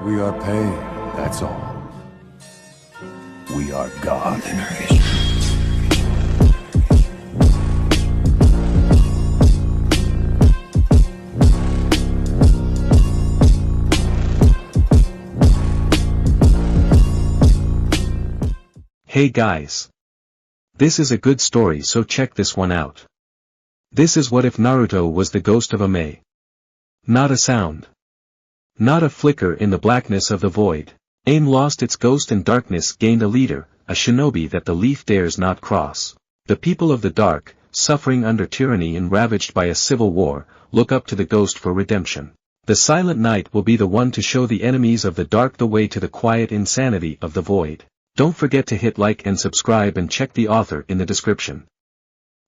We are pain, that's all. We are God. Hey guys. This is a good story, so check this one out. This is what if Naruto was the ghost of Ame. Not a sound. Not a flicker in the blackness of the void. Aim lost its ghost and darkness gained a leader, a shinobi that the leaf dares not cross. The people of the dark, suffering under tyranny and ravaged by a civil war, look up to the ghost for redemption. The silent night will be the one to show the enemies of the dark the way to the quiet insanity of the void. Don't forget to hit like and subscribe and check the author in the description.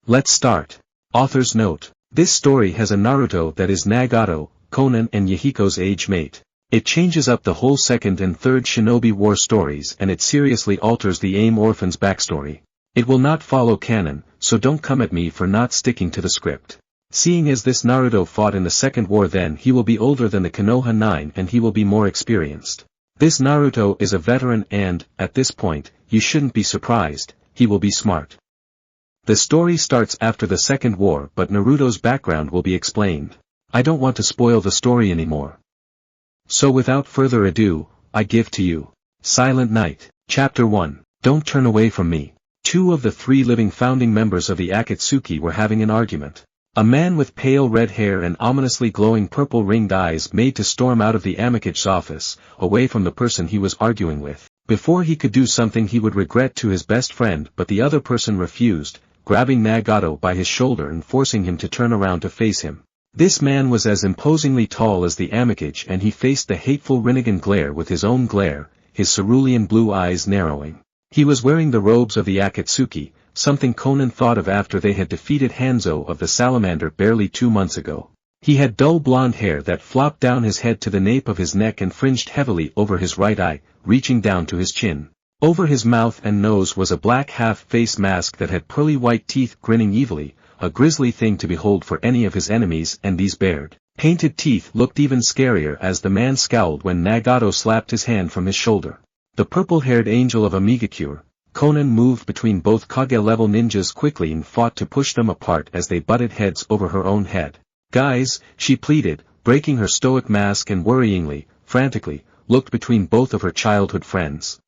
Let's start. Author's note. This story has a Naruto that is Nagato, Konan and Yahiko's age mate. It changes up the whole second and third shinobi war stories and it seriously alters the AIM orphan's backstory. It will not follow canon, so don't come at me for not sticking to the script. Seeing as this Naruto fought in the second war, then he will be older than the Konoha 9 and he will be more experienced. This Naruto is a veteran and, at this point, you shouldn't be surprised, he will be smart. The story starts after the second war, but Naruto's background will be explained. I don't want to spoil the story anymore. So without further ado, I give to you Silent Night, Chapter 1, Don't Turn Away From Me. 2 of the 3 living founding members of the Akatsuki were having an argument. A man with pale red hair and ominously glowing purple ringed eyes made to storm out of the Amekage's office, away from the person he was arguing with, before he could do something he would regret to his best friend, but the other person refused, grabbing Nagato by his shoulder and forcing him to turn around to face him. This man was as imposingly tall as the Amekage and he faced the hateful Rinnegan glare with his own glare, his cerulean blue eyes narrowing. He was wearing the robes of the Akatsuki, something Konan thought of after they had defeated Hanzo of the Salamander barely 2 months ago. He had dull blonde hair that flopped down his head to the nape of his neck and fringed heavily over his right eye, reaching down to his chin. Over his mouth and nose was a black half-face mask that had pearly white teeth grinning evilly, a grisly thing to behold for any of his enemies, and these bared, painted teeth looked even scarier as the man scowled when Nagato slapped his hand from his shoulder. The purple-haired angel of Amegakure, Konan moved between both Kage-level ninjas quickly and fought to push them apart as they butted heads over her own head. Guys, she pleaded, breaking her stoic mask and worryingly, frantically, looked between both of her childhood friends.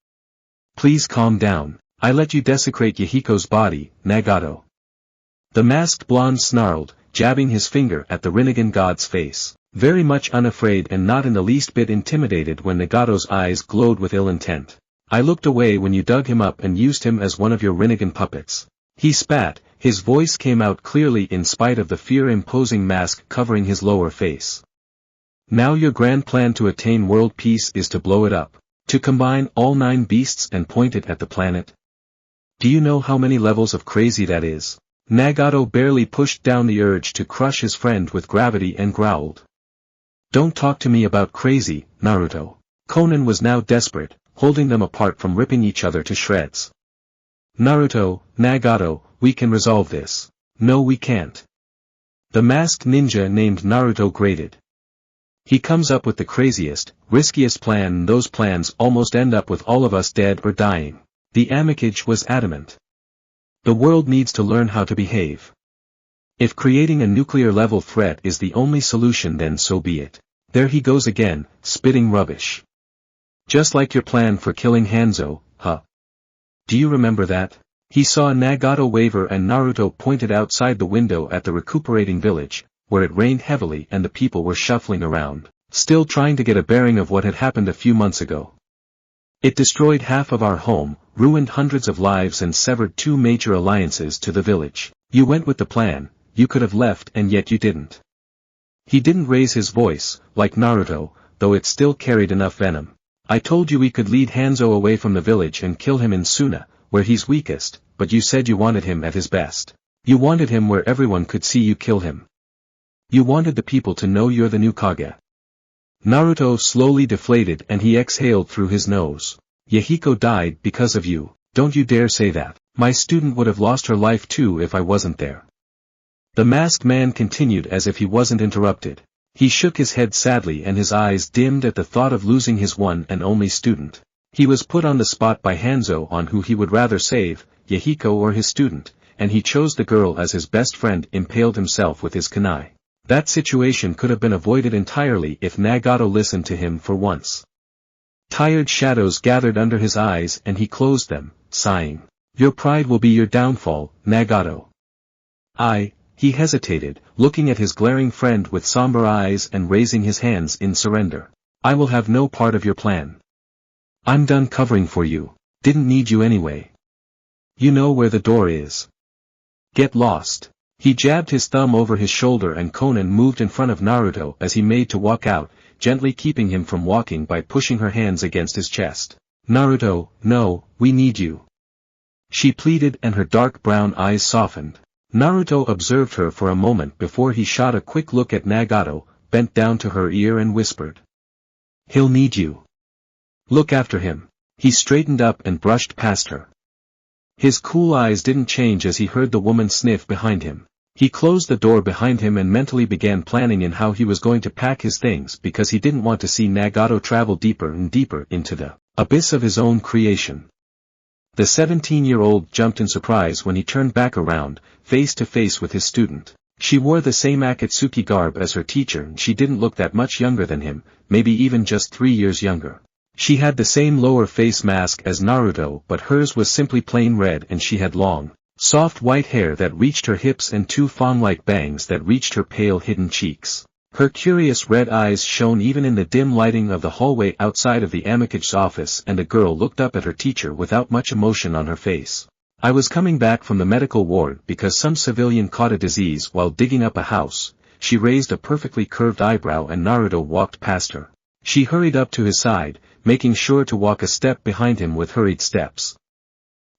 Please calm down. I let you desecrate Yahiko's body, Nagato. The masked blonde snarled, jabbing his finger at the Rinnegan god's face, very much unafraid and not in the least bit intimidated when Nagato's eyes glowed with ill intent. I looked away when you dug him up and used him as one of your Rinnegan puppets. He spat, his voice came out clearly in spite of the fear-imposing mask covering his lower face. Now your grand plan to attain world peace is to blow it up, to combine all 9 beasts and point it at the planet. Do you know how many levels of crazy that is? Nagato barely pushed down the urge to crush his friend with gravity and growled. Don't talk to me about crazy, Naruto. Konan was now desperate, holding them apart from ripping each other to shreds. Naruto, Nagato, we can resolve this. No, we can't. The masked ninja named Naruto grated. He comes up with the craziest, riskiest plan and those plans almost end up with all of us dead or dying. The Amekage was adamant. The world needs to learn how to behave. If creating a nuclear-level threat is the only solution, then so be it. There he goes again, spitting rubbish. Just like your plan for killing Hanzo, huh? Do you remember that? He saw Nagato waver and Naruto pointed outside the window at the recuperating village, where it rained heavily and the people were shuffling around, still trying to get a bearing of what had happened a few months ago. It destroyed half of our home, ruined hundreds of lives and severed 2 major alliances to the village. You went with the plan, you could have left and yet you didn't. He didn't raise his voice, like Naruto, though it still carried enough venom. I told you we could lead Hanzo away from the village and kill him in Suna, where he's weakest, but you said you wanted him at his best. You wanted him where everyone could see you kill him. You wanted the people to know you're the new Kage. Naruto slowly deflated and he exhaled through his nose. Yahiko died because of you, don't you dare say that. My student would have lost her life too if I wasn't there. The masked man continued as if he wasn't interrupted. He shook his head sadly and his eyes dimmed at the thought of losing his one and only student. He was put on the spot by Hanzo on who he would rather save, Yahiko or his student, and he chose the girl as his best friend impaled himself with his kunai. That situation could have been avoided entirely if Nagato listened to him for once. Tired shadows gathered under his eyes and he closed them, sighing. Your pride will be your downfall, Nagato. He hesitated, looking at his glaring friend with somber eyes and raising his hands in surrender. I will have no part of your plan. I'm done covering for you. Didn't need you anyway. You know where the door is. Get lost. He jabbed his thumb over his shoulder and Konan moved in front of Naruto as he made to walk out, gently keeping him from walking by pushing her hands against his chest. Naruto, no, we need you. She pleaded and her dark brown eyes softened. Naruto observed her for a moment before he shot a quick look at Nagato, bent down to her ear and whispered. He'll need you. Look after him. He straightened up and brushed past her. His cool eyes didn't change as he heard the woman sniff behind him. He closed the door behind him and mentally began planning in how he was going to pack his things because he didn't want to see Nagato travel deeper and deeper into the abyss of his own creation. The 17-year-old jumped in surprise when he turned back around, face to face with his student. She wore the same Akatsuki garb as her teacher and she didn't look that much younger than him, maybe even just 3 years younger. She had the same lower face mask as Naruto but hers was simply plain red and she had long, soft white hair that reached her hips and 2 fawn-like bangs that reached her pale hidden cheeks. Her curious red eyes shone even in the dim lighting of the hallway outside of the Amakure's office and the girl looked up at her teacher without much emotion on her face. I was coming back from the medical ward because some civilian caught a disease while digging up a house. She raised a perfectly curved eyebrow and Naruto walked past her. She hurried up to his side, making sure to walk a step behind him with hurried steps.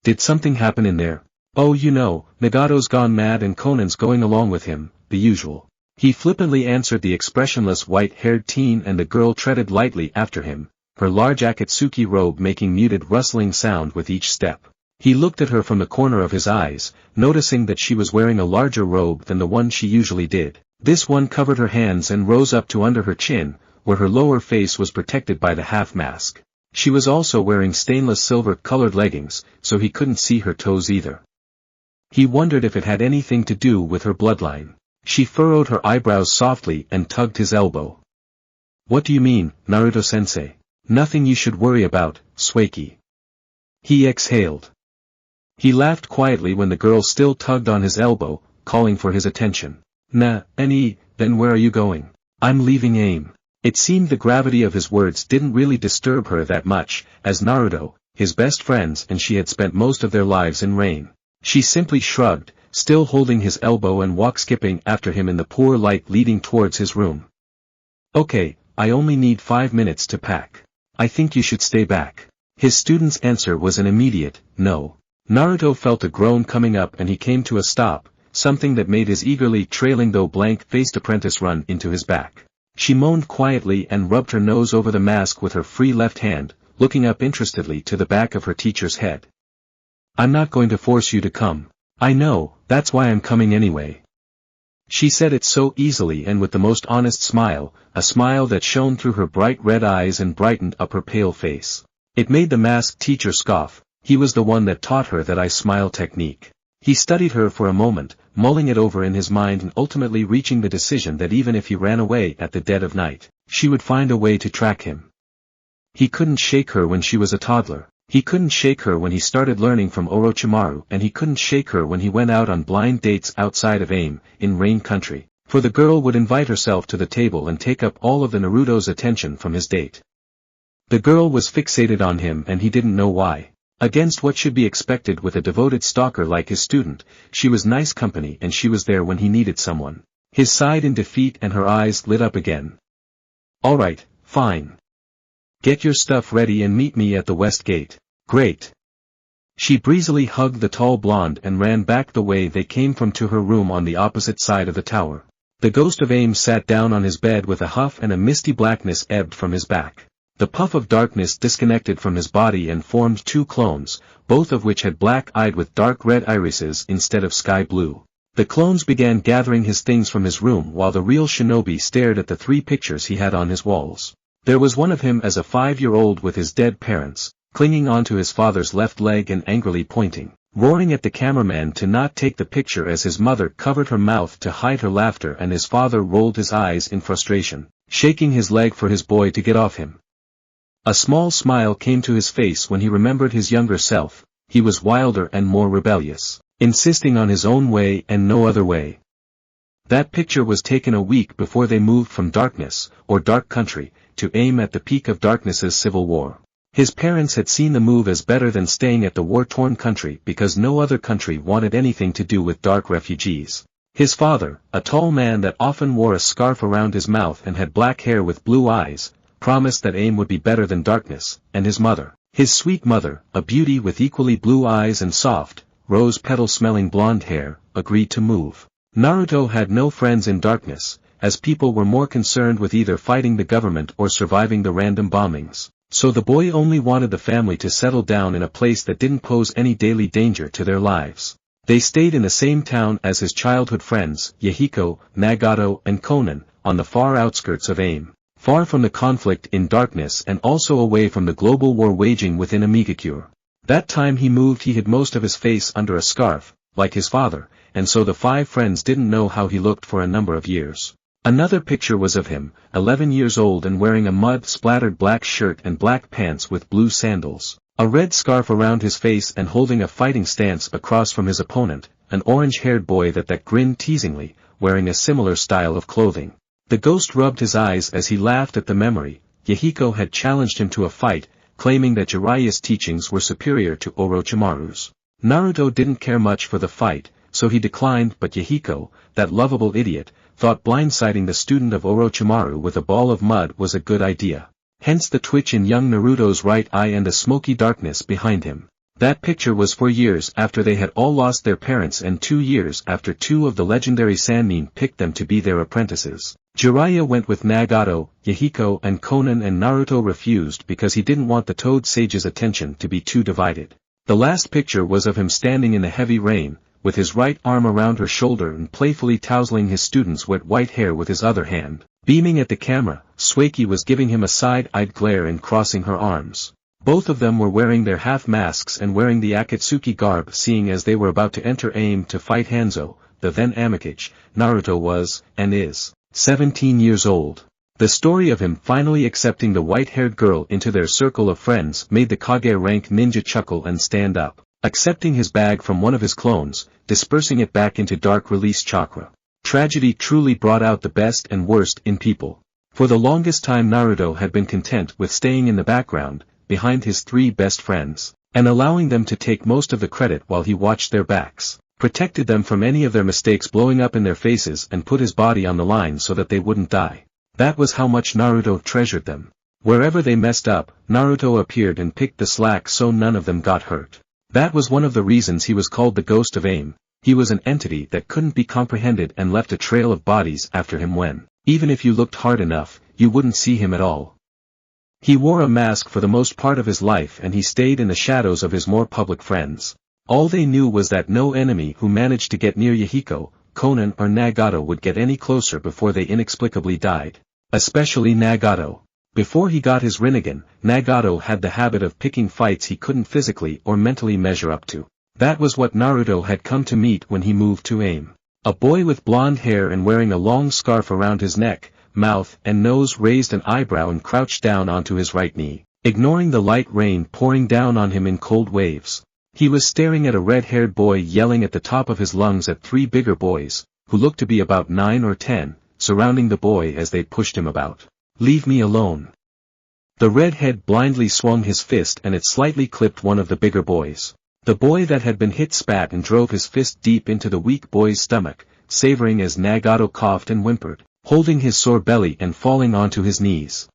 Did something happen in there? Oh, you know, Nagato's gone mad and Konan's going along with him, the usual. He flippantly answered the expressionless white-haired teen and the girl treaded lightly after him, her large Akatsuki robe making muted rustling sound with each step. He looked at her from the corner of his eyes, noticing that she was wearing a larger robe than the one she usually did. This one covered her hands and rose up to under her chin, where her lower face was protected by the half-mask. She was also wearing stainless silver-colored leggings, so he couldn't see her toes either. He wondered if it had anything to do with her bloodline. She furrowed her eyebrows softly and tugged his elbow. What do you mean, Naruto-sensei? Nothing you should worry about, Sueki. He exhaled. He laughed quietly when the girl still tugged on his elbow, calling for his attention. Then where are you going? I'm leaving AIM. It seemed the gravity of his words didn't really disturb her that much, as Naruto, his best friends and she had spent most of their lives in rain. She simply shrugged, still holding his elbow and skipping after him in the poor light leading towards his room. Okay, I only need 5 minutes to pack. I think you should stay back. His student's answer was an immediate, no. Naruto felt a groan coming up and he came to a stop, something that made his eagerly trailing though blank-faced apprentice run into his back. She moaned quietly and rubbed her nose over the mask with her free left hand, looking up interestedly to the back of her teacher's head. I'm not going to force you to come. I know, that's why I'm coming anyway. She said it so easily and with the most honest smile, a smile that shone through her bright red eyes and brightened up her pale face. It made the masked teacher scoff. He was the one that taught her that I smile technique. He studied her for a moment, mulling it over in his mind and ultimately reaching the decision that even if he ran away at the dead of night, she would find a way to track him. He couldn't shake her when she was a toddler. He couldn't shake her when he started learning from Orochimaru and he couldn't shake her when he went out on blind dates outside of AIM, in Rain Country, for the girl would invite herself to the table and take up all of the Naruto's attention from his date. The girl was fixated on him and he didn't know why. Against what should be expected with a devoted stalker like his student, she was nice company and she was there when he needed someone. His sighed in defeat and her eyes lit up again. Alright, fine. Get your stuff ready and meet me at the west gate. Great. She breezily hugged the tall blonde and ran back the way they came from to her room on the opposite side of the tower. The ghost of AIM sat down on his bed with a huff and a misty blackness ebbed from his back. The puff of darkness disconnected from his body and formed 2 clones, both of which had black-eyed with dark red irises instead of sky blue. The clones began gathering his things from his room while the real shinobi stared at the 3 pictures he had on his walls. There was one of him as a 5-year-old with his dead parents, clinging onto his father's left leg and angrily pointing, roaring at the cameraman to not take the picture as his mother covered her mouth to hide her laughter and his father rolled his eyes in frustration, shaking his leg for his boy to get off him. A small smile came to his face when he remembered his younger self. He was wilder and more rebellious, insisting on his own way and no other way. That picture was taken a week before they moved from Darkness, or Dark Country, to aim at the peak of Darkness's civil war. His parents had seen the move as better than staying at the war-torn country because no other country wanted anything to do with dark refugees. His father, a tall man that often wore a scarf around his mouth and had black hair with blue eyes, promised that aim would be better than Darkness, and his mother, his sweet mother, a beauty with equally blue eyes and soft, rose-petal-smelling blonde hair, agreed to move. Naruto had no friends in Darkness, as people were more concerned with either fighting the government or surviving the random bombings, so the boy only wanted the family to settle down in a place that didn't pose any daily danger to their lives. They stayed in the same town as his childhood friends, Yahiko, Nagato, and Konan, on the far outskirts of AIM, far from the conflict in Darkness and also away from the global war waging within Amegakure. That time he moved he hid most of his face under a scarf, like his father, and so the 5 friends didn't know how he looked for a number of years. Another picture was of him, 11 years old and wearing a mud-splattered black shirt and black pants with blue sandals, a red scarf around his face and holding a fighting stance across from his opponent, an orange-haired boy that grinned teasingly, wearing a similar style of clothing. The ghost rubbed his eyes as he laughed at the memory. Yahiko had challenged him to a fight, claiming that Jiraiya's teachings were superior to Orochimaru's. Naruto didn't care much for the fight, so he declined, but Yahiko, that lovable idiot, thought blindsiding the student of Orochimaru with a ball of mud was a good idea. Hence the twitch in young Naruto's right eye and the smoky darkness behind him. That picture was 4 years after they had all lost their parents and 2 years after 2 of the legendary Sannin picked them to be their apprentices. Jiraiya went with Nagato, Yahiko and Konan and Naruto refused because he didn't want the Toad Sage's attention to be too divided. The last picture was of him standing in the heavy rain, with his right arm around her shoulder and playfully tousling his student's wet white hair with his other hand. Beaming at the camera, Sueki was giving him a side-eyed glare and crossing her arms. Both of them were wearing their half-masks and wearing the Akatsuki garb seeing as they were about to enter AIM to fight Hanzo, the then Amegakure. Naruto was, and is, 17 years old. The story of him finally accepting the white-haired girl into their circle of friends made the Kage rank ninja chuckle and stand up, accepting his bag from one of his clones, dispersing it back into dark release chakra. Tragedy truly brought out the best and worst in people. For the longest time Naruto had been content with staying in the background, behind his 3 best friends, and allowing them to take most of the credit while he watched their backs, protected them from any of their mistakes blowing up in their faces and put his body on the line so that they wouldn't die. That was how much Naruto treasured them. Wherever they messed up, Naruto appeared and picked the slack so none of them got hurt. That was one of the reasons he was called the Ghost of AIM. He was an entity that couldn't be comprehended and left a trail of bodies after him when, even if you looked hard enough, you wouldn't see him at all. He wore a mask for the most part of his life and he stayed in the shadows of his more public friends. All they knew was that no enemy who managed to get near Yahiko, Konan or Nagato would get any closer before they inexplicably died. Especially Nagato. Before he got his Rinnegan, Nagato had the habit of picking fights he couldn't physically or mentally measure up to. That was what Naruto had come to meet when he moved to AIM. A boy with blonde hair and wearing a long scarf around his neck, mouth and nose raised an eyebrow and crouched down onto his right knee, ignoring the light rain pouring down on him in cold waves. He was staring at a red-haired boy yelling at the top of his lungs at 3 bigger boys, who looked to be about 9 or 10, surrounding the boy as they pushed him about. "Leave me alone." The redhead blindly swung his fist and it slightly clipped one of the bigger boys. The boy that had been hit spat and drove his fist deep into the weak boy's stomach, savoring as Nagato coughed and whimpered, holding his sore belly and falling onto his knees.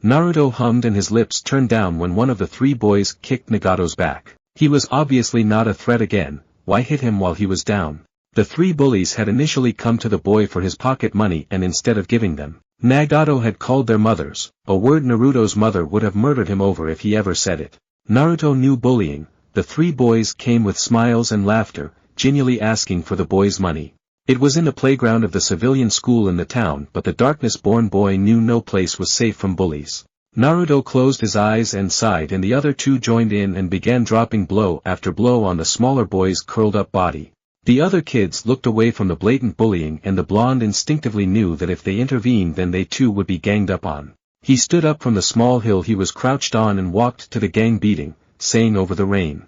Naruto hummed and his lips turned down when one of the 3 boys kicked Nagato's back. He was obviously not a threat again, why hit him while he was down? The 3 bullies had initially come to the boy for his pocket money and instead of giving them, Nagato had called their mothers, a word Naruto's mother would have murdered him over if he ever said it. Naruto knew bullying. The 3 boys came with smiles and laughter, genuinely asking for the boy's money. It was in the playground of the civilian school in the town, but the darkness-born boy knew no place was safe from bullies. Naruto closed his eyes and sighed, and the other two joined in and began dropping blow after blow on the smaller boy's curled-up body. The other kids looked away from the blatant bullying, and the blonde instinctively knew that if they intervened then they too would be ganged up on. He stood up from the small hill he was crouched on and walked to the gang beating, saying over the rain,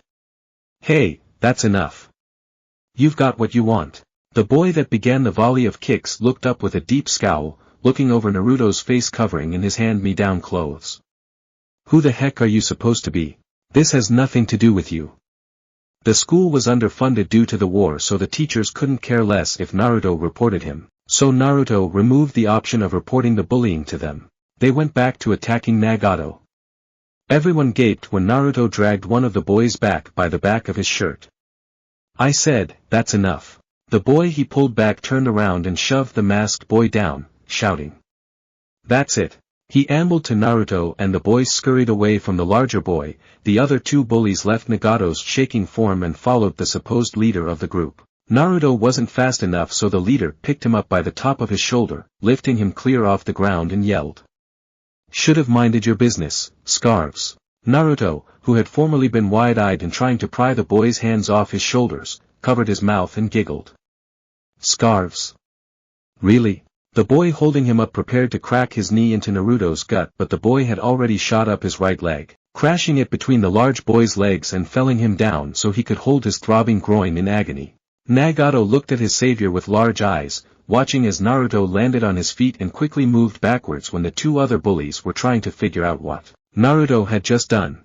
"Hey, that's enough. You've got what you want." The boy that began the volley of kicks looked up with a deep scowl, looking over Naruto's face covering in his hand-me-down clothes. "Who the heck are you supposed to be? This has nothing to do with you." The school was underfunded due to the war, so the teachers couldn't care less if Naruto reported him, so Naruto removed the option of reporting the bullying to them. They went back to attacking Nagato. Everyone gaped when Naruto dragged one of the boys back by the back of his shirt. "I said, that's enough." The boy he pulled back turned around and shoved the masked boy down, shouting, "That's it." He ambled to Naruto and the boys scurried away from the larger boy. The other two bullies left Nagato's shaking form and followed the supposed leader of the group. Naruto wasn't fast enough, so the leader picked him up by the top of his shoulder, lifting him clear off the ground, and yelled, "Should have minded your business, scarves." Naruto, who had formerly been wide-eyed and trying to pry the boy's hands off his shoulders, covered his mouth and giggled. "Scarves? Really?" The boy holding him up prepared to crack his knee into Naruto's gut, but the boy had already shot up his right leg, crashing it between the large boy's legs and felling him down so he could hold his throbbing groin in agony. Nagato looked at his savior with large eyes, watching as Naruto landed on his feet and quickly moved backwards when the two other bullies were trying to figure out what Naruto had just done.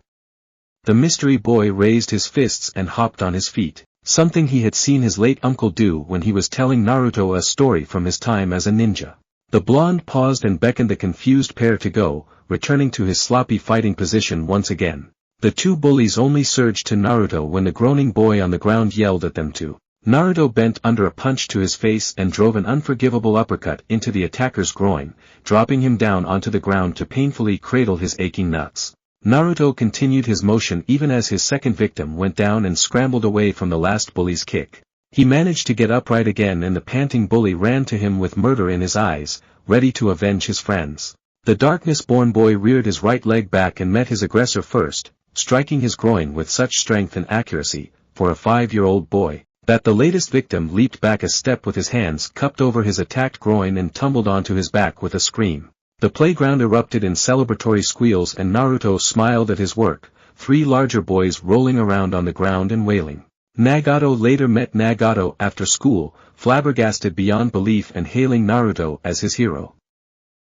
The mystery boy raised his fists and hopped on his feet, something he had seen his late uncle do when he was telling Naruto a story from his time as a ninja. The blonde paused and beckoned the confused pair to go, returning to his sloppy fighting position once again. The two bullies only surged to Naruto when the groaning boy on the ground yelled at them to. Naruto bent under a punch to his face and drove an unforgivable uppercut into the attacker's groin, dropping him down onto the ground to painfully cradle his aching nuts. Naruto continued his motion even as his second victim went down and scrambled away from the last bully's kick. He managed to get upright again, and the panting bully ran to him with murder in his eyes, ready to avenge his friends. The darkness-born boy reared his right leg back and met his aggressor first, striking his groin with such strength and accuracy, for a 5-year-old boy, that the latest victim leaped back a step with his hands cupped over his attacked groin and tumbled onto his back with a scream. The playground erupted in celebratory squeals, and Naruto smiled at his work, 3 larger boys rolling around on the ground and wailing. Nagato later met Nagato after school, flabbergasted beyond belief and hailing Naruto as his hero.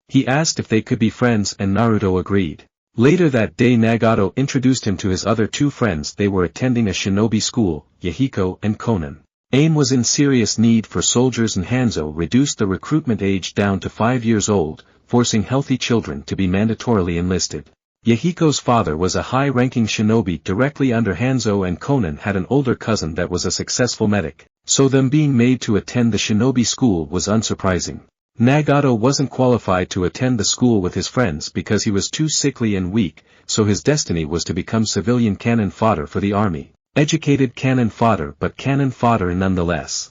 He asked if they could be friends and Naruto agreed. Later that day Nagato introduced him to his other 2 friends. They were attending a shinobi school, Yahiko and Konan. AIM was in serious need for soldiers, and Hanzo reduced the recruitment age down to 5 years old, forcing healthy children to be mandatorily enlisted. Yahiko's father was a high-ranking shinobi directly under Hanzo, and Konan had an older cousin that was a successful medic, so them being made to attend the shinobi school was unsurprising. Nagato wasn't qualified to attend the school with his friends because he was too sickly and weak, so his destiny was to become civilian cannon fodder for the army. Educated cannon fodder, but cannon fodder nonetheless.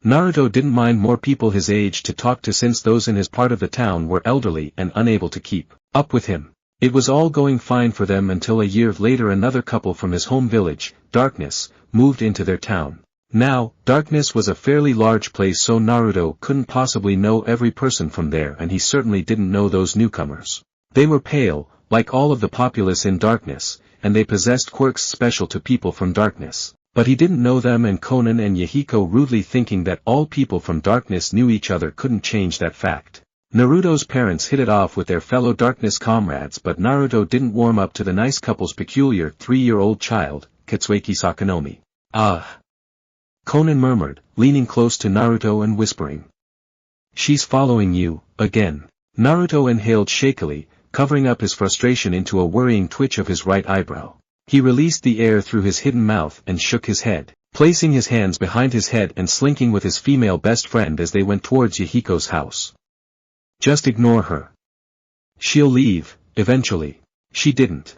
Naruto didn't mind more people his age to talk to, since those in his part of the town were elderly and unable to keep up with him. It was all going fine for them until a year later another couple from his home village, Darkness, moved into their town. Now, Darkness was a fairly large place, so Naruto couldn't possibly know every person from there, and he certainly didn't know those newcomers. They were pale, like all of the populace in Darkness, and they possessed quirks special to people from Darkness. But he didn't know them, and Konan and Yahiko, rudely thinking that all people from Darkness knew each other, couldn't change that fact. Naruto's parents hit it off with their fellow Darkness comrades, but Naruto didn't warm up to the nice couple's peculiar 3-year-old child, Katsueki Sakanomi. "Ah," Konan murmured, leaning close to Naruto and whispering. "She's following you, again." Naruto inhaled shakily, covering up his frustration into a worrying twitch of his right eyebrow. He released the air through his hidden mouth and shook his head, placing his hands behind his head and slinking with his female best friend as they went towards Yahiko's house. "Just ignore her. She'll leave, eventually." She didn't.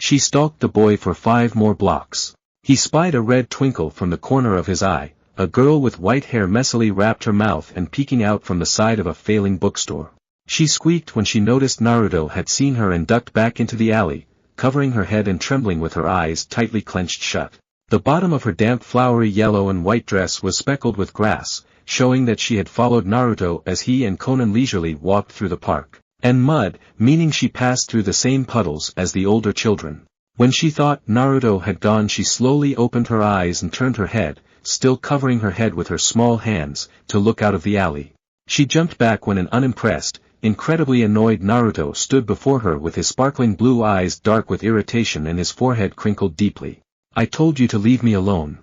She stalked the boy for 5 more blocks. He spied a red twinkle from the corner of his eye. A girl with white hair messily wrapped her mouth and peeking out from the side of a failing bookstore. She squeaked when she noticed Naruto had seen her and ducked back into the alley, covering her head and trembling with her eyes tightly clenched shut. The bottom of her damp flowery yellow and white dress was speckled with grass, showing that she had followed Naruto as he and Conan leisurely walked through the park, and mud, meaning she passed through the same puddles as the older children. When she thought Naruto had gone, she slowly opened her eyes and turned her head, still covering her head with her small hands, to look out of the alley. She jumped back when an unimpressed, incredibly annoyed Naruto stood before her with his sparkling blue eyes dark with irritation and his forehead crinkled deeply. "I told you to leave me alone.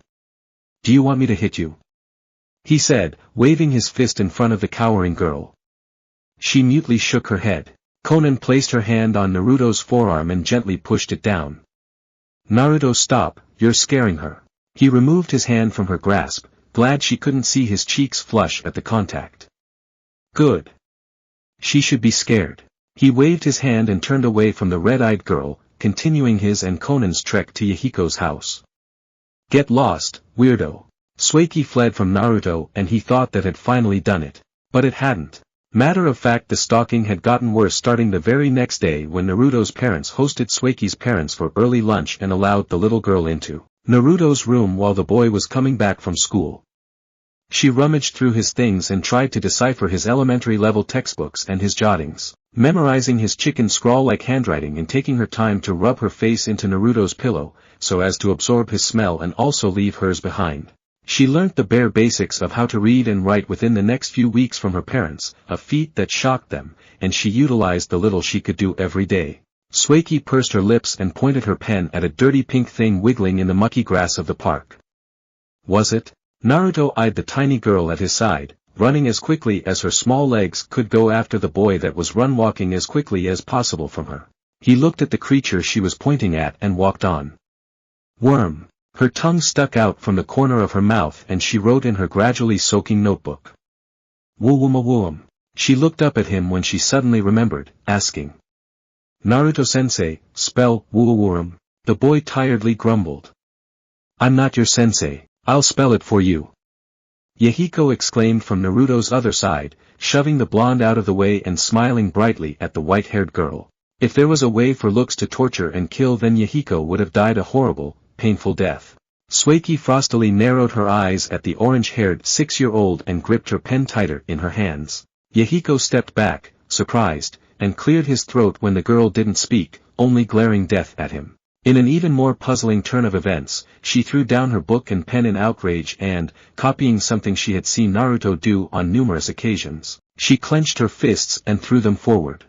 Do you want me to hit you?" he said, waving his fist in front of the cowering girl. She mutely shook her head. Conan placed her hand on Naruto's forearm and gently pushed it down. "Naruto, stop, you're scaring her." He removed his hand from her grasp, glad she couldn't see his cheeks flush at the contact. "Good. She should be scared." He waved his hand and turned away from the red-eyed girl, continuing his and Conan's trek to Yahiko's house. "Get lost, weirdo." Suiki fled from Naruto and he thought that had finally done it. But it hadn't. Matter of fact, the stalking had gotten worse starting the very next day when Naruto's parents hosted Suiki's parents for early lunch and allowed the little girl into Naruto's room while the boy was coming back from school. She rummaged through his things and tried to decipher his elementary-level textbooks and his jottings, memorizing his chicken scrawl-like handwriting and taking her time to rub her face into Naruto's pillow, so as to absorb his smell and also leave hers behind. She learnt the bare basics of how to read and write within the next few weeks from her parents, a feat that shocked them, and she utilized the little she could do every day. Suiki pursed her lips and pointed her pen at a dirty pink thing wiggling in the mucky grass of the park. Was it? Naruto eyed the tiny girl at his side, running as quickly as her small legs could go after the boy that was walking as quickly as possible from her. He looked at the creature she was pointing at and walked on. Worm. Her tongue stuck out from the corner of her mouth and she wrote in her gradually soaking notebook. Woom. She looked up at him when she suddenly remembered, asking. Naruto-sensei, spell woom. The boy tiredly grumbled. I'm not your sensei, I'll spell it for you. Yahiko exclaimed from Naruto's other side, shoving the blonde out of the way and smiling brightly at the white-haired girl. If there was a way for looks to torture and kill, then Yahiko would have died a horrible, painful death. Suiki frostily narrowed her eyes at the orange-haired 6-year-old and gripped her pen tighter in her hands. Yahiko stepped back, surprised, and cleared his throat when the girl didn't speak, only glaring death at him. In an even more puzzling turn of events, she threw down her book and pen in outrage and, copying something she had seen Naruto do on numerous occasions, she clenched her fists and threw them forward.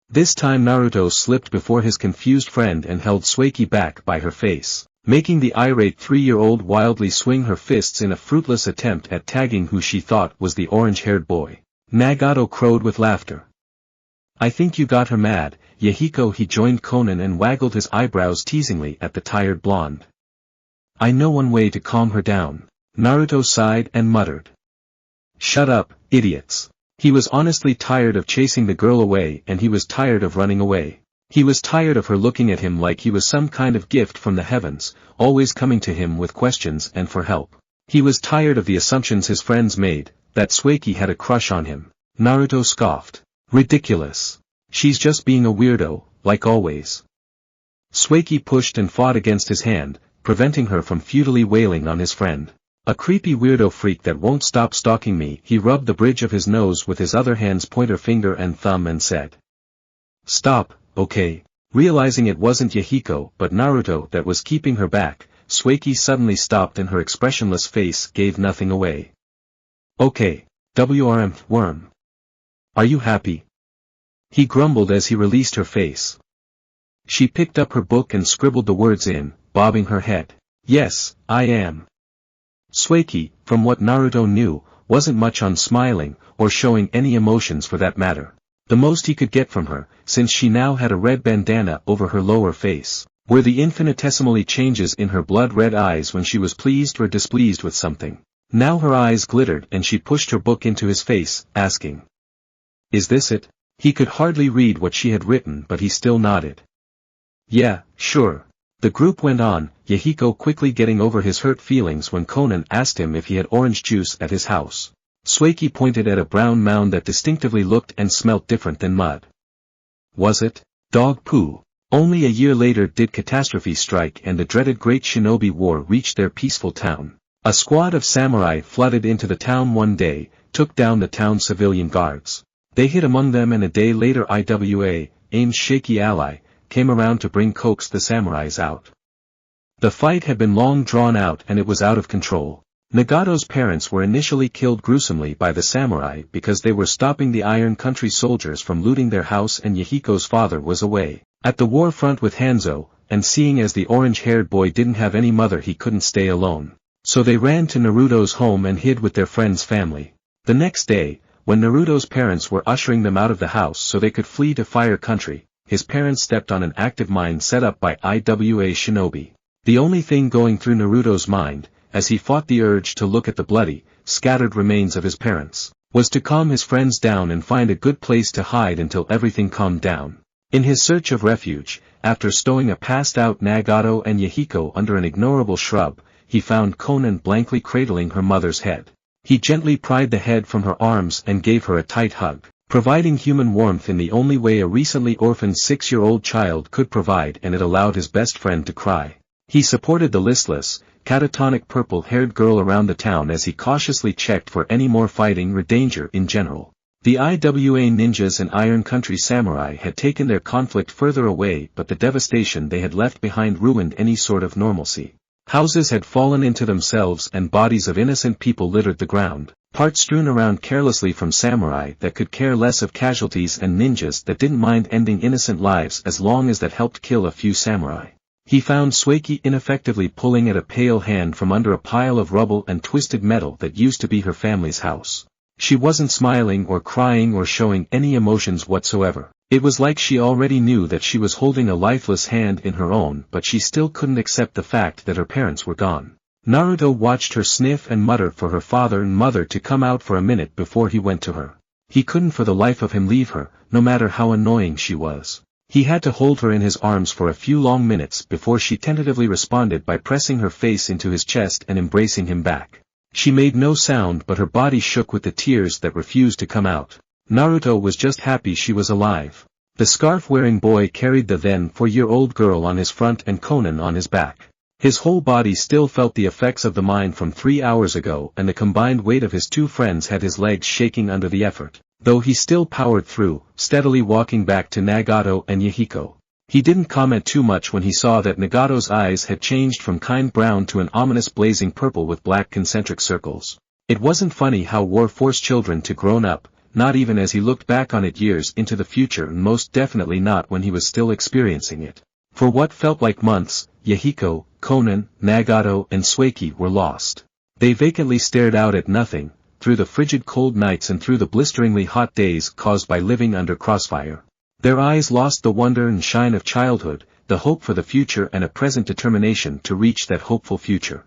This time Naruto slipped before his confused friend and held Suiki back by her face, making the irate 3-year-old wildly swing her fists in a fruitless attempt at tagging who she thought was the orange-haired boy. Nagato crowed with laughter. I think you got her mad, Yahiko. He joined Conan and waggled his eyebrows teasingly at the tired blonde. I know one way to calm her down. Naruto sighed and muttered. Shut up, idiots. He was honestly tired of chasing the girl away and he was tired of running away. He was tired of her looking at him like he was some kind of gift from the heavens, always coming to him with questions and for help. He was tired of the assumptions his friends made, that Suiki had a crush on him. Naruto scoffed. Ridiculous. She's just being a weirdo, like always. Suiki pushed and fought against his hand, preventing her from futilely wailing on his friend. A creepy weirdo freak that won't stop stalking me. He rubbed the bridge of his nose with his other hand's pointer finger and thumb and said. Stop, okay. Realizing it wasn't Yahiko but Naruto that was keeping her back, Suiki suddenly stopped and her expressionless face gave nothing away. Okay. Worm. Are you happy? He grumbled as he released her face. She picked up her book and scribbled the words in, bobbing her head. Yes, I am. Suiki, from what Naruto knew, wasn't much on smiling, or showing any emotions for that matter. The most he could get from her, since she now had a red bandana over her lower face, were the infinitesimally changes in her blood-red eyes when she was pleased or displeased with something. Now her eyes glittered and she pushed her book into his face, asking. Is this it? He could hardly read what she had written but he still nodded. Yeah, sure. The group went on, Yahiko quickly getting over his hurt feelings when Conan asked him if he had orange juice at his house. Sueki pointed at a brown mound that distinctively looked and smelt different than mud. Was it? Dog poo. Only a year later did catastrophe strike and the dreaded Great Shinobi War reach their peaceful town. A squad of samurai flooded into the town one day, took down the town's civilian guards. They hid among them and a day later Aim's shaky ally, came around to coax the samurais out. The fight had been long drawn out and it was out of control. Nagato's parents were initially killed gruesomely by the samurai because they were stopping the Iron Country soldiers from looting their house, and Yahiko's father was away at the war front with Hanzo, and seeing as the orange-haired boy didn't have any mother he couldn't stay alone. So they ran to Naruto's home and hid with their friend's family. The next day, when Naruto's parents were ushering them out of the house so they could flee to Fire Country, his parents stepped on an active mine set up by Iwa Shinobi. The only thing going through Naruto's mind, as he fought the urge to look at the bloody, scattered remains of his parents, was to calm his friends down and find a good place to hide until everything calmed down. In his search of refuge, after stowing a passed-out Nagato and Yahiko under an ignorable shrub, he found Conan blankly cradling her mother's head. He gently pried the head from her arms and gave her a tight hug, providing human warmth in the only way a recently orphaned 6-year-old child could provide, and it allowed his best friend to cry. He supported the listless, catatonic purple-haired girl around the town as he cautiously checked for any more fighting or danger in general. The Iwa ninjas and Iron Country samurai had taken their conflict further away, but the devastation they had left behind ruined any sort of normalcy. Houses had fallen into themselves and bodies of innocent people littered the ground, parts strewn around carelessly from samurai that could care less of casualties and ninjas that didn't mind ending innocent lives as long as that helped kill a few samurai. He found Sueki ineffectively pulling at a pale hand from under a pile of rubble and twisted metal that used to be her family's house. She wasn't smiling or crying or showing any emotions whatsoever. It was like she already knew that she was holding a lifeless hand in her own, but she still couldn't accept the fact that her parents were gone. Naruto watched her sniff and mutter for her father and mother to come out for a minute before he went to her. He couldn't for the life of him leave her, no matter how annoying she was. He had to hold her in his arms for a few long minutes before she tentatively responded by pressing her face into his chest and embracing him back. She made no sound, but her body shook with the tears that refused to come out. Naruto was just happy she was alive. The scarf-wearing boy carried the then 4-year-old girl on his front and Conan on his back. His whole body still felt the effects of the mine from 3 hours ago, and the combined weight of his two friends had his legs shaking under the effort, though he still powered through, steadily walking back to Nagato and Yahiko. He didn't comment too much when he saw that Nagato's eyes had changed from kind brown to an ominous blazing purple with black concentric circles. It wasn't funny how war forced children to grown up, not even as he looked back on it years into the future, and most definitely not when he was still experiencing it. For what felt like months, Yahiko, Conan, Nagato and Sueki were lost. They vacantly stared out at nothing, through the frigid cold nights and through the blisteringly hot days caused by living under crossfire. Their eyes lost the wonder and shine of childhood, the hope for the future and a present determination to reach that hopeful future.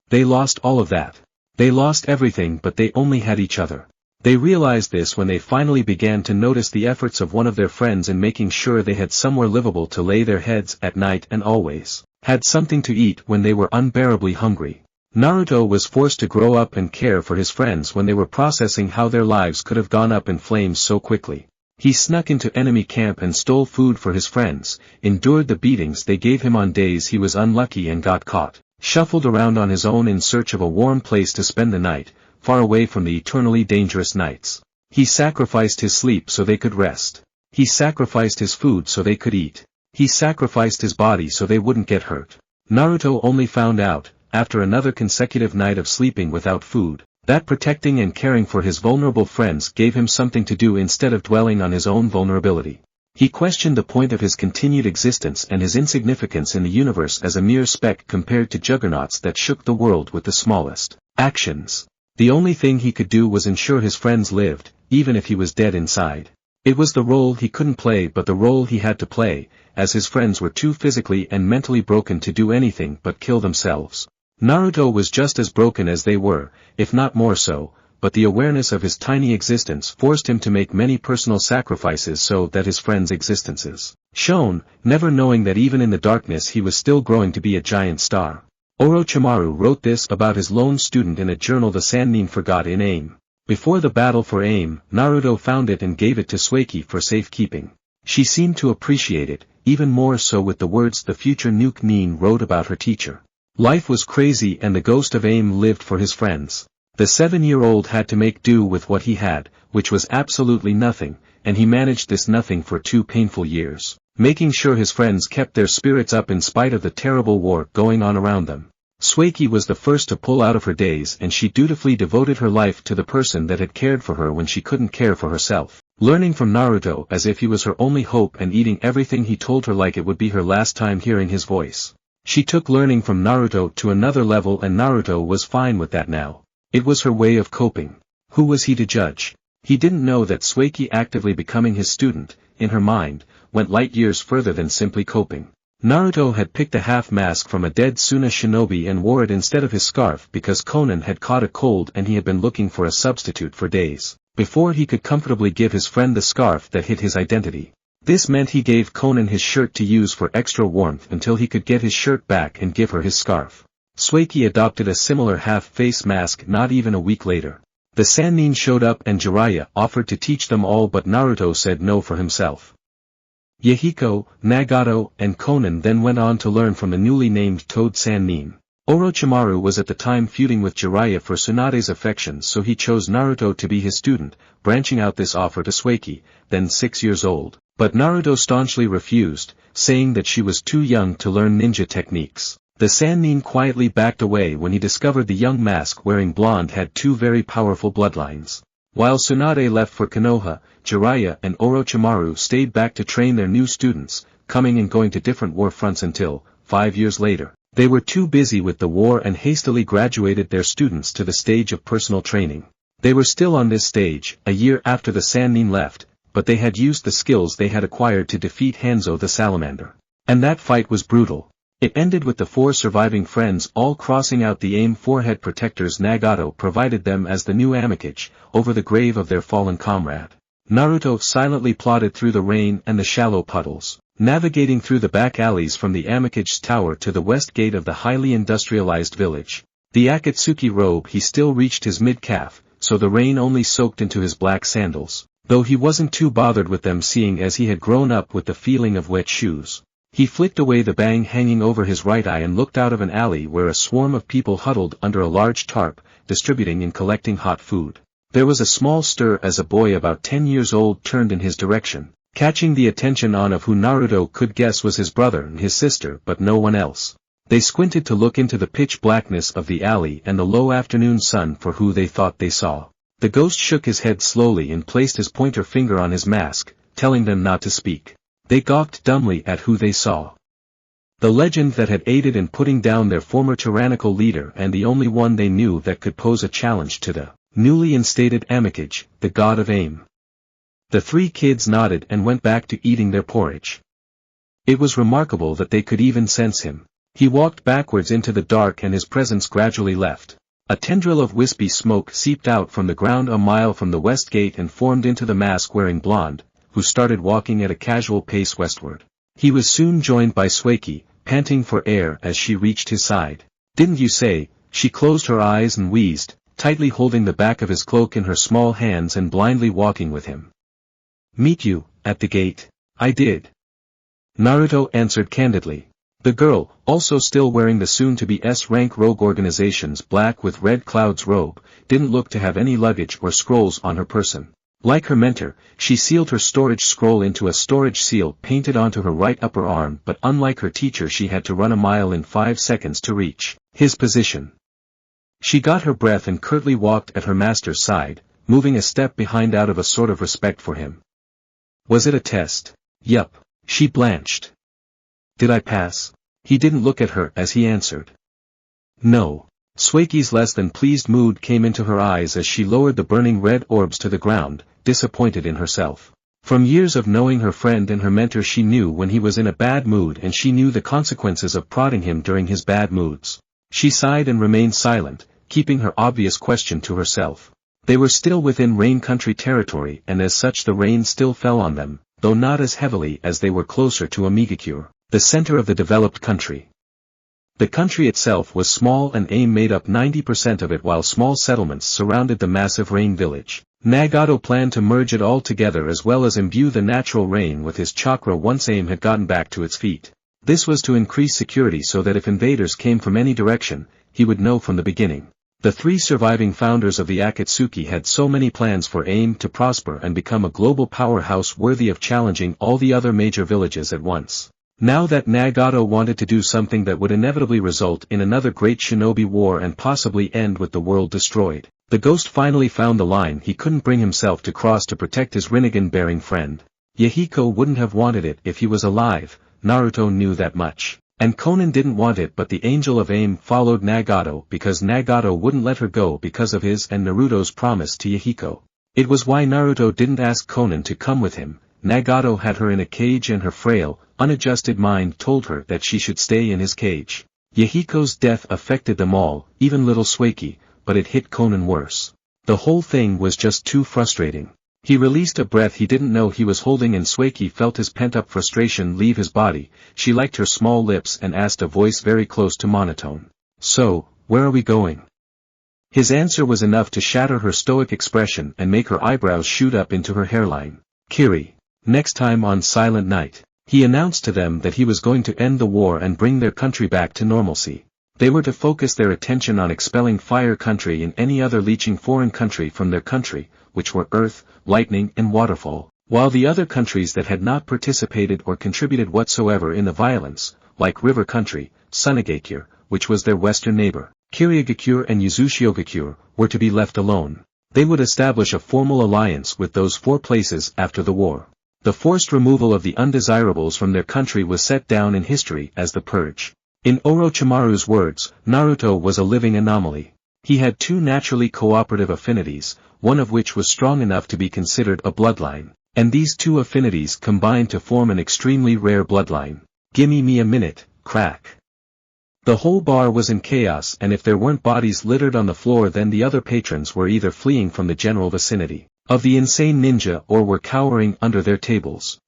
They lost all of that. They lost everything, but they only had each other. They realized this when they finally began to notice the efforts of one of their friends in making sure they had somewhere livable to lay their heads at night and always had something to eat when they were unbearably hungry. Naruto was forced to grow up and care for his friends when they were processing how their lives could have gone up in flames so quickly. He snuck into enemy camp and stole food for his friends, endured the beatings they gave him on days he was unlucky and got caught, shuffled around on his own in search of a warm place to spend the night, far away from the eternally dangerous nights. He sacrificed his sleep so they could rest. He sacrificed his food so they could eat. He sacrificed his body so they wouldn't get hurt. Naruto only found out, after another consecutive night of sleeping without food, that protecting and caring for his vulnerable friends gave him something to do instead of dwelling on his own vulnerability. He questioned the point of his continued existence and his insignificance in the universe as a mere speck compared to juggernauts that shook the world with the smallest actions. The only thing he could do was ensure his friends lived, even if he was dead inside. It was the role he couldn't play, but the role he had to play, as his friends were too physically and mentally broken to do anything but kill themselves. Naruto was just as broken as they were, if not more so, but the awareness of his tiny existence forced him to make many personal sacrifices so that his friends' existences shone, never knowing that even in the darkness he was still growing to be a giant star. Orochimaru wrote this about his lone student in a journal the Sannin forgot in AIM. Before the battle for AIM, Naruto found it and gave it to Suiki for safekeeping. She seemed to appreciate it, even more so with the words the future Nuke Nin wrote about her teacher. Life was crazy and the ghost of AIM lived for his friends. The 7-year-old had to make do with what he had, which was absolutely nothing, and he managed this nothing for 2 painful years, making sure his friends kept their spirits up in spite of the terrible war going on around them. Suiki was the first to pull out of her daze and she dutifully devoted her life to the person that had cared for her when she couldn't care for herself, learning from Naruto as if he was her only hope and eating everything he told her like it would be her last time hearing his voice. She took learning from Naruto to another level and Naruto was fine with that now. It was her way of coping. Who was he to judge? He didn't know that Suiki actively becoming his student, in her mind, went light years further than simply coping. Naruto had picked a half mask from a dead Suna shinobi and wore it instead of his scarf because Konan had caught a cold and he had been looking for a substitute for days, before he could comfortably give his friend the scarf that hid his identity. This meant he gave Konan his shirt to use for extra warmth until he could get his shirt back and give her his scarf. Suiki adopted a similar half-face mask not even a week later. The Sannin showed up and Jiraiya offered to teach them all but Naruto said no for himself. Yahiko, Nagato, and Konan then went on to learn from the newly named Toad Sannin. Orochimaru was at the time feuding with Jiraiya for Tsunade's affections so he chose Naruto to be his student, branching out this offer to Suiki, then 6 years old. But Naruto staunchly refused, saying that she was too young to learn ninja techniques. The Sannin quietly backed away when he discovered the young mask-wearing blonde had 2 very powerful bloodlines. While Tsunade left for Konoha, Jiraiya and Orochimaru stayed back to train their new students, coming and going to different war fronts until, 5 years later, they were too busy with the war and hastily graduated their students to the stage of personal training. They were still on this stage, a year after the Sannin left, but they had used the skills they had acquired to defeat Hanzo the Salamander. And that fight was brutal. It ended with the 4 surviving friends all crossing out the AIM forehead protectors Nagato provided them as the new Amegakure, over the grave of their fallen comrade. Naruto silently plodded through the rain and the shallow puddles, navigating through the back alleys from the Amekure's tower to the west gate of the highly industrialized village. The Akatsuki robe he still reached his mid-calf, so the rain only soaked into his black sandals, though he wasn't too bothered with them seeing as he had grown up with the feeling of wet shoes. He flicked away the bang hanging over his right eye and looked out of an alley where a swarm of people huddled under a large tarp, distributing and collecting hot food. There was a small stir as a boy about 10 years old turned in his direction, catching the attention on of who Naruto could guess was his brother and his sister but no one else. They squinted to look into the pitch blackness of the alley and the low afternoon sun for who they thought they saw. The ghost shook his head slowly and placed his pointer finger on his mask, telling them not to speak. They gawked dumbly at who they saw. The legend that had aided in putting down their former tyrannical leader and the only one they knew that could pose a challenge to the newly instated Amegakure, the god of AIM. The 3 kids nodded and went back to eating their porridge. It was remarkable that they could even sense him. He walked backwards into the dark and his presence gradually left. A tendril of wispy smoke seeped out from the ground a mile from the west gate and formed into the mask-wearing blonde, who started walking at a casual pace westward. He was soon joined by Suiki, panting for air as she reached his side. "Didn't you say?" She closed her eyes and wheezed, tightly holding the back of his cloak in her small hands and blindly walking with him. "Meet you, at the gate." "I did." Naruto answered candidly. The girl, also still wearing the soon-to-be S-rank rogue organization's black with red clouds robe, didn't look to have any luggage or scrolls on her person. Like her mentor, she sealed her storage scroll into a storage seal painted onto her right upper arm but unlike her teacher she had to run a mile in 5 seconds to reach his position. She got her breath and curtly walked at her master's side, moving a step behind out of a sort of respect for him. "Was it a test?" "Yup." She blanched. "Did I pass?" He didn't look at her as he answered. "No." Suiki's less than pleased mood came into her eyes as she lowered the burning red orbs to the ground, disappointed in herself. From years of knowing her friend and her mentor she knew when he was in a bad mood and she knew the consequences of prodding him during his bad moods. She sighed and remained silent, keeping her obvious question to herself. They were still within rain country territory and as such the rain still fell on them, though not as heavily as they were closer to Amegakure, the center of the developed country. The country itself was small and AIM made up 90% of it while small settlements surrounded the massive rain village. Nagato planned to merge it all together as well as imbue the natural rain with his chakra once AIM had gotten back to its feet. This was to increase security so that if invaders came from any direction, he would know from the beginning. The three surviving founders of the Akatsuki had so many plans for AIM to prosper and become a global powerhouse worthy of challenging all the other major villages at once. Now that Nagato wanted to do something that would inevitably result in another great shinobi war and possibly end with the world destroyed, the ghost finally found the line he couldn't bring himself to cross to protect his Rinnegan-bearing friend. Yahiko wouldn't have wanted it if he was alive, Naruto knew that much. And Konan didn't want it, but the Angel of AIM followed Nagato because Nagato wouldn't let her go because of his and Naruto's promise to Yahiko. It was why Naruto didn't ask Konan to come with him. Nagato had her in a cage and her frail, unadjusted mind told her that she should stay in his cage. Yahiko's death affected them all, even little Sueki, but it hit Konan worse. The whole thing was just too frustrating. He released a breath he didn't know he was holding and Sueki felt his pent-up frustration leave his body. She liked her small lips and asked a voice very close to monotone. So, where are we going? His answer was enough to shatter her stoic expression and make her eyebrows shoot up into her hairline. Kiri. Next time on Silent Night, he announced to them that he was going to end the war and bring their country back to normalcy. They were to focus their attention on expelling Fire Country and any other leeching foreign country from their country, which were Earth, Lightning and Waterfall, while the other countries that had not participated or contributed whatsoever in the violence, like River Country, Sunagakure, which was their western neighbor, Kiriagakure and Yuzushiogakure, were to be left alone. They would establish a formal alliance with those four places after the war. The forced removal of the undesirables from their country was set down in history as the Purge. In Orochimaru's words, Naruto was a living anomaly. He had two naturally cooperative affinities, one of which was strong enough to be considered a bloodline, and these two affinities combined to form an extremely rare bloodline. Gimme me a minute, crack. The whole bar was in chaos, and if there weren't bodies littered on the floor then the other patrons were either fleeing from the general vicinity of the insane ninja or were cowering under their tables.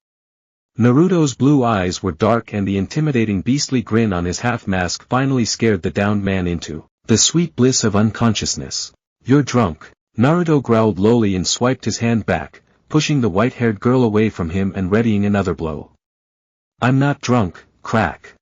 Naruto's blue eyes were dark and the intimidating beastly grin on his half-mask finally scared the downed man into the sweet bliss of unconsciousness. You're drunk. Naruto growled lowly and swiped his hand back, pushing the white-haired girl away from him and readying another blow. I'm not drunk, crack.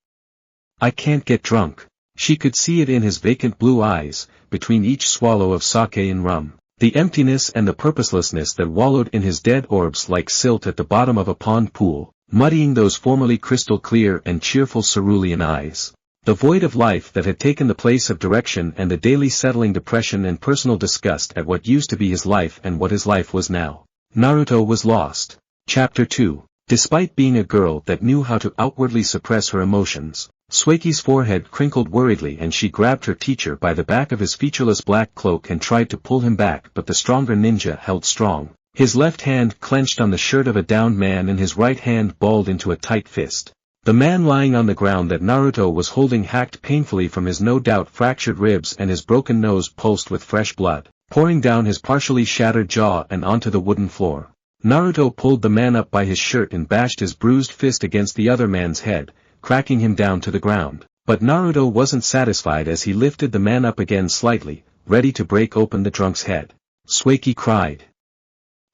I can't get drunk. She could see it in his vacant blue eyes, between each swallow of sake and rum. The emptiness and the purposelessness that wallowed in his dead orbs like silt at the bottom of a pond pool, muddying those formerly crystal clear and cheerful cerulean eyes. The void of life that had taken the place of direction and the daily settling depression and personal disgust at what used to be his life and what his life was now. Naruto was lost. Chapter 2. Despite being a girl that knew how to outwardly suppress her emotions, Sueki's forehead crinkled worriedly and she grabbed her teacher by the back of his featureless black cloak and tried to pull him back, but the stronger ninja held strong. His left hand clenched on the shirt of a downed man and his right hand balled into a tight fist. The man lying on the ground that Naruto was holding hacked painfully from his no doubt fractured ribs and his broken nose pulsed with fresh blood, pouring down his partially shattered jaw and onto the wooden floor. Naruto pulled the man up by his shirt and bashed his bruised fist against the other man's head, cracking him down to the ground. But Naruto wasn't satisfied as he lifted the man up again slightly, ready to break open the drunk's head. Sueki cried.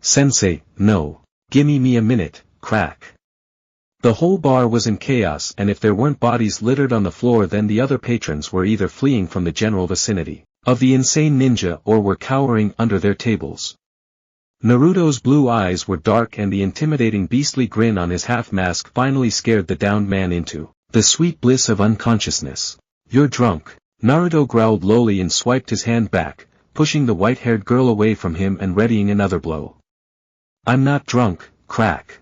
Sensei, no. Gimme me a minute, crack. The whole bar was in chaos and if there weren't bodies littered on the floor then the other patrons were either fleeing from the general vicinity of the insane ninja or were cowering under their tables. Naruto's blue eyes were dark and the intimidating beastly grin on his half-mask finally scared the downed man into the sweet bliss of unconsciousness. You're drunk. Naruto growled lowly and swiped his hand back, pushing the white-haired girl away from him and readying another blow. I'm not drunk, crack.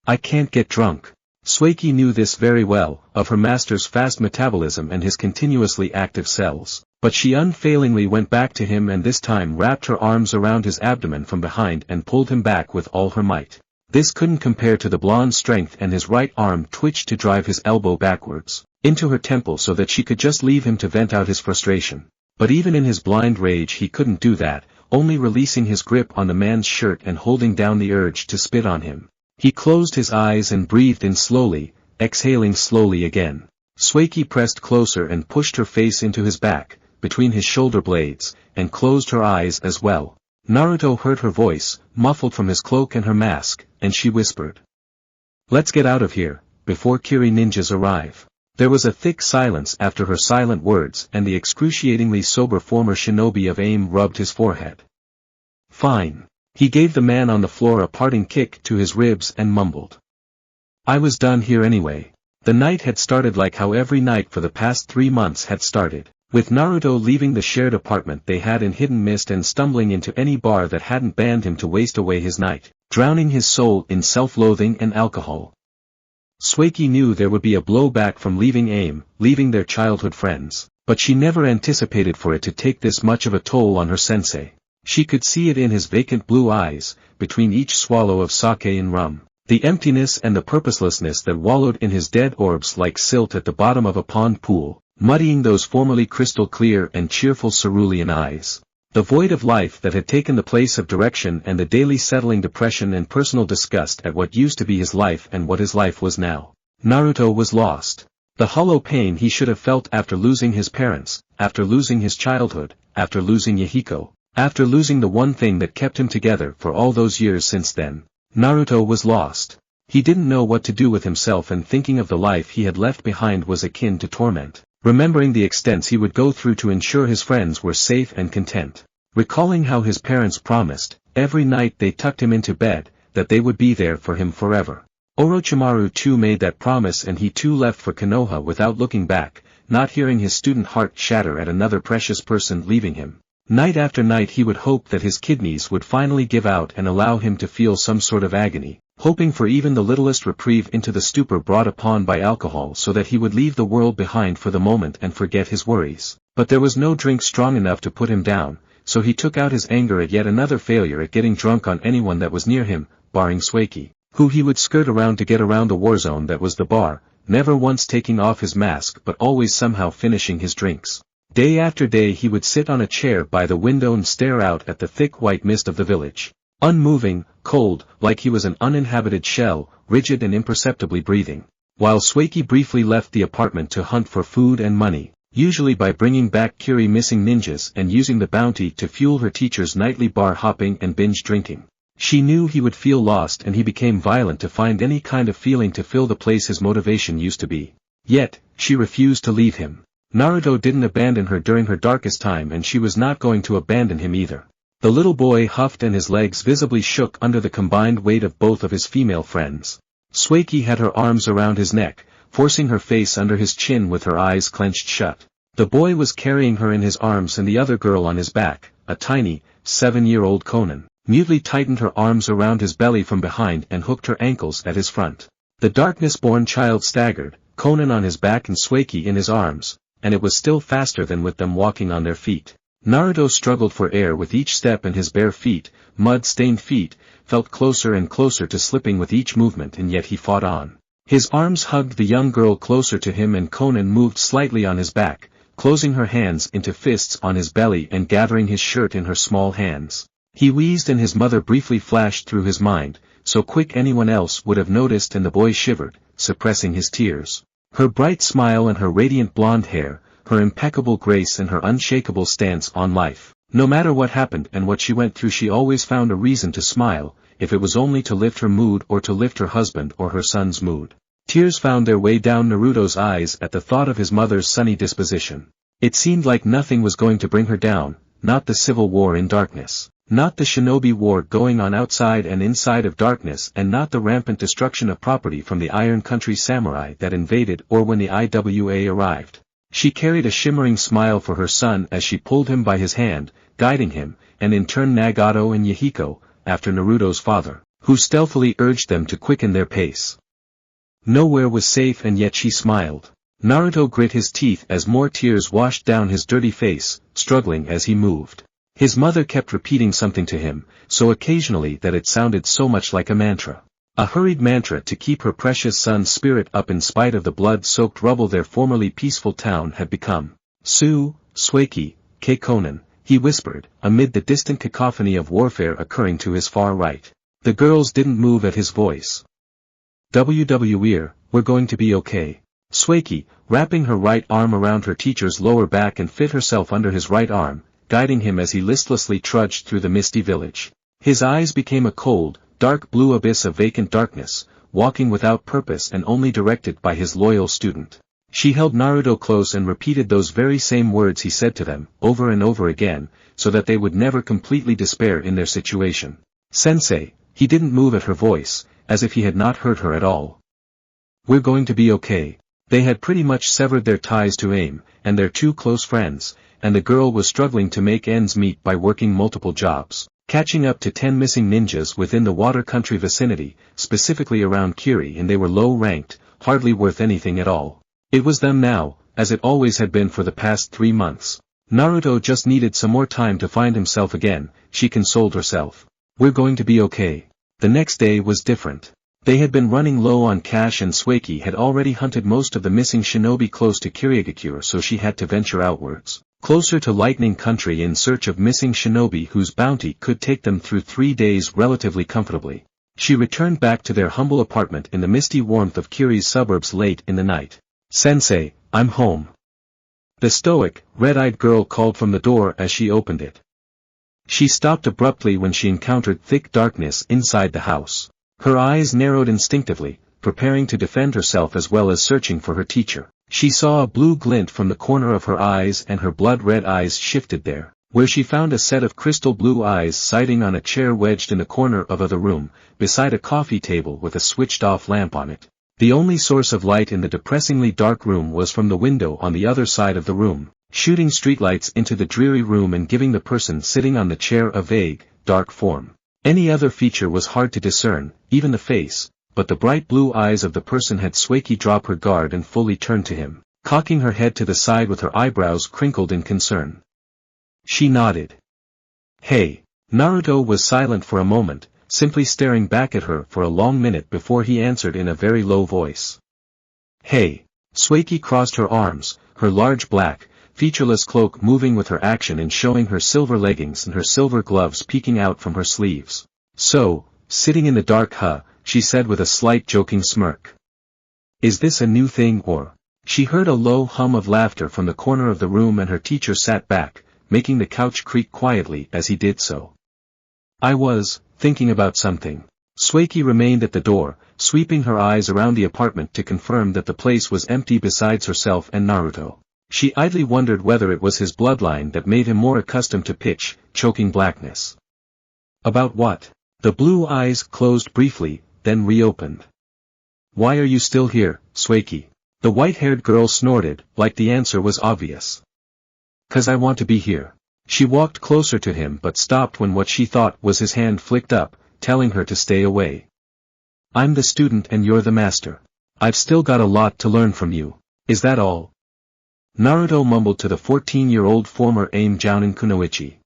I can't get drunk. Sueki knew this very well, of her master's fast metabolism and his continuously active cells, but she unfailingly went back to him and this time wrapped her arms around his abdomen from behind and pulled him back with all her might. This couldn't compare to the blonde's strength and his right arm twitched to drive his elbow backwards, into her temple so that she could just leave him to vent out his frustration. But even in his blind rage he couldn't do that, only releasing his grip on the man's shirt and holding down the urge to spit on him. He closed his eyes and breathed in slowly, exhaling slowly again. Sueki pressed closer and pushed her face into his back, between his shoulder blades, and closed her eyes as well. Naruto heard her voice, muffled from his cloak and her mask, and she whispered. "Let's get out of here, before Kiri ninjas arrive." There was a thick silence after her silent words and the excruciatingly sober former shinobi of AIM rubbed his forehead. "Fine." He gave the man on the floor a parting kick to his ribs and mumbled. "I was done here anyway." The night had started like how every night for the past 3 months had started, with Naruto leaving the shared apartment they had in Hidden Mist and stumbling into any bar that hadn't banned him to waste away his night, drowning his soul in self-loathing and alcohol. Sueki knew there would be a blowback from leaving AIM, leaving their childhood friends, but she never anticipated for it to take this much of a toll on her sensei. She could see it in his vacant blue eyes, between each swallow of sake and rum, the emptiness and the purposelessness that wallowed in his dead orbs like silt at the bottom of a pond pool, muddying those formerly crystal clear and cheerful cerulean eyes. The void of life that had taken the place of direction and the daily settling depression and personal disgust at what used to be his life and what his life was now. Naruto was lost. The hollow pain he should have felt after losing his parents, after losing his childhood, after losing Yahiko, after losing the one thing that kept him together for all those years since then. Naruto was lost. He didn't know what to do with himself and thinking of the life he had left behind was akin to torment. Remembering the extents he would go through to ensure his friends were safe and content. Recalling how his parents promised, every night they tucked him into bed, that they would be there for him forever. Orochimaru too made that promise and he too left for Konoha without looking back, not hearing his student heart shatter at another precious person leaving him. Night after night he would hope that his kidneys would finally give out and allow him to feel some sort of agony, hoping for even the littlest reprieve into the stupor brought upon by alcohol so that he would leave the world behind for the moment and forget his worries. But there was no drink strong enough to put him down, so he took out his anger at yet another failure at getting drunk on anyone that was near him, barring Sueki, who he would skirt around to get around the war zone that was the bar, never once taking off his mask but always somehow finishing his drinks. Day after day he would sit on a chair by the window and stare out at the thick white mist of the village. Unmoving, cold, like he was an uninhabited shell, rigid and imperceptibly breathing. While Sueki briefly left the apartment to hunt for food and money, usually by bringing back Kiri missing ninjas and using the bounty to fuel her teacher's nightly bar hopping and binge drinking. She knew he would feel lost and he became violent to find any kind of feeling to fill the place his motivation used to be. Yet, she refused to leave him. Naruto didn't abandon her during her darkest time and she was not going to abandon him either. The little boy huffed and his legs visibly shook under the combined weight of both of his female friends. Sueki had her arms around his neck, forcing her face under his chin with her eyes clenched shut. The boy was carrying her in his arms and the other girl on his back, a tiny, 7-year-old Conan, mutely tightened her arms around his belly from behind and hooked her ankles at his front. The darkness-born child staggered, Conan on his back and Sueki in his arms, and it was still faster than with them walking on their feet. Naruto struggled for air with each step and his bare feet, mud-stained feet, felt closer and closer to slipping with each movement and yet he fought on. His arms hugged the young girl closer to him and Conan moved slightly on his back, closing her hands into fists on his belly and gathering his shirt in her small hands. He wheezed and his mother briefly flashed through his mind, so quick anyone else would have noticed and the boy shivered, suppressing his tears. Her bright smile and her radiant blonde hair, her impeccable grace and her unshakable stance on life. No matter what happened and what she went through she always found a reason to smile, if it was only to lift her mood or to lift her husband or her son's mood. Tears found their way down Naruto's eyes at the thought of his mother's sunny disposition. It seemed like nothing was going to bring her down, not the civil war in darkness. Not the shinobi war going on outside and inside of darkness and not the rampant destruction of property from the Iron Country samurai that invaded or when the IWA arrived. She carried a shimmering smile for her son as she pulled him by his hand, guiding him, and in turn Nagato and Yahiko, after Naruto's father, who stealthily urged them to quicken their pace. Nowhere was safe and yet she smiled. Naruto grit his teeth as more tears washed down his dirty face, struggling as he moved. His mother kept repeating something to him, so occasionally that it sounded so much like a mantra. A hurried mantra to keep her precious son's spirit up in spite of the blood-soaked rubble their formerly peaceful town had become. Sueki, Conan, he whispered, amid the distant cacophony of warfare occurring to his far right. The girls didn't move at his voice. WWER, we're going to be okay. Sueki, wrapping her right arm around her teacher's lower back and fit herself under his right arm, guiding him as he listlessly trudged through the misty village. His eyes became a cold, dark blue abyss of vacant darkness, walking without purpose and only directed by his loyal student. She held Naruto close and repeated those very same words he said to them, over and over again, so that they would never completely despair in their situation. Sensei, he didn't move at her voice, as if he had not heard her at all. We're going to be okay. They had pretty much severed their ties to AIM, and their two close friends, and the girl was struggling to make ends meet by working multiple jobs, catching up to 10 missing ninjas within the water country vicinity, specifically around Kiri, and they were low-ranked, hardly worth anything at all. It was them now, as it always had been for the past 3 months. Naruto just needed some more time to find himself again, she consoled herself. We're going to be okay. The next day was different. They had been running low on cash and Sueki had already hunted most of the missing shinobi close to Amegakure, so she had to venture outwards, closer to Lightning Country in search of missing shinobi whose bounty could take them through 3 days relatively comfortably. She returned back to their humble apartment in the misty warmth of Kiri's suburbs late in the night. Sensei, I'm home. The stoic, red-eyed girl called from the door as she opened it. She stopped abruptly when she encountered thick darkness inside the house. Her eyes narrowed instinctively, preparing to defend herself as well as searching for her teacher. She saw a blue glint from the corner of her eyes and her blood-red eyes shifted there, where she found a set of crystal blue eyes sighting on a chair wedged in the corner of the room, beside a coffee table with a switched-off lamp on it. The only source of light in the depressingly dark room was from the window on the other side of the room, shooting streetlights into the dreary room and giving the person sitting on the chair a vague, dark form. Any other feature was hard to discern, even the face, but the bright blue eyes of the person had Sueki drop her guard and fully turn to him, cocking her head to the side with her eyebrows crinkled in concern. She nodded. Hey. Naruto was silent for a moment, simply staring back at her for a long minute before he answered in a very low voice. Hey. Sueki crossed her arms, her large black, featureless cloak moving with her action and showing her silver leggings and her silver gloves peeking out from her sleeves. So, sitting in the dark she said with a slight joking smirk. Is this a new thing or? She heard a low hum of laughter from the corner of the room and her teacher sat back, making the couch creak quietly as he did so. I was thinking about something. Sueki remained at the door, sweeping her eyes around the apartment to confirm that the place was empty besides herself and Naruto. She idly wondered whether it was his bloodline that made him more accustomed to pitch, choking blackness. About what? The blue eyes closed briefly, then reopened. Why are you still here, Sueki? The white-haired girl snorted, like the answer was obvious. 'Cause I want to be here. She walked closer to him but stopped when what she thought was his hand flicked up, telling her to stay away. I'm the student and you're the master. I've still got a lot to learn from you. Is that all? Naruto mumbled to the 14-year-old former AIM Jounin Kunoichi.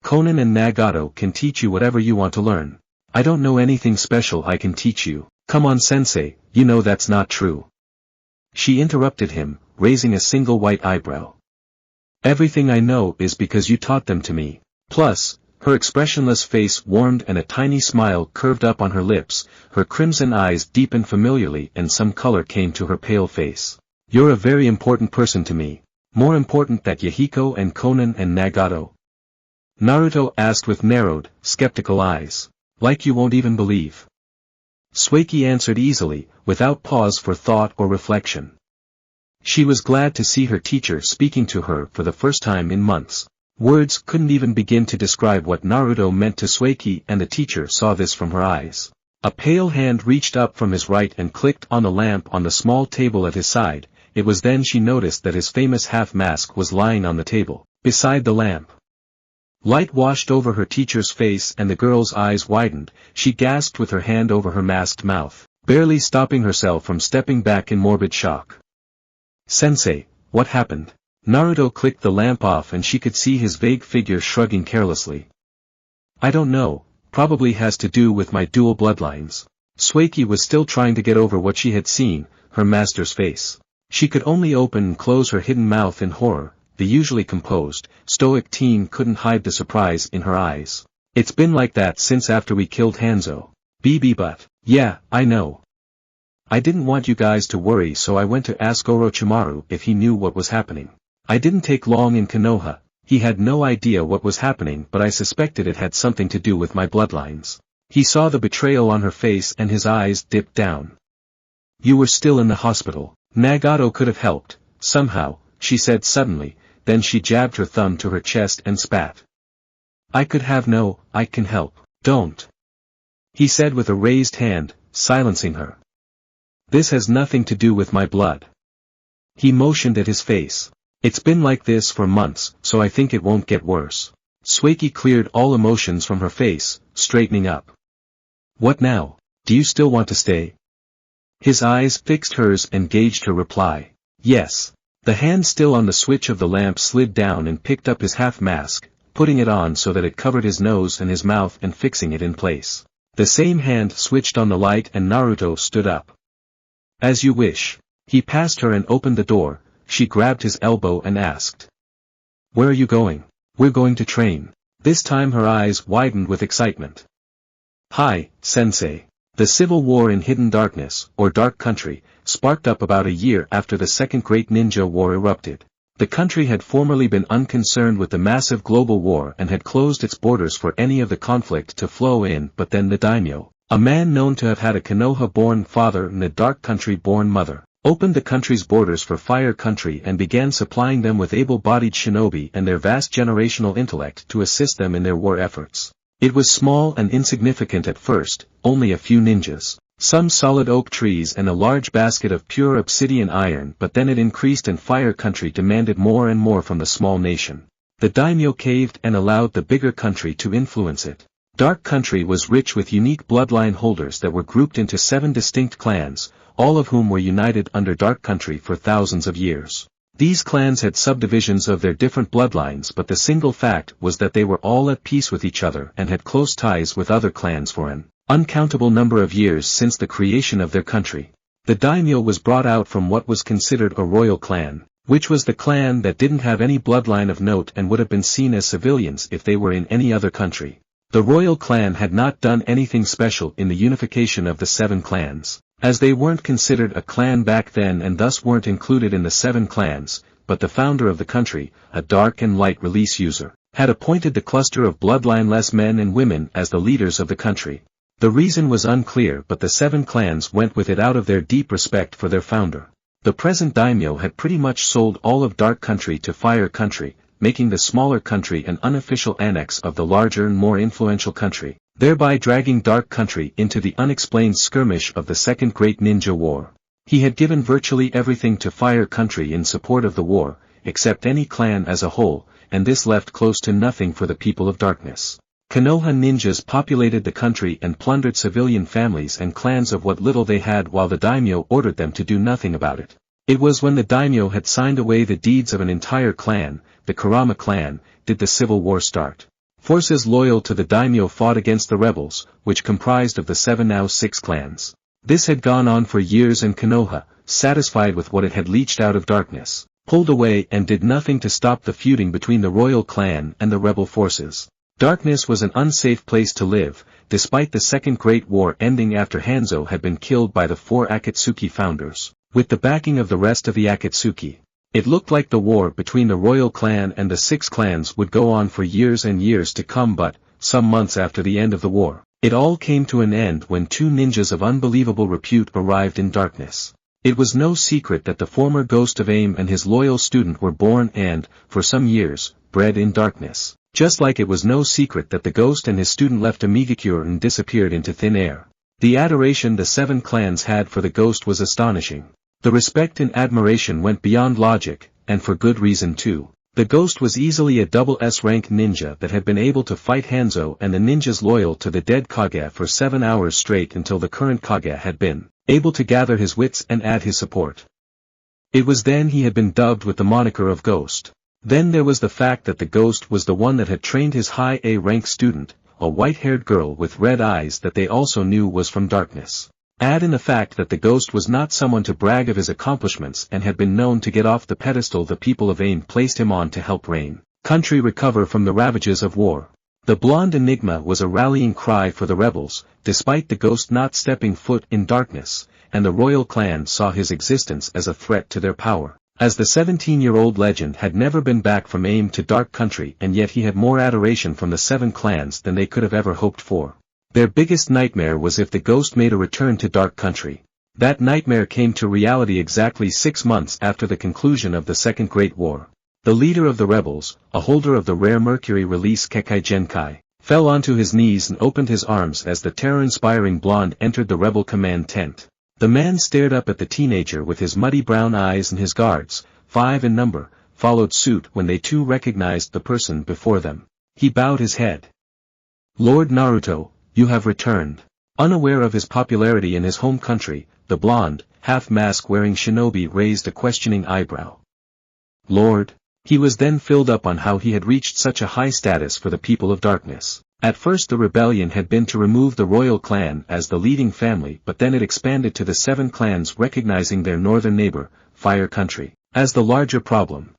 Konan and Nagato can teach you whatever you want to learn. I don't know anything special I can teach you. Come on sensei, you know that's not true. She interrupted him, raising a single white eyebrow. Everything I know is because you taught them to me. Plus, her expressionless face warmed and a tiny smile curved up on her lips, her crimson eyes deepened familiarly and some color came to her pale face. You're a very important person to me. More important than Yahiko and Konan and Nagato? Naruto asked with narrowed, skeptical eyes. Like you won't even believe. Sueki answered easily, without pause for thought or reflection. She was glad to see her teacher speaking to her for the first time in months. Words couldn't even begin to describe what Naruto meant to Sueki, and the teacher saw this from her eyes. A pale hand reached up from his right and clicked on the lamp on the small table at his side. It was then she noticed that his famous half-mask was lying on the table, beside the lamp. Light washed over her teacher's face and the girl's eyes widened. She gasped with her hand over her masked mouth, barely stopping herself from stepping back in morbid shock. Sensei, what happened? Naruto clicked the lamp off and she could see his vague figure shrugging carelessly. I don't know, probably has to do with my dual bloodlines. Sueki was still trying to get over what she had seen, her master's face. She could only open and close her hidden mouth in horror. The usually composed, stoic teen couldn't hide the surprise in her eyes. It's been like that since after we killed Hanzo. But, yeah, I know. I didn't want you guys to worry, so I went to ask Orochimaru if he knew what was happening. I didn't take long in Konoha. He had no idea what was happening, but I suspected it had something to do with my bloodlines. He saw the betrayal on her face and his eyes dipped down. You were still in the hospital. Nagato could have helped, somehow, she said suddenly, then she jabbed her thumb to her chest and spat. I can help. Don't. He said with a raised hand, silencing her. This has nothing to do with my blood. He motioned at his face. It's been like this for months, so I think it won't get worse. Sueki cleared all emotions from her face, straightening up. What now? Do you still want to stay? His eyes fixed hers and gauged her reply. Yes. The hand still on the switch of the lamp slid down and picked up his half-mask, putting it on so that it covered his nose and his mouth and fixing it in place. The same hand switched on the light and Naruto stood up. As you wish. He passed her and opened the door. She grabbed his elbow and asked. Where are you going? We're going to train. This time her eyes widened with excitement. Hi, sensei. The civil war in Hidden Darkness, or Dark Country, sparked up about a year after the Second Great Ninja War erupted. The country had formerly been unconcerned with the massive global war and had closed its borders for any of the conflict to flow in, but then the daimyo, a man known to have had a Konoha-born father and a Dark Country-born mother, opened the country's borders for Fire Country and began supplying them with able-bodied shinobi and their vast generational intellect to assist them in their war efforts. It was small and insignificant at first, only a few ninjas, some solid oak trees and a large basket of pure obsidian iron, but then it increased and Fire Country demanded more and more from the small nation. The daimyo caved and allowed the bigger country to influence it. Dark Country was rich with unique bloodline holders that were grouped into 7 distinct clans, all of whom were united under Dark Country for thousands of years. These clans had subdivisions of their different bloodlines, but the single fact was that they were all at peace with each other and had close ties with other clans for an uncountable number of years since the creation of their country. The daimyo was brought out from what was considered a royal clan, which was the clan that didn't have any bloodline of note and would have been seen as civilians if they were in any other country. The royal clan had not done anything special in the unification of the 7 clans, as they weren't considered a clan back then and thus weren't included in the 7 clans, but the founder of the country, a dark and light release user, had appointed the cluster of bloodline-less men and women as the leaders of the country. The reason was unclear, but the 7 clans went with it out of their deep respect for their founder. The present daimyo had pretty much sold all of Dark Country to Fire Country, making the smaller country an unofficial annex of the larger and more influential country, thereby dragging Dark Country into the unexplained skirmish of the Second Great Ninja War. He had given virtually everything to Fire Country in support of the war, except any clan as a whole, and this left close to nothing for the people of darkness. Konoha ninjas populated the country and plundered civilian families and clans of what little they had while the daimyo ordered them to do nothing about it. It was when the daimyo had signed away the deeds of an entire clan, the Kurama clan, did the civil war start. Forces loyal to the daimyo fought against the rebels, which comprised of the 7 now 6 clans. This had gone on for years and Konoha, satisfied with what it had leached out of darkness, pulled away and did nothing to stop the feuding between the royal clan and the rebel forces. Darkness was an unsafe place to live, despite the Second Great War ending after Hanzo had been killed by the 4 Akatsuki founders, with the backing of the rest of the Akatsuki. It looked like the war between the royal clan and the 6 clans would go on for years and years to come, but, some months after the end of the war, it all came to an end when 2 ninjas of unbelievable repute arrived in darkness. It was no secret that the former ghost of Aim and his loyal student were born and, for some years, bred in darkness. Just like it was no secret that the ghost and his student left Amegakure and disappeared into thin air. The adoration the 7 clans had for the ghost was astonishing. The respect and admiration went beyond logic, and for good reason too. The ghost was easily a double S-rank ninja that had been able to fight Hanzo and the ninjas loyal to the dead Kage for 7 hours straight until the current Kage had been able to gather his wits and add his support. It was then he had been dubbed with the moniker of Ghost. Then there was the fact that the ghost was the one that had trained his high A-rank student, a white-haired girl with red eyes that they also knew was from darkness. Add in the fact that the ghost was not someone to brag of his accomplishments and had been known to get off the pedestal the people of Aim placed him on to help Rain Country recover from the ravages of war. The blonde enigma was a rallying cry for the rebels, despite the ghost not stepping foot in darkness, and the royal clan saw his existence as a threat to their power. As the 17-year-old legend had never been back from AIM to Dark Country, and yet he had more adoration from the 7 clans than they could have ever hoped for. Their biggest nightmare was if the ghost made a return to Dark Country. That nightmare came to reality exactly 6 months after the conclusion of the Second Great War. The leader of the rebels, a holder of the rare Mercury release Kekai Genkai, fell onto his knees and opened his arms as the terror-inspiring blonde entered the rebel command tent. The man stared up at the teenager with his muddy brown eyes, and his guards, 5 in number, followed suit when they too recognized the person before them. He bowed his head. "Lord Naruto, you have returned." Unaware of his popularity in his home country, the blonde, half-mask-wearing shinobi raised a questioning eyebrow. "Lord?" He was then filled up on how he had reached such a high status for the people of darkness. At first the rebellion had been to remove the royal clan as the leading family, but then it expanded to the 7 clans recognizing their northern neighbor, Fire Country, as the larger problem.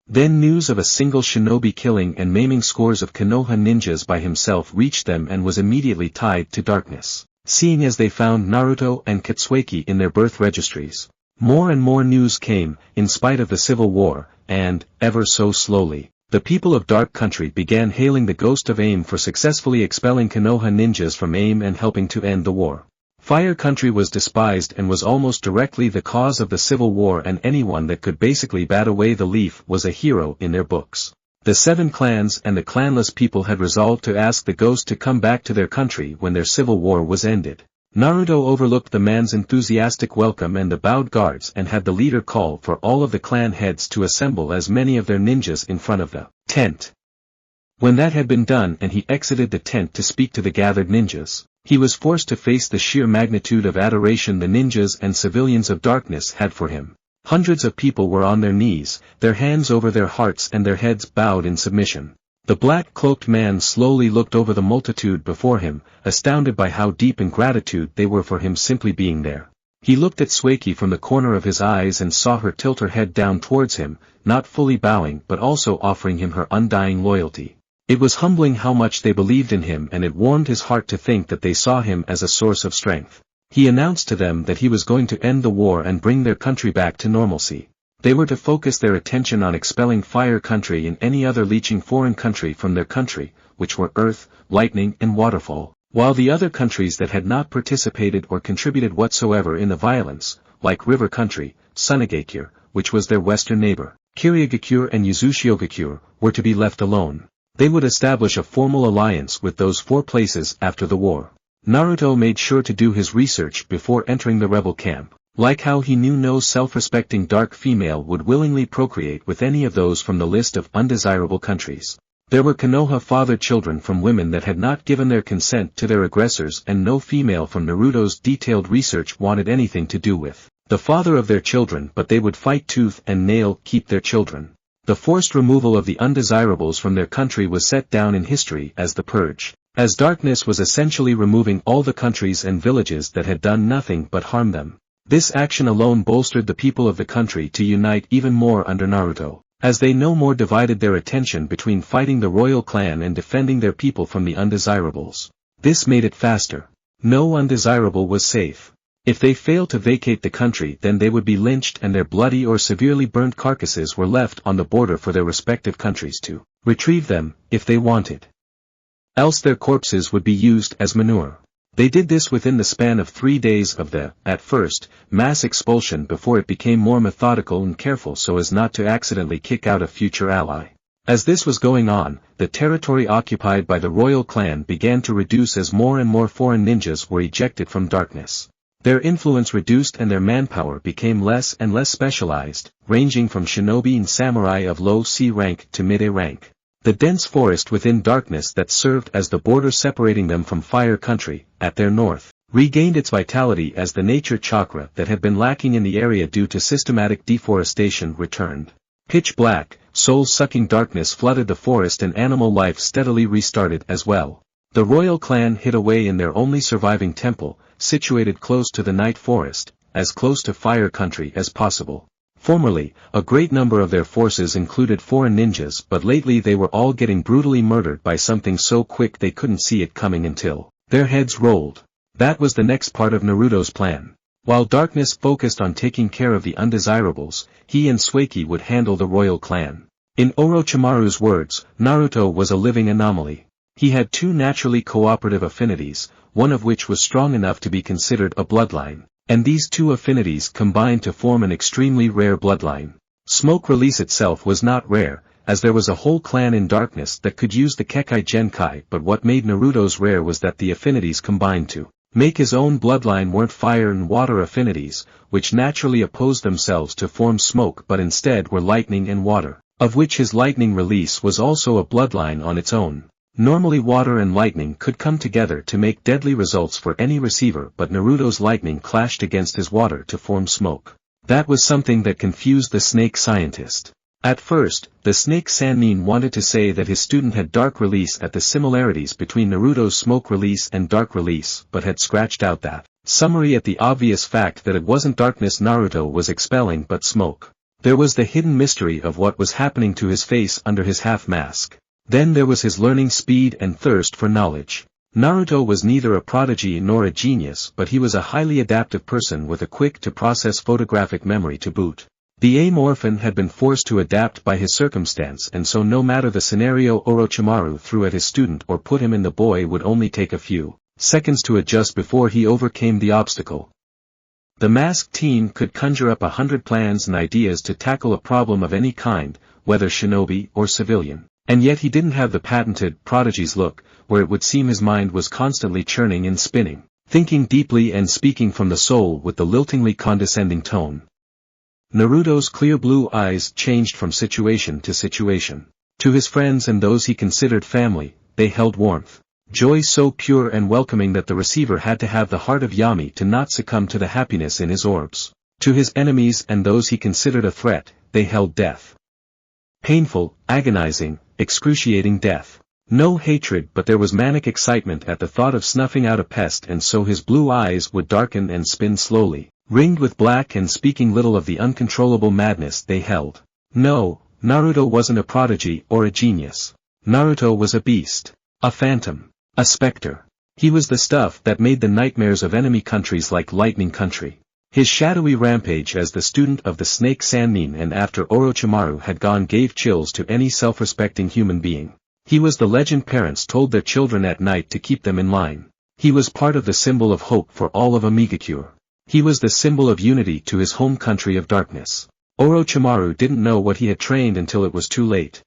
Then news of a single shinobi killing and maiming scores of Konoha ninjas by himself reached them and was immediately tied to darkness, seeing as they found Naruto and Katsueki in their birth registries. More and more news came, in spite of the civil war, and, ever so slowly, the people of Dark Country began hailing the ghost of AIM for successfully expelling Konoha ninjas from AIM and helping to end the war. Fire Country was despised and was almost directly the cause of the civil war, and anyone that could basically bat away the leaf was a hero in their books. The 7 clans and the clanless people had resolved to ask the ghost to come back to their country when their civil war was ended. Naruto overlooked the man's enthusiastic welcome and the bowed guards and had the leader call for all of the clan heads to assemble as many of their ninjas in front of the tent. When that had been done and he exited the tent to speak to the gathered ninjas, he was forced to face the sheer magnitude of adoration the ninjas and civilians of darkness had for him. Hundreds of people were on their knees, their hands over their hearts and their heads bowed in submission. The black-cloaked man slowly looked over the multitude before him, astounded by how deep in gratitude they were for him simply being there. He looked at Sueki from the corner of his eyes and saw her tilt her head down towards him, not fully bowing but also offering him her undying loyalty. It was humbling how much they believed in him, and it warmed his heart to think that they saw him as a source of strength. He announced to them that he was going to end the war and bring their country back to normalcy. They were to focus their attention on expelling Fire Country and any other leeching foreign country from their country, which were Earth, Lightning and Waterfall, while the other countries that had not participated or contributed whatsoever in the violence, like River Country, Sunagakure, which was their western neighbor, Kiriagakure and Yuzushiogakure, were to be left alone. They would establish a formal alliance with those 4 places after the war. Naruto made sure to do his research before entering the rebel camp. Like how he knew no self-respecting dark female would willingly procreate with any of those from the list of undesirable countries. There were Konoha fathered children from women that had not given their consent to their aggressors, and no female from Naruto's detailed research wanted anything to do with the father of their children, but they would fight tooth and nail keep their children. The forced removal of the undesirables from their country was set down in history as the Purge, as darkness was essentially removing all the countries and villages that had done nothing but harm them. This action alone bolstered the people of the country to unite even more under Naruto, as they no more divided their attention between fighting the royal clan and defending their people from the undesirables. This made it faster. No undesirable was safe. If they failed to vacate the country, then they would be lynched and their bloody or severely burned carcasses were left on the border for their respective countries to retrieve them, if they wanted. Else their corpses would be used as manure. They did this within the span of 3 days of the, at first, mass expulsion before it became more methodical and careful so as not to accidentally kick out a future ally. As this was going on, the territory occupied by the royal clan began to reduce as more and more foreign ninjas were ejected from darkness. Their influence reduced and their manpower became less and less specialized, ranging from shinobi and samurai of low C rank to mid-A rank. The dense forest within darkness that served as the border separating them from Fire Country, at their north, regained its vitality as the nature chakra that had been lacking in the area due to systematic deforestation returned. Pitch black, soul-sucking darkness flooded the forest and animal life steadily restarted as well. The royal clan hid away in their only surviving temple, situated close to the night forest, as close to Fire Country as possible. Formerly, a great number of their forces included foreign ninjas, but lately they were all getting brutally murdered by something so quick they couldn't see it coming until their heads rolled. That was the next part of Naruto's plan. While darkness focused on taking care of the undesirables, he and Sueki would handle the royal clan. In Orochimaru's words, Naruto was a living anomaly. He had two naturally cooperative affinities, one of which was strong enough to be considered a bloodline, and these two affinities combined to form an extremely rare bloodline. Smoke release itself was not rare, as there was a whole clan in darkness that could use the Kekai Genkai, but what made Naruto's rare was that the affinities combined to make his own bloodline weren't fire and water affinities, which naturally opposed themselves to form smoke but instead were lightning and water, of which his lightning release was also a bloodline on its own. Normally water and lightning could come together to make deadly results for any receiver, but Naruto's lightning clashed against his water to form smoke. That was something that confused the snake scientist. At first, the snake Sannin wanted to say that his student had dark release at the similarities between Naruto's smoke release and dark release, but had scratched out that summary at the obvious fact that it wasn't darkness Naruto was expelling but smoke. There was the hidden mystery of what was happening to his face under his half-mask. Then there was his learning speed and thirst for knowledge. Naruto was neither a prodigy nor a genius, but he was a highly adaptive person with a quick-to-process photographic memory to boot. The AIM orphan had been forced to adapt by his circumstance, and so no matter the scenario Orochimaru threw at his student or put him in, the boy would only take a few seconds to adjust before he overcame the obstacle. The masked teen could conjure up 100 plans and ideas to tackle a problem of any kind, whether shinobi or civilian. And yet he didn't have the patented prodigy's look, where it would seem his mind was constantly churning and spinning, thinking deeply and speaking from the soul with the liltingly condescending tone. Naruto's clear blue eyes changed from situation to situation. To his friends and those he considered family, they held warmth. Joy so pure and welcoming that the receiver had to have the heart of Yami to not succumb to the happiness in his orbs. To his enemies and those he considered a threat, they held death. Painful, agonizing, excruciating death. No hatred, but there was manic excitement at the thought of snuffing out a pest, and so his blue eyes would darken and spin slowly, ringed with black and speaking little of the uncontrollable madness they held. No, Naruto wasn't a prodigy or a genius. Naruto was a beast. A phantom. A specter. He was the stuff that made the nightmares of enemy countries like Lightning Country. His shadowy rampage as the student of the snake Sannin and after Orochimaru had gone gave chills to any self-respecting human being. He was the legend parents told their children at night to keep them in line. He was part of the symbol of hope for all of Amegakure. He was the symbol of unity to his home country of darkness. Orochimaru didn't know what he had trained until it was too late.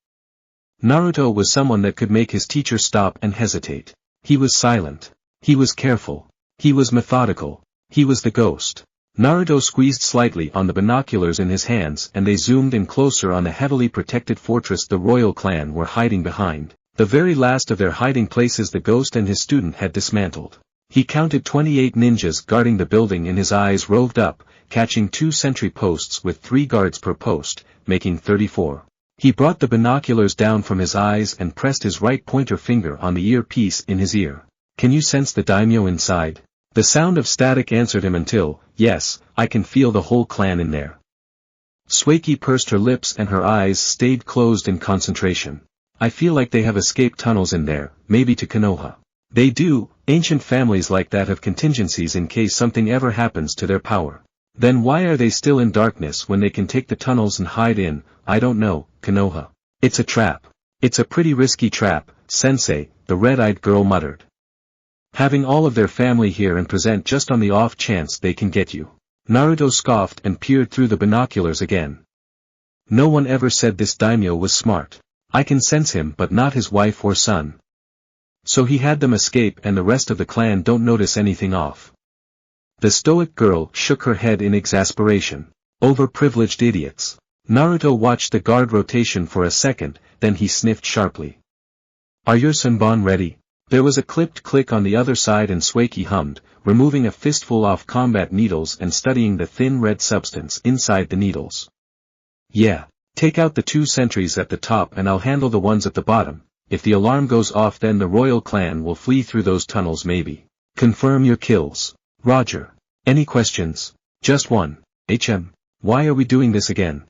Naruto was someone that could make his teacher stop and hesitate. He was silent. He was careful. He was methodical. He was the ghost. Naruto squeezed slightly on the binoculars in his hands and they zoomed in closer on the heavily protected fortress the royal clan were hiding behind. The very last of their hiding places the ghost and his student had dismantled. He counted 28 ninjas guarding the building, and his eyes roved up, catching 2 sentry posts with 3 guards per post, making 34. He brought the binoculars down from his eyes and pressed his right pointer finger on the earpiece in his ear. Can you sense the daimyo inside? The sound of static answered him until, yes, I can feel the whole clan in there. Sueki pursed her lips and her eyes stayed closed in concentration. I feel like they have escape tunnels in there, maybe to Konoha. They do. Ancient families like that have contingencies in case something ever happens to their power. Then why are they still in darkness when they can take the tunnels and hide in? I don't know, Konoha. It's a trap. It's a pretty risky trap, sensei, the red-eyed girl muttered. Having all of their family here and present just on the off chance they can get you. Naruto scoffed and peered through the binoculars again. No one ever said this daimyo was smart. I can sense him but not his wife or son. So he had them escape and the rest of the clan don't notice anything off. The stoic girl shook her head in exasperation. Overprivileged idiots. Naruto watched the guard rotation for a second, then he sniffed sharply. Are your senbon ready? There was a clipped click on the other side and Sueki hummed, removing a fistful of combat needles and studying the thin red substance inside the needles. Yeah. Take out the 2 sentries at the top and I'll handle the ones at the bottom. If the alarm goes off then the royal clan will flee through those tunnels maybe. Confirm your kills. Roger. Any questions? Just one. Why are we doing this again?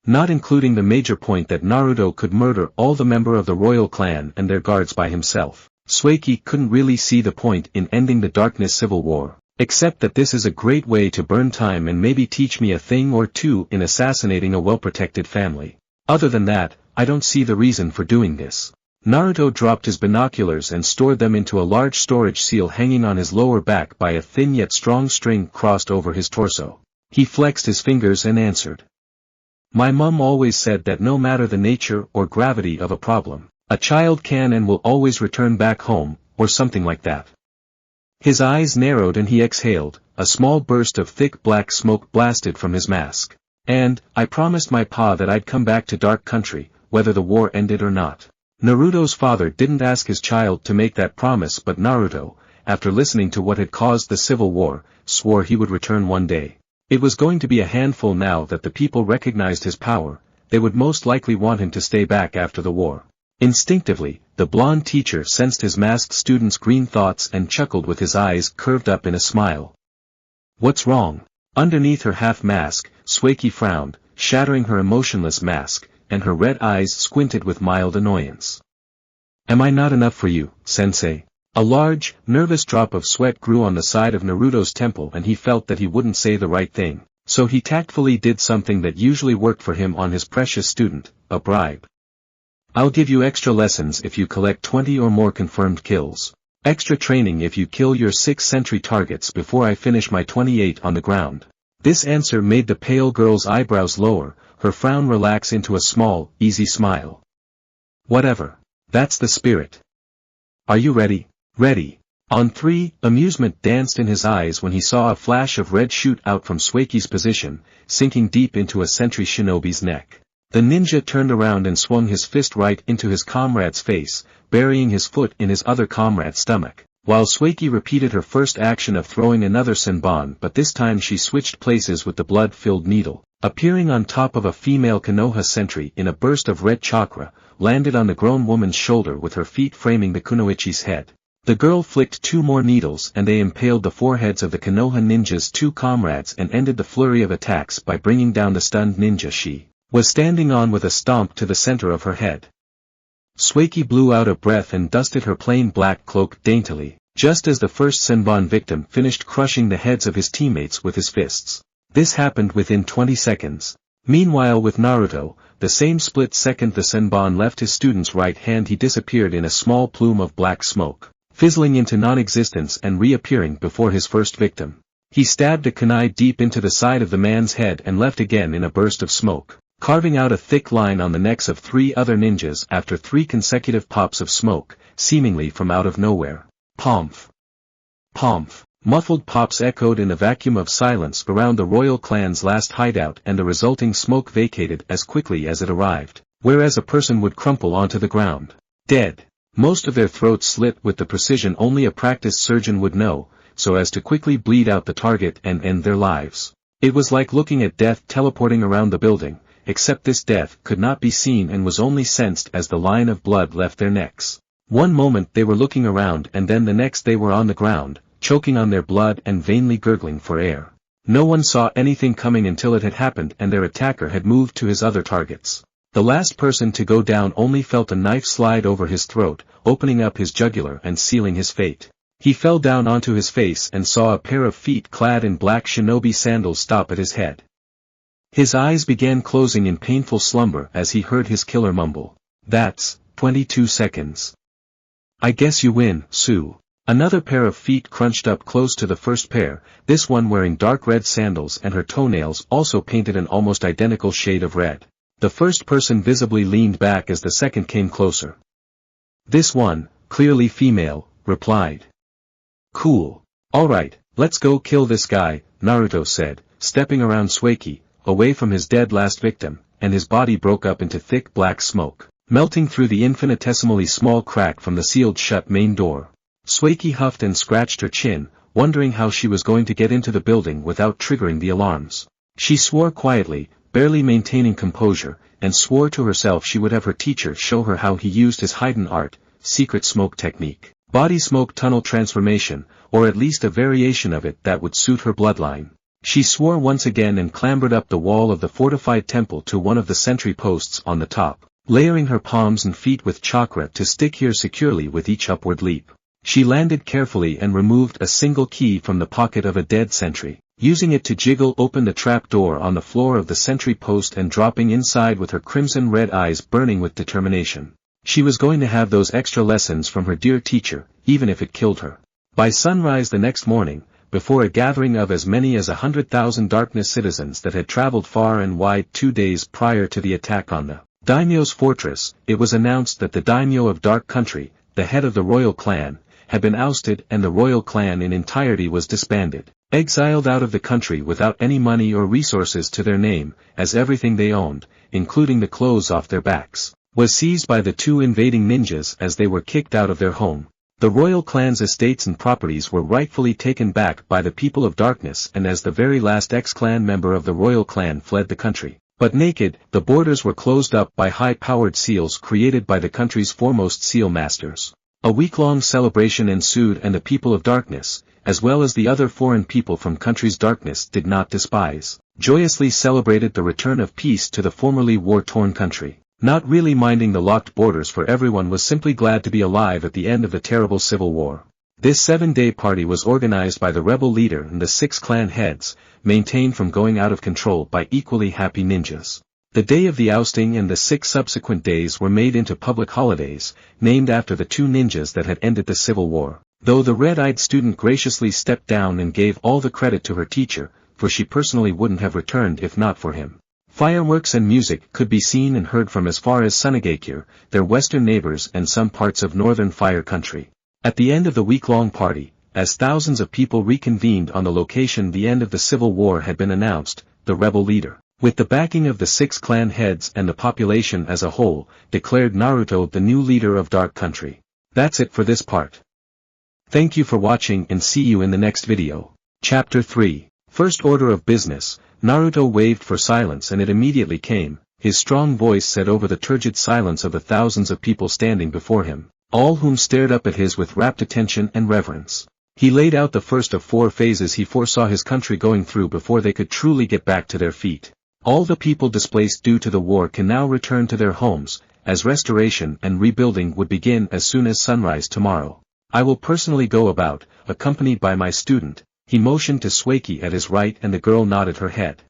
Not including the major point that Naruto could murder all the member of the royal clan and their guards by himself. Sueki couldn't really see the point in ending the darkness civil war. Except that this is a great way to burn time and maybe teach me a thing or two in assassinating a well-protected family. Other than that, I don't see the reason for doing this. Naruto dropped his binoculars and stored them into a large storage seal hanging on his lower back by a thin yet strong string crossed over his torso. He flexed his fingers and answered. My mum always said that no matter the nature or gravity of a problem, a child can and will always return back home, or something like that. His eyes narrowed and he exhaled, a small burst of thick black smoke blasted from his mask. And, I promised my pa that I'd come back to Dark Country, whether the war ended or not. Naruto's father didn't ask his child to make that promise, but Naruto, after listening to what had caused the civil war, swore he would return one day. It was going to be a handful now that the people recognized his power. They would most likely want him to stay back after the war. Instinctively, the blonde teacher sensed his masked student's green thoughts and chuckled with his eyes curved up in a smile. What's wrong? Underneath her half-mask, Sueki frowned, shattering her emotionless mask, and her red eyes squinted with mild annoyance. Am I not enough for you, sensei? A large, nervous drop of sweat grew on the side of Naruto's temple and he felt that he wouldn't say the right thing, so he tactfully did something that usually worked for him on his precious student, a bribe. I'll give you extra lessons if you collect 20 or more confirmed kills. Extra training if you kill your 6th century targets before I finish my 28 on the ground. This answer made the pale girl's eyebrows lower, her frown relax into a small, easy smile. Whatever. That's the spirit. Are you ready? Ready. On 3, amusement danced in his eyes when he saw a flash of red shoot out from Sueki's position, sinking deep into a sentry shinobi's neck. The ninja turned around and swung his fist right into his comrade's face, burying his foot in his other comrade's stomach, while Sueki repeated her first action of throwing another senbon, but this time she switched places with the blood-filled needle, appearing on top of a female Konoha sentry in a burst of red chakra, landed on the grown woman's shoulder with her feet framing the kunoichi's head. The girl flicked 2 more needles and they impaled the foreheads of the Konoha ninja's 2 comrades and ended the flurry of attacks by bringing down the stunned ninja she was standing on with a stomp to the center of her head. Sueki blew out a breath and dusted her plain black cloak daintily, just as the first senbon victim finished crushing the heads of his teammates with his fists. This happened within 20 seconds. Meanwhile with Naruto, the same split second the senbon left his student's right hand he disappeared in a small plume of black smoke, fizzling into non-existence and reappearing before his first victim. He stabbed a kunai deep into the side of the man's head and left again in a burst of smoke, carving out a thick line on the necks of 3 other ninjas after 3 consecutive pops of smoke, seemingly from out of nowhere. Pomph! Pomph! Muffled pops echoed in a vacuum of silence around the royal clan's last hideout and the resulting smoke vacated as quickly as it arrived, whereas a person would crumple onto the ground, dead. Most of their throats slit with the precision only a practiced surgeon would know, so as to quickly bleed out the target and end their lives. It was like looking at death teleporting around the building, except this death could not be seen and was only sensed as the line of blood left their necks. One moment they were looking around and then the next they were on the ground, choking on their blood and vainly gurgling for air. No one saw anything coming until it had happened and their attacker had moved to his other targets. The last person to go down only felt a knife slide over his throat, opening up his jugular and sealing his fate. He fell down onto his face and saw a pair of feet clad in black shinobi sandals stop at his head. His eyes began closing in painful slumber as he heard his killer mumble. That's 22 seconds. I guess you win, Sue. Another pair of feet crunched up close to the first pair, this one wearing dark red sandals and her toenails also painted an almost identical shade of red. The first person visibly leaned back as the second came closer. This one, clearly female, replied. Cool. Alright, let's go kill this guy, Naruto said, stepping around Sueki, away from his dead last victim, and his body broke up into thick black smoke, melting through the infinitesimally small crack from the sealed-shut main door. Sueki huffed and scratched her chin, wondering how she was going to get into the building without triggering the alarms. She swore quietly, barely maintaining composure, and swore to herself she would have her teacher show her how he used his hidden art, secret smoke technique, body smoke tunnel transformation, or at least a variation of it that would suit her bloodline. She swore once again and clambered up the wall of the fortified temple to one of the sentry posts on the top, layering her palms and feet with chakra to stick here securely with each upward leap. She landed carefully and removed a single key from the pocket of a dead sentry, using it to jiggle open the trap door on the floor of the sentry post and dropping inside with her crimson-red eyes burning with determination. She was going to have those extra lessons from her dear teacher, even if it killed her. By sunrise the next morning, before a gathering of as many as 100,000 darkness citizens that had traveled far and wide 2 days prior to the attack on the daimyo's fortress, it was announced that the daimyo of Dark Country, the head of the royal clan, had been ousted and the royal clan in entirety was disbanded, exiled out of the country without any money or resources to their name, as everything they owned, including the clothes off their backs, was seized by the 2 invading ninjas as they were kicked out of their home. The royal clan's estates and properties were rightfully taken back by the people of darkness, and as the very last ex-clan member of the royal clan fled the country, but naked, the borders were closed up by high-powered seals created by the country's foremost seal masters. A week-long celebration ensued, and the people of darkness, as well as the other foreign people from countries darkness did not despise, joyously celebrated the return of peace to the formerly war-torn country. Not really minding the locked borders, for everyone was simply glad to be alive at the end of the terrible civil war. This 7-day party was organized by the rebel leader and the 6 clan heads, maintained from going out of control by equally happy ninjas. The day of the ousting and the 6 subsequent days were made into public holidays, named after the 2 ninjas that had ended the civil war, though the red-eyed student graciously stepped down and gave all the credit to her teacher, for she personally wouldn't have returned if not for him. Fireworks and music could be seen and heard from as far as Amegakure, their western neighbors, and some parts of northern Fire Country. At the end of the week-long party, as thousands of people reconvened on the location the end of the civil war had been announced, the rebel leader, with the backing of the 6 clan heads and the population as a whole, declared Naruto the new leader of Dark Country. That's it for this part. Thank you for watching and see you in the next video. Chapter 3. First Order of Business. Naruto waved for silence and it immediately came. His strong voice said over the turgid silence of the thousands of people standing before him, all whom stared up at his with rapt attention and reverence. He laid out the first of 4 phases he foresaw his country going through before they could truly get back to their feet. All the people displaced due to the war can now return to their homes, as restoration and rebuilding would begin as soon as sunrise tomorrow. I will personally go about, accompanied by my student. He motioned to Sueki at his right and the girl nodded her head.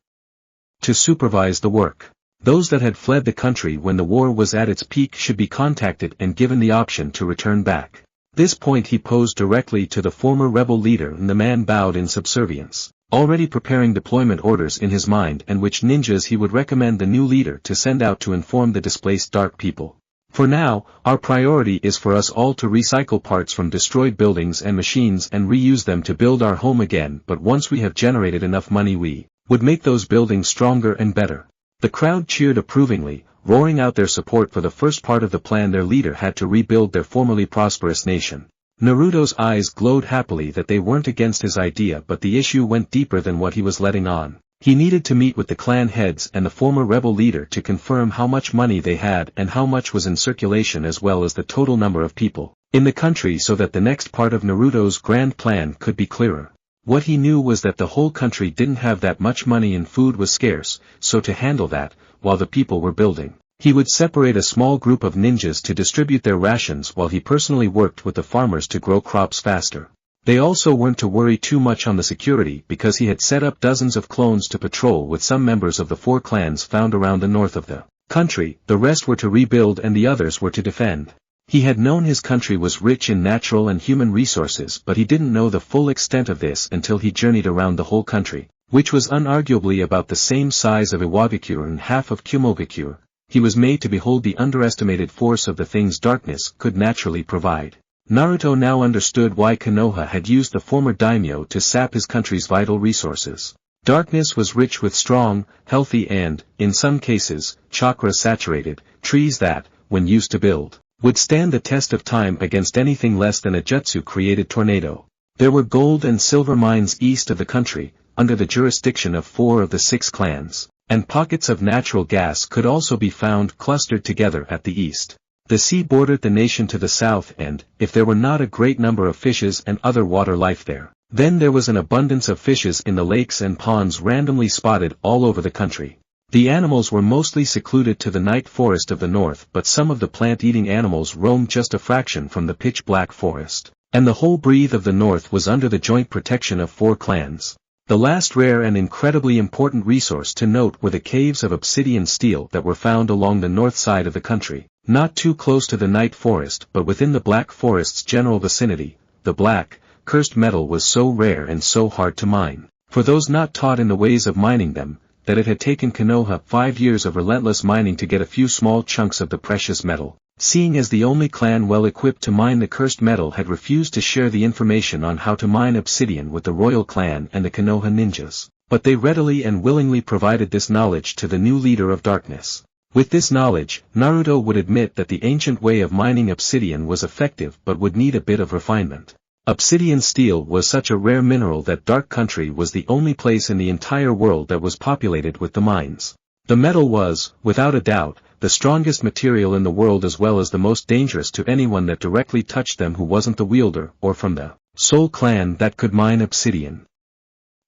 To supervise the work. Those that had fled the country when the war was at its peak should be contacted and given the option to return back. This point he posed directly to the former rebel leader and the man bowed in subservience, already preparing deployment orders in his mind and which ninjas he would recommend the new leader to send out to inform the displaced dark people. For now, our priority is for us all to recycle parts from destroyed buildings and machines and reuse them to build our home again, but once we have generated enough money we would make those buildings stronger and better. The crowd cheered approvingly, roaring out their support for the first part of the plan their leader had to rebuild their formerly prosperous nation. Naruto's eyes glowed happily that they weren't against his idea, but the issue went deeper than what he was letting on. He needed to meet with the clan heads and the former rebel leader to confirm how much money they had and how much was in circulation as well as the total number of people in the country so that the next part of Naruto's grand plan could be clearer. What he knew was that the whole country didn't have that much money and food was scarce, so to handle that, while the people were building, he would separate a small group of ninjas to distribute their rations while he personally worked with the farmers to grow crops faster. They also weren't to worry too much on the security because he had set up dozens of clones to patrol with some members of the 4 clans found around the north of the country. The rest were to rebuild and the others were to defend. He had known his country was rich in natural and human resources, but he didn't know the full extent of this until he journeyed around the whole country, which was unarguably about the same size of Iwagakure and half of Kumogakure. He was made to behold the underestimated force of the things darkness could naturally provide. Naruto now understood why Konoha had used the former daimyo to sap his country's vital resources. Darkness was rich with strong, healthy and, in some cases, chakra-saturated, trees that, when used to build, would stand the test of time against anything less than a jutsu-created tornado. There were gold and silver mines east of the country, under the jurisdiction of 4 of the 6 clans, and pockets of natural gas could also be found clustered together at the east. The sea bordered the nation to the south and, if there were not a great number of fishes and other water life there, then there was an abundance of fishes in the lakes and ponds randomly spotted all over the country. The animals were mostly secluded to the night forest of the north, but some of the plant-eating animals roamed just a fraction from the pitch-black forest. And the whole breadth of the north was under the joint protection of 4 clans. The last rare and incredibly important resource to note were the caves of obsidian steel that were found along the north side of the country, not too close to the night forest but within the Black Forest's general vicinity. The black, cursed metal was so rare and so hard to mine, for those not taught in the ways of mining them, that it had taken Konoha 5 years of relentless mining to get a few small chunks of the precious metal. Seeing as the only clan well equipped to mine the cursed metal had refused to share the information on how to mine obsidian with the royal clan and the Konoha ninjas, but they readily and willingly provided this knowledge to the new leader of darkness. With this knowledge, Naruto would admit that the ancient way of mining obsidian was effective but would need a bit of refinement. Obsidian steel was such a rare mineral that Dark Country was the only place in the entire world that was populated with the mines. The metal was, without a doubt, the strongest material in the world as well as the most dangerous to anyone that directly touched them who wasn't the wielder or from the Soul Clan that could mine obsidian.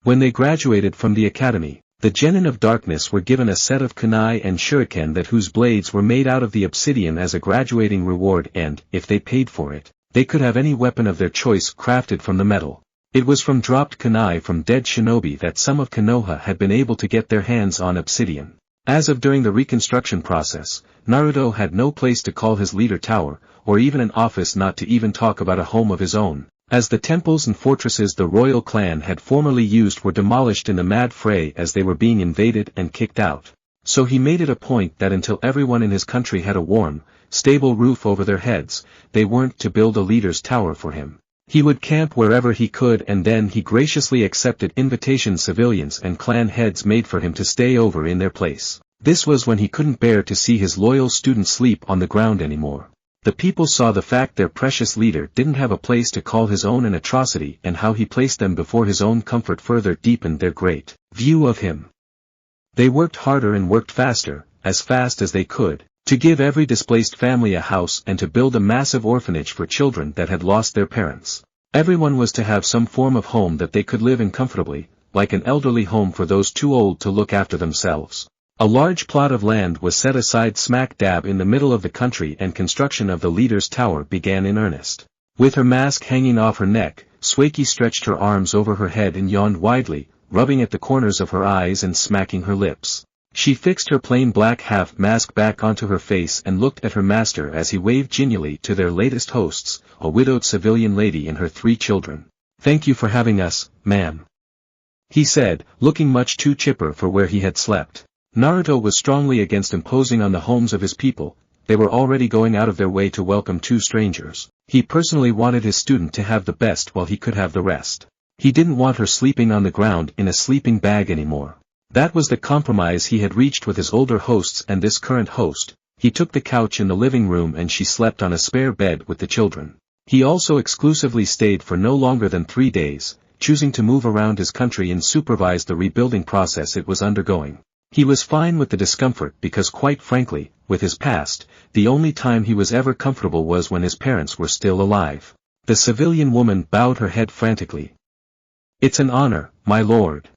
When they graduated from the academy, the genin of darkness were given a set of kunai and shuriken that whose blades were made out of the obsidian as a graduating reward and, if they paid for it, they could have any weapon of their choice crafted from the metal. It was from dropped kunai from dead shinobi that some of Konoha had been able to get their hands on obsidian. As of during the reconstruction process, Naruto had no place to call his leader tower, or even an office, not to even talk about a home of his own, as the temples and fortresses the royal clan had formerly used were demolished in the mad fray as they were being invaded and kicked out. So he made it a point that until everyone in his country had a warm, stable roof over their heads, they weren't to build a leader's tower for him. He would camp wherever he could, and then he graciously accepted invitations civilians and clan heads made for him to stay over in their place. This was when he couldn't bear to see his loyal students sleep on the ground anymore. The people saw the fact their precious leader didn't have a place to call his own an atrocity, and how he placed them before his own comfort further deepened their great view of him. They worked harder and worked faster, as fast as they could, to give every displaced family a house and to build a massive orphanage for children that had lost their parents. Everyone was to have some form of home that they could live in comfortably, like an elderly home for those too old to look after themselves. A large plot of land was set aside smack dab in the middle of the country, and construction of the leader's tower began in earnest. With her mask hanging off her neck, Sueki stretched her arms over her head and yawned widely, rubbing at the corners of her eyes and smacking her lips. She fixed her plain black half-mask back onto her face and looked at her master as he waved genially to their latest hosts, a widowed civilian lady and her 3 children. "Thank you for having us, ma'am," he said, looking much too chipper for where he had slept. Naruto was strongly against imposing on the homes of his people. They were already going out of their way to welcome 2 strangers. He personally wanted his student to have the best while he could have the rest. He didn't want her sleeping on the ground in a sleeping bag anymore. That was the compromise he had reached with his older hosts and this current host. He took the couch in the living room and she slept on a spare bed with the children. He also exclusively stayed for no longer than 3 days, choosing to move around his country and supervise the rebuilding process it was undergoing. He was fine with the discomfort because, quite frankly, with his past, the only time he was ever comfortable was when his parents were still alive. The civilian woman bowed her head frantically. "It's an honor, my lord."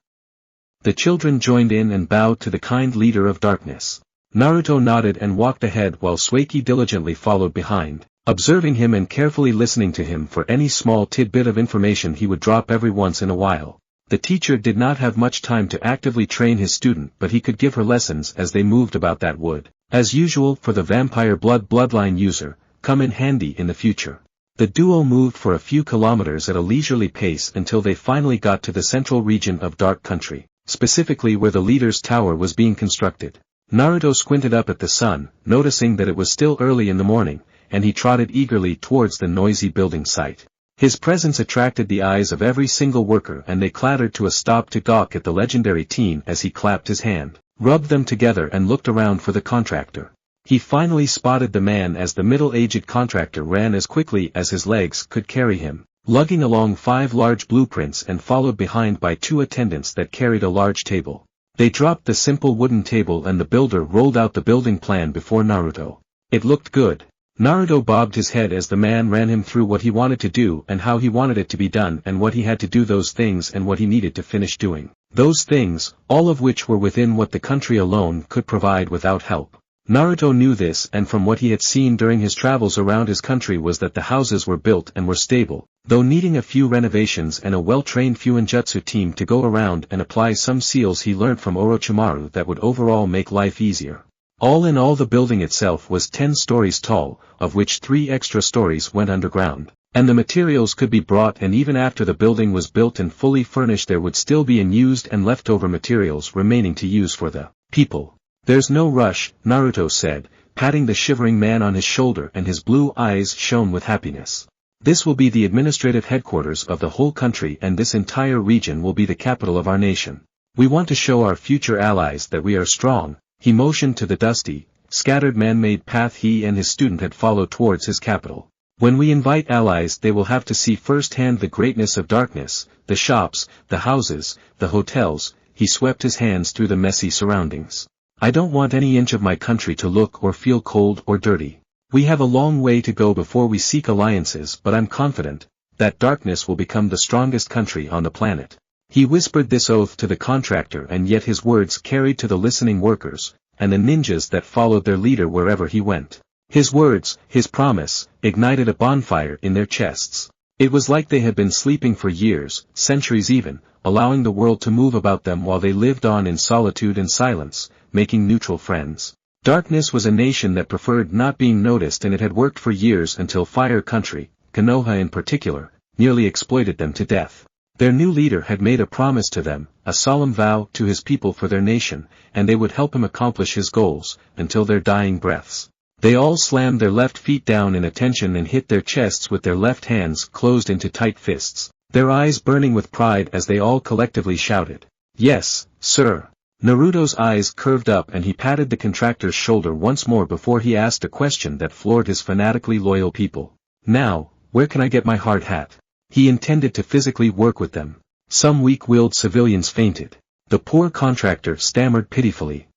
The children joined in and bowed to the kind leader of darkness. Naruto nodded and walked ahead while Sueki diligently followed behind, observing him and carefully listening to him for any small tidbit of information he would drop every once in a while. The teacher did not have much time to actively train his student, but he could give her lessons as they moved about that would, as usual for the vampire bloodline user, come in handy in the future. The duo moved for a few kilometers at a leisurely pace until they finally got to the central region of Dark Country, specifically where the leader's tower was being constructed. Naruto squinted up at the sun, noticing that it was still early in the morning, and he trotted eagerly towards the noisy building site. His presence attracted the eyes of every single worker, and they clattered to a stop to gawk at the legendary team as he clapped his hand, rubbed them together and looked around for the contractor. He finally spotted the man as the middle-aged contractor ran as quickly as his legs could carry him, lugging along 5 large blueprints and followed behind by 2 attendants that carried a large table. They dropped the simple wooden table and the builder rolled out the building plan before Naruto. It looked good. Naruto bobbed his head as the man ran him through what he wanted to do and how he wanted it to be done and what he had to do those things and what he needed to finish doing those things, all of which were within what the country alone could provide without help. Naruto knew this, and from what he had seen during his travels around his country was that the houses were built and were stable, Though needing a few renovations and a well-trained Fuinjutsu team to go around and apply some seals he learned from Orochimaru that would overall make life easier. All in all, the building itself was 10 stories tall, of which 3 extra stories went underground. And the materials could be brought, and even after the building was built and fully furnished there would still be unused and leftover materials remaining to use for the people. There's no rush, Naruto said, patting the shivering man on his shoulder, and his blue eyes shone with happiness. This will be the administrative headquarters of the whole country, and this entire region will be the capital of our nation. We want to show our future allies that we are strong. He motioned to the dusty, scattered man-made path he and his student had followed towards his capital. When we invite allies, they will have to see firsthand the greatness of darkness, the shops, the houses, the hotels. He swept his hands through the messy surroundings. I don't want any inch of my country to look or feel cold or dirty. We have a long way to go before we seek alliances, but I'm confident that darkness will become the strongest country on the planet. He whispered this oath to the contractor, and yet his words carried to the listening workers, and the ninjas that followed their leader wherever he went. His words, his promise, ignited a bonfire in their chests. It was like they had been sleeping for years, centuries even, allowing the world to move about them while they lived on in solitude and silence, making neutral friends. Darkness was a nation that preferred not being noticed, and it had worked for years until Fire Country, Konoha in particular, nearly exploited them to death. Their new leader had made a promise to them, a solemn vow to his people for their nation, and they would help him accomplish his goals, until their dying breaths. They all slammed their left feet down in attention and hit their chests with their left hands closed into tight fists, their eyes burning with pride as they all collectively shouted, "Yes, sir." Naruto's eyes curved up and he patted the contractor's shoulder once more before he asked a question that floored his fanatically loyal people. "Now, where can I get my hard hat?" He intended to physically work with them. Some weak-willed civilians fainted. The poor contractor stammered pitifully.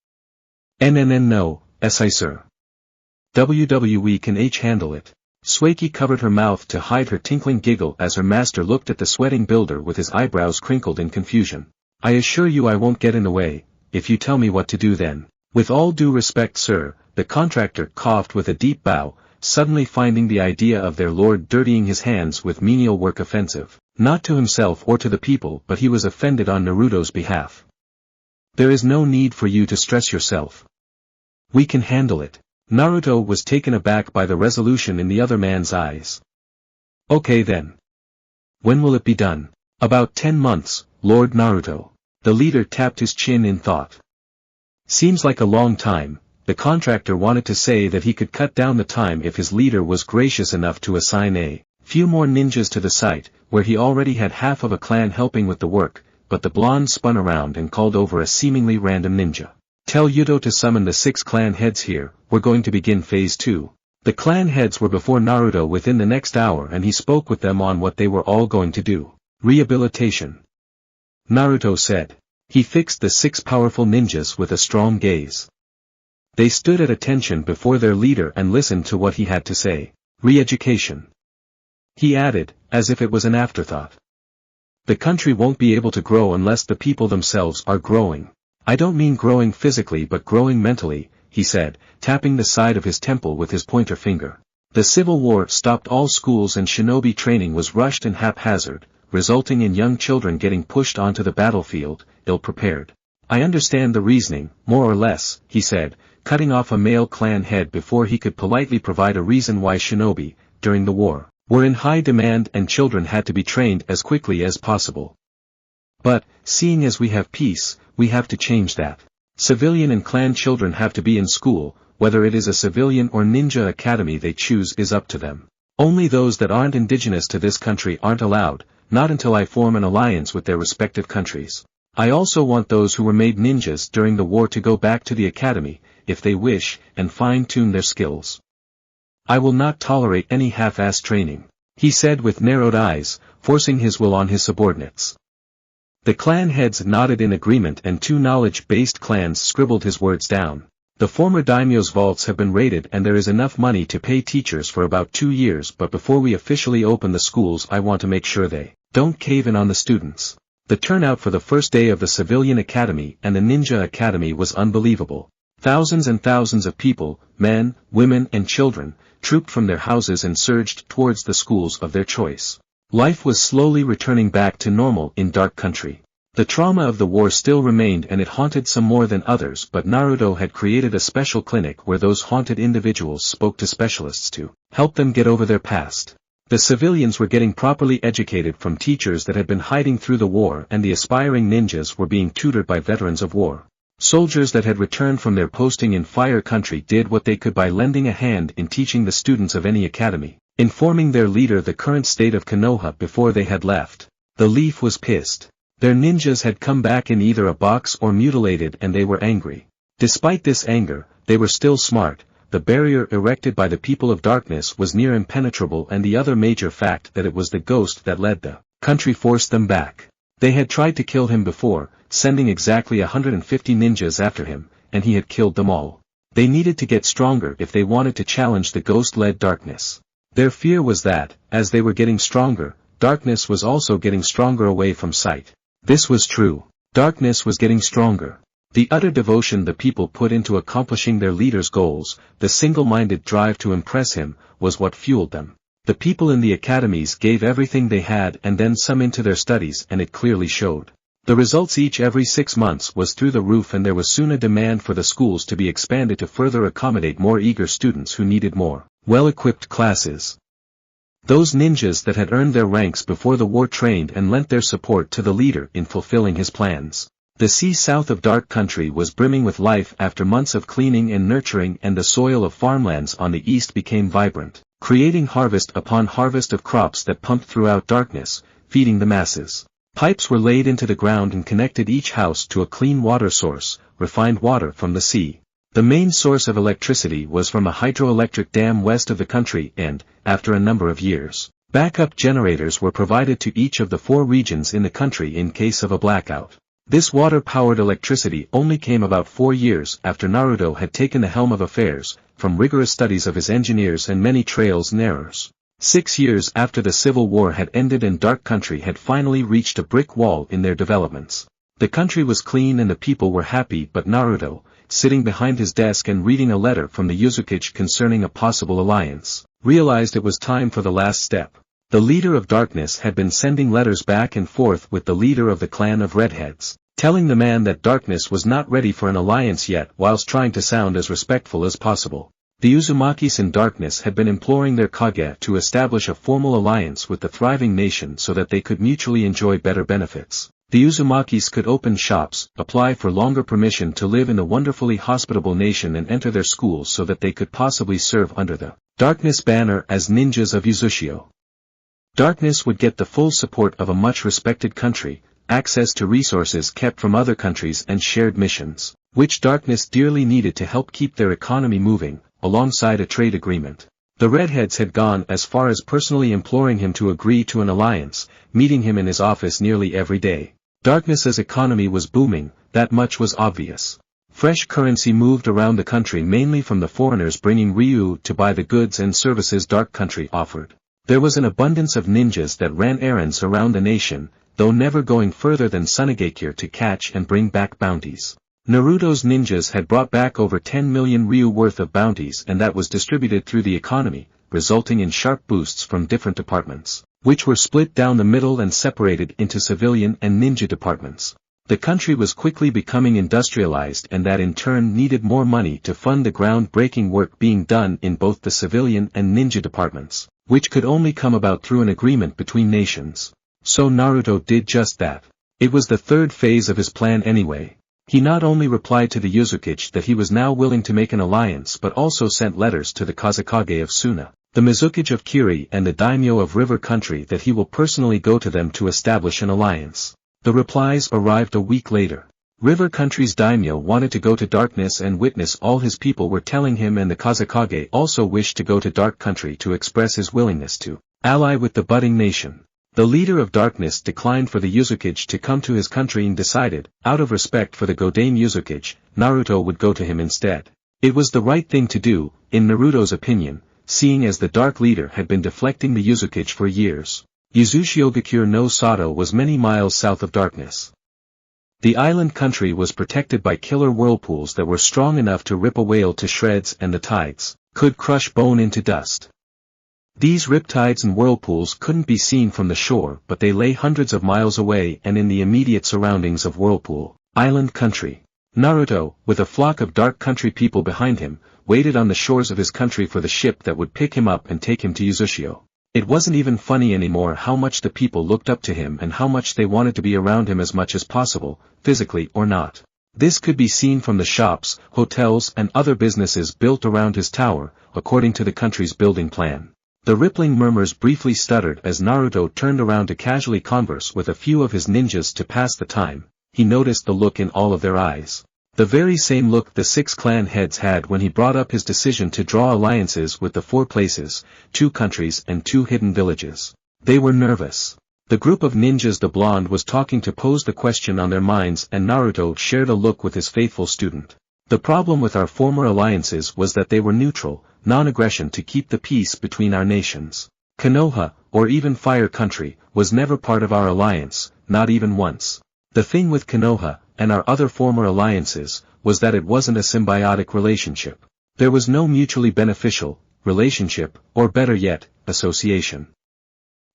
No, SI sir. WWE can handle it." Sueki covered her mouth to hide her tinkling giggle as her master looked at the sweating builder with his eyebrows crinkled in confusion. "I assure you I won't get in the way, if you tell me what to do then." "With all due respect sir," the contractor coughed with a deep bow, suddenly finding the idea of their lord dirtying his hands with menial work offensive, not to himself or to the people, but he was offended on Naruto's behalf. "There is no need for you to stress yourself. We can handle it." Naruto was taken aback by the resolution in the other man's eyes. "Okay then. When will it be done?" "About 10 months, Lord Naruto." The leader tapped his chin in thought. "Seems like a long time." The contractor wanted to say that he could cut down the time if his leader was gracious enough to assign a few more ninjas to the site, where he already had half of a clan helping with the work, but the blonde spun around and called over a seemingly random ninja. "Tell Yuto to summon the 6 clan heads here, we're going to begin phase 2. The clan heads were before Naruto within the next hour, and he spoke with them on what they were all going to do. "Rehabilitation," Naruto said. He fixed the 6 powerful ninjas with a strong gaze. They stood at attention before their leader and listened to what he had to say. "Re-education," he added, as if it was an afterthought. "The country won't be able to grow unless the people themselves are growing. I don't mean growing physically but growing mentally," he said, tapping the side of his temple with his pointer finger. "The Civil War stopped all schools and shinobi training was rushed and haphazard, resulting in young children getting pushed onto the battlefield, ill-prepared. I understand the reasoning, more or less," he said, cutting off a male clan head before he could politely provide a reason why shinobi, during the war, were in high demand and children had to be trained as quickly as possible. "But, seeing as we have peace, we have to change that. Civilian and clan children have to be in school, whether it is a civilian or ninja academy they choose is up to them. Only those that aren't indigenous to this country aren't allowed, not until I form an alliance with their respective countries. I also want those who were made ninjas during the war to go back to the academy, if they wish, and fine-tune their skills. I will not tolerate any half-assed training," he said with narrowed eyes, forcing his will on his subordinates. The clan heads nodded in agreement and 2 knowledge-based clans scribbled his words down. "The former daimyo's vaults have been raided and there is enough money to pay teachers for about 2 years, but before we officially open the schools I want to make sure they don't cave in on the students." The turnout for the first day of the civilian academy and the ninja academy was unbelievable. Thousands and thousands of people, men, women and children, trooped from their houses and surged towards the schools of their choice. Life was slowly returning back to normal in Dark Country. The trauma of the war still remained and it haunted some more than others, but Naruto had created a special clinic where those haunted individuals spoke to specialists to help them get over their past. The civilians were getting properly educated from teachers that had been hiding through the war, and the aspiring ninjas were being tutored by veterans of war. Soldiers that had returned from their posting in Fire Country did what they could by lending a hand in teaching the students of any academy, informing their leader the current state of Konoha before they had left. The Leaf was pissed. Their ninjas had come back in either a box or mutilated, and they were angry. Despite this anger, they were still smart. The barrier erected by the people of darkness was near impenetrable, and the other major fact that it was the ghost that led the country forced them back. They had tried to kill him before, sending exactly 150 ninjas after him, and he had killed them all. They needed to get stronger if they wanted to challenge the ghost-led darkness. Their fear was that, as they were getting stronger, darkness was also getting stronger away from sight. This was true. Darkness was getting stronger. The utter devotion the people put into accomplishing their leader's goals, the single-minded drive to impress him, was what fueled them. The people in the academies gave everything they had and then some into their studies, and it clearly showed. The results each every 6 months was through the roof, and there was soon a demand for the schools to be expanded to further accommodate more eager students who needed more well-equipped classes. Those ninjas that had earned their ranks before the war trained and lent their support to the leader in fulfilling his plans. The sea south of Dark Country was brimming with life after months of cleaning and nurturing, and the soil of farmlands on the east became vibrant, creating harvest upon harvest of crops that pumped throughout darkness, feeding the masses. Pipes were laid into the ground and connected each house to a clean water source, refined water from the sea. The main source of electricity was from a hydroelectric dam west of the country, and, after a number of years, backup generators were provided to each of the 4 regions in the country in case of a blackout. This water-powered electricity only came about 4 years after Naruto had taken the helm of affairs, from rigorous studies of his engineers and many trials and errors. 6 years after the Civil War had ended and Dark Country had finally reached a brick wall in their developments. The country was clean and the people were happy, but Naruto, sitting behind his desk and reading a letter from the Uzukage concerning a possible alliance, realized it was time for the last step. The leader of darkness had been sending letters back and forth with the leader of the clan of Redheads, telling the man that darkness was not ready for an alliance yet, whilst trying to sound as respectful as possible. The Uzumakis in darkness had been imploring their Kage to establish a formal alliance with the thriving nation so that they could mutually enjoy better benefits. The Uzumakis could open shops, apply for longer permission to live in the wonderfully hospitable nation, and enter their schools so that they could possibly serve under the darkness banner as ninjas of Uzushio. Darkness would get the full support of a much-respected country, access to resources kept from other countries, and shared missions, which darkness dearly needed to help keep their economy moving, alongside a trade agreement. The Redheads had gone as far as personally imploring him to agree to an alliance, meeting him in his office nearly every day. Darkness's economy was booming, that much was obvious. Fresh currency moved around the country, mainly from the foreigners bringing Ryu to buy the goods and services Dark Country offered. There was an abundance of ninjas that ran errands around the nation, though never going further than Amegakure to catch and bring back bounties. Naruto's ninjas had brought back over 10 million Ryu worth of bounties, and that was distributed through the economy, resulting in sharp boosts from different departments, which were split down the middle and separated into civilian and ninja departments. The country was quickly becoming industrialized, and that in turn needed more money to fund the ground-breaking work being done in both the civilian and ninja departments, which could only come about through an agreement between nations. So Naruto did just that. It was the third phase of his plan anyway. He not only replied to the Uzukage that he was now willing to make an alliance, but also sent letters to the Kazekage of Suna, the Mizukage of Kiri, and the Daimyo of River Country that he will personally go to them to establish an alliance. The replies arrived a week later. River Country's Daimyo wanted to go to darkness and witness all his people were telling him, and the Kazekage also wished to go to Dark Country to express his willingness to ally with the budding nation. The leader of darkness declined for the Uzukage to come to his country and decided, out of respect for the Godame Uzukage, Naruto would go to him instead. It was the right thing to do, in Naruto's opinion, seeing as the dark leader had been deflecting the Uzukage for years. Uzushiogakure no Sato was many miles south of darkness. The island country was protected by killer whirlpools that were strong enough to rip a whale to shreds, and the tides could crush bone into dust. These riptides and whirlpools couldn't be seen from the shore, but they lay hundreds of miles away and in the immediate surroundings of Whirlpool Island country. Naruto, with a flock of dark country people behind him, waited on the shores of his country for the ship that would pick him up and take him to Uzushio. It wasn't even funny anymore how much the people looked up to him and how much they wanted to be around him as much as possible, physically or not. This could be seen from the shops, hotels and other businesses built around his tower, according to the country's building plan. The rippling murmurs briefly stuttered as Naruto turned around to casually converse with a few of his ninjas to pass the time. He noticed the look in all of their eyes. The very same look the 6 clan heads had when he brought up his decision to draw alliances with the 4 places, 2 countries and 2 hidden villages. They were nervous. The group of ninjas the blonde was talking to posed the question on their minds and Naruto shared a look with his faithful student. The problem with our former alliances was that they were neutral, non-aggression to keep the peace between our nations. Konoha, or even Fire Country, was never part of our alliance, not even once. The thing with Konoha, and our other former alliances, was that it wasn't a symbiotic relationship. There was no mutually beneficial relationship, or better yet, association.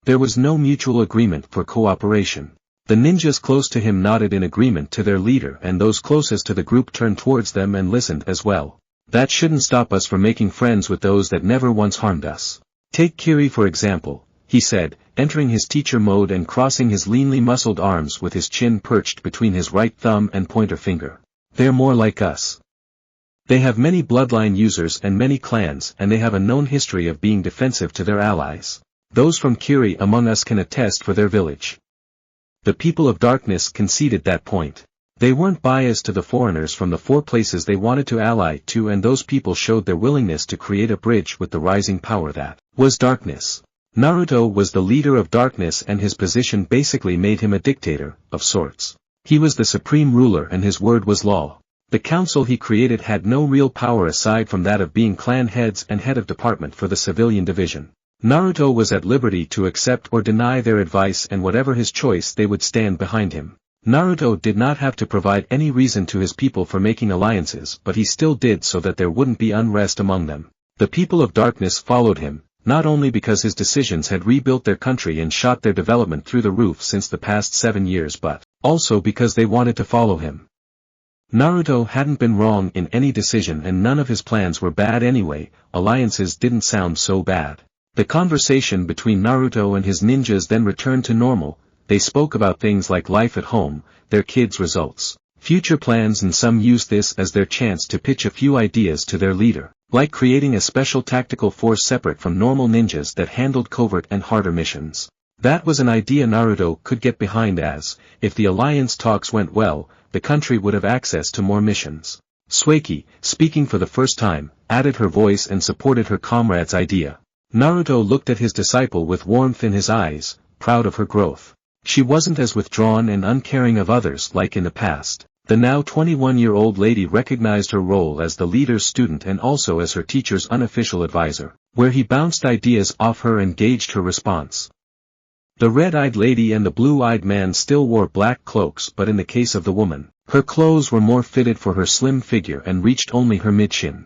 There was no mutual agreement for cooperation. The ninjas close to him nodded in agreement to their leader and those closest to the group turned towards them and listened as well. That shouldn't stop us from making friends with those that never once harmed us. Take Kiri for example, he said, entering his teacher mode and crossing his leanly muscled arms with his chin perched between his right thumb and pointer finger. They're more like us. They have many bloodline users and many clans and they have a known history of being defensive to their allies. Those from Kiri among us can attest for their village. The people of darkness conceded that point. They weren't biased to the foreigners from the 4 places they wanted to ally to and those people showed their willingness to create a bridge with the rising power that was darkness. Naruto was the leader of darkness and his position basically made him a dictator, of sorts. He was the supreme ruler and his word was law. The council he created had no real power aside from that of being clan heads and head of department for the civilian division. Naruto was at liberty to accept or deny their advice and whatever his choice they would stand behind him. Naruto did not have to provide any reason to his people for making alliances but he still did so that there wouldn't be unrest among them. The people of darkness followed him, not only because his decisions had rebuilt their country and shot their development through the roof since the past 7 years but also because they wanted to follow him. Naruto hadn't been wrong in any decision and none of his plans were bad anyway, alliances didn't sound so bad. The conversation between Naruto and his ninjas then returned to normal. They spoke about things like life at home, their kids' results, future plans and some used this as their chance to pitch a few ideas to their leader, like creating a special tactical force separate from normal ninjas that handled covert and harder missions. That was an idea Naruto could get behind as, if the alliance talks went well, the country would have access to more missions. Sueki, speaking for the first time, added her voice and supported her comrade's idea. Naruto looked at his disciple with warmth in his eyes, proud of her growth. She wasn't as withdrawn and uncaring of others like in the past. The now 21-year-old lady recognized her role as the leader's student and also as her teacher's unofficial advisor, where he bounced ideas off her and gauged her response. The red-eyed lady and the blue-eyed man still wore black cloaks but in the case of the woman, her clothes were more fitted for her slim figure and reached only her mid-shin.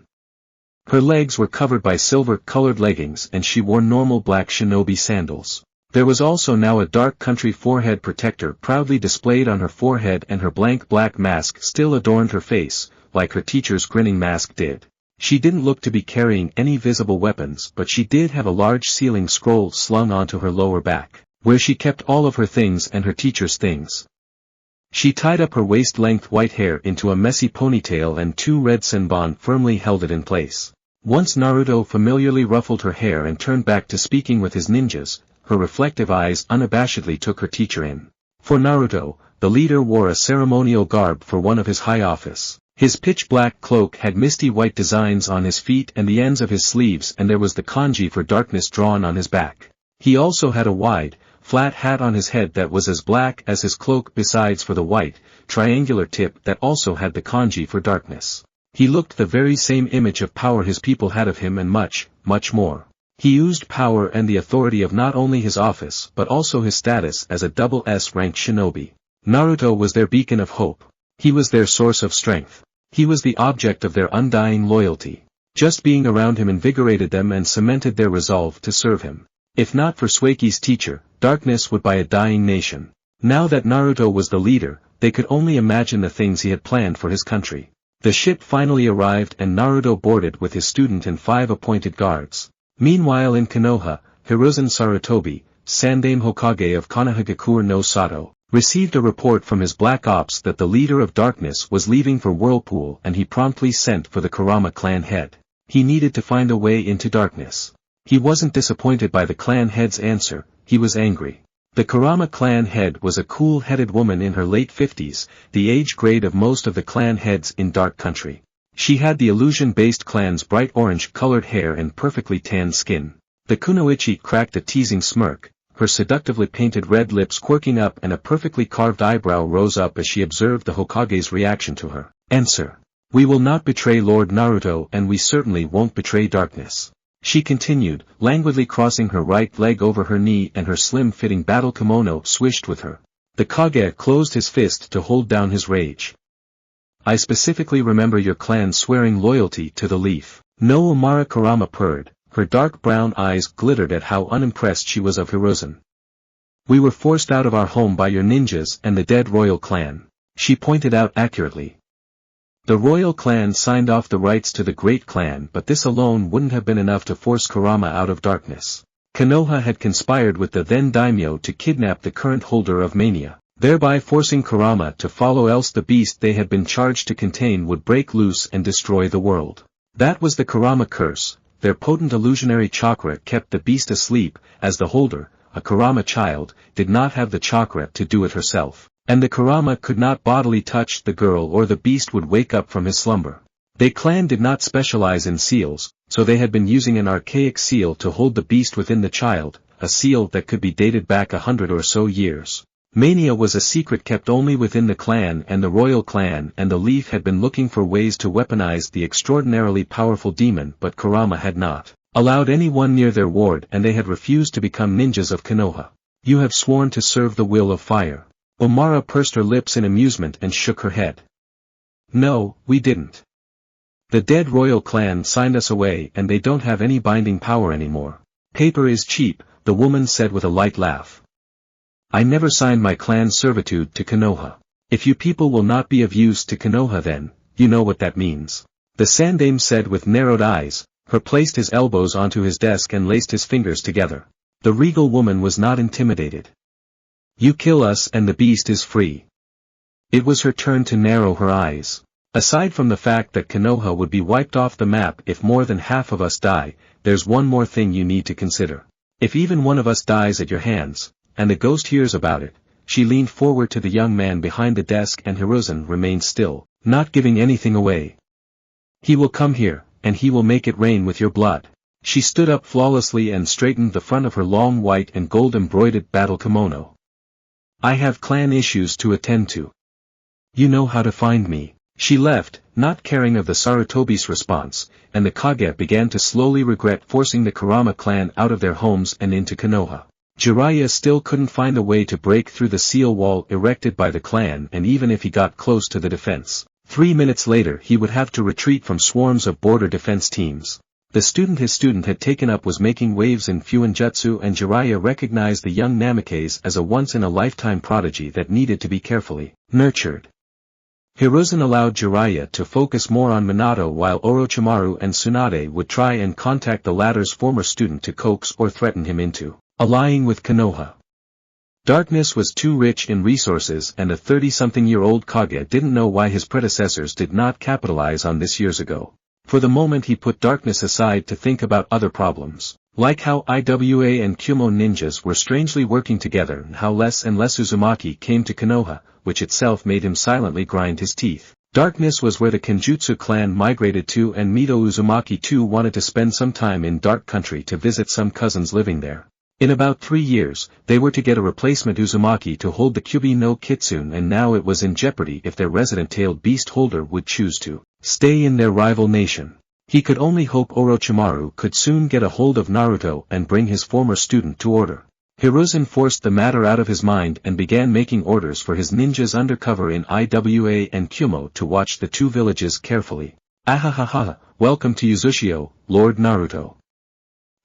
Her legs were covered by silver-colored leggings and she wore normal black shinobi sandals. There was also now a dark country forehead protector proudly displayed on her forehead and her blank black mask still adorned her face, like her teacher's grinning mask did. She didn't look to be carrying any visible weapons but she did have a large sealing scroll slung onto her lower back, where she kept all of her things and her teacher's things. She tied up her waist-length white hair into a messy ponytail and 2 red senbon firmly held it in place. Once Naruto familiarly ruffled her hair and turned back to speaking with his ninjas, her reflective eyes unabashedly took her teacher in. For Naruto, the leader wore a ceremonial garb for one of his high office. His pitch-black cloak had misty white designs on his feet and the ends of his sleeves and there was the kanji for darkness drawn on his back. He also had a wide, flat hat on his head that was as black as his cloak besides for the white, triangular tip that also had the kanji for darkness. He looked the very same image of power his people had of him and much, much more. He used power and the authority of not only his office but also his status as a double S-ranked shinobi. Naruto was their beacon of hope. He was their source of strength. He was the object of their undying loyalty. Just being around him invigorated them and cemented their resolve to serve him. If not for Suiki's teacher, darkness would buy a dying nation. Now that Naruto was the leader, they could only imagine the things he had planned for his country. The ship finally arrived and Naruto boarded with his student and 5 appointed guards. Meanwhile in Konoha, Hiruzen Sarutobi, Sandaime Hokage of Konohagakure no Sato, received a report from his black ops that the leader of darkness was leaving for Whirlpool and he promptly sent for the Kurama clan head. He needed to find a way into darkness. He wasn't disappointed by the clan head's answer, he was angry. The Kurama clan head was a cool-headed woman in her late 50s, the age grade of most of the clan heads in Dark Country. She had the illusion-based clan's bright orange-colored hair and perfectly tanned skin. The kunoichi cracked a teasing smirk, her seductively painted red lips quirking up and a perfectly carved eyebrow rose up as she observed the Hokage's reaction to her. Answer. We will not betray Lord Naruto and we certainly won't betray darkness. She continued, languidly crossing her right leg over her knee and her slim-fitting battle kimono swished with her. The Kage closed his fist to hold down his rage. I specifically remember your clan swearing loyalty to the leaf. No Umara Kurama purred, her dark brown eyes glittered at how unimpressed she was of Hiruzen. We were forced out of our home by your ninjas and the dead royal clan. She pointed out accurately. The royal clan signed off the rights to the great clan but this alone wouldn't have been enough to force Kurama out of darkness. Konoha had conspired with the then daimyo to kidnap the current holder of mania, thereby forcing Kurama to follow else the beast they had been charged to contain would break loose and destroy the world. That was the Kurama curse, their potent illusionary chakra kept the beast asleep, as the holder, a Kurama child, did not have the chakra to do it herself. And the Kurama could not bodily touch the girl or the beast would wake up from his slumber. Their clan did not specialize in seals, so they had been using an archaic seal to hold the beast within the child, a seal that could be dated back 100 or so years. Mania was a secret kept only within the clan and the royal clan and the leaf had been looking for ways to weaponize the extraordinarily powerful demon but Kurama had not allowed anyone near their ward and they had refused to become ninjas of Konoha. You have sworn to serve the will of fire. Omara pursed her lips in amusement and shook her head. No, we didn't. The dead royal clan signed us away and they don't have any binding power anymore. Paper is cheap, the woman said with a light laugh. I never signed my clan's servitude to Konoha. If you people will not be of use to Konoha then, you know what that means. The Sandaime said with narrowed eyes, her placed his elbows onto his desk and laced his fingers together. The regal woman was not intimidated. You kill us and the beast is free. It was her turn to narrow her eyes. Aside from the fact that Konoha would be wiped off the map if more than half of us die, there's one more thing you need to consider. If even one of us dies at your hands, and the ghost hears about it, she leaned forward to the young man behind the desk and Hiruzen remained still, not giving anything away. He will come here, and he will make it rain with your blood. She stood up flawlessly and straightened the front of her long white and gold embroidered battle kimono. I have clan issues to attend to. You know how to find me. She left, not caring of the Sarutobi's response, and the Kage began to slowly regret forcing the Kurama clan out of their homes and into Konoha. Jiraiya still couldn't find a way to break through the seal wall erected by the clan and even if he got close to the defense, 3 minutes later he would have to retreat from swarms of border defense teams. The student his student had taken up was making waves in Fuinjutsu and Jiraiya recognized the young Namikaze as a once-in-a-lifetime prodigy that needed to be carefully nurtured. Hiruzen allowed Jiraiya to focus more on Minato while Orochimaru and Tsunade would try and contact the latter's former student to coax or threaten him into allying with Konoha. Darkness was too rich in resources and a 30-something-year-old Kage didn't know why his predecessors did not capitalize on this years ago. For the moment he put darkness aside to think about other problems, like how Iwa and Kumo ninjas were strangely working together and how less and less Uzumaki came to Konoha, which itself made him silently grind his teeth. Darkness was where the Kenjutsu clan migrated to and Mito Uzumaki too wanted to spend some time in Dark Country to visit some cousins living there. In about 3 years, they were to get a replacement Uzumaki to hold the Kyubi no Kitsune and now it was in jeopardy if their resident-tailed beast holder would choose to stay in their rival nation. He could only hope Orochimaru could soon get a hold of Naruto and bring his former student to order. Hiruzen forced the matter out of his mind and began making orders for his ninjas undercover in Iwa and Kumo to watch the two villages carefully. Ahahaha, welcome to Uzushio, Lord Naruto.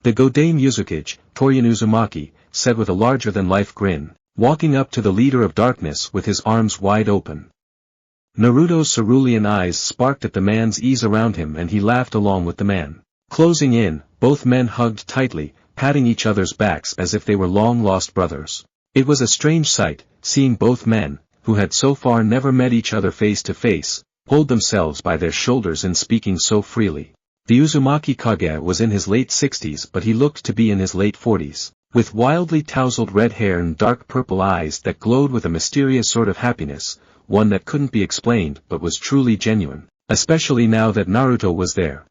The Godame Uzukage, Torian Uzumaki, said with a larger-than-life grin, walking up to the leader of darkness with his arms wide open. Naruto's cerulean eyes sparked at the man's ease around him and he laughed along with the man. Closing in, both men hugged tightly, patting each other's backs as if they were long-lost brothers. It was a strange sight, seeing both men, who had so far never met each other face to face, hold themselves by their shoulders and speaking so freely. The Uzumaki Kage was in his late 60s but he looked to be in his late 40s, with wildly tousled red hair and dark purple eyes that glowed with a mysterious sort of happiness, one that couldn't be explained but was truly genuine, especially now that Naruto was there.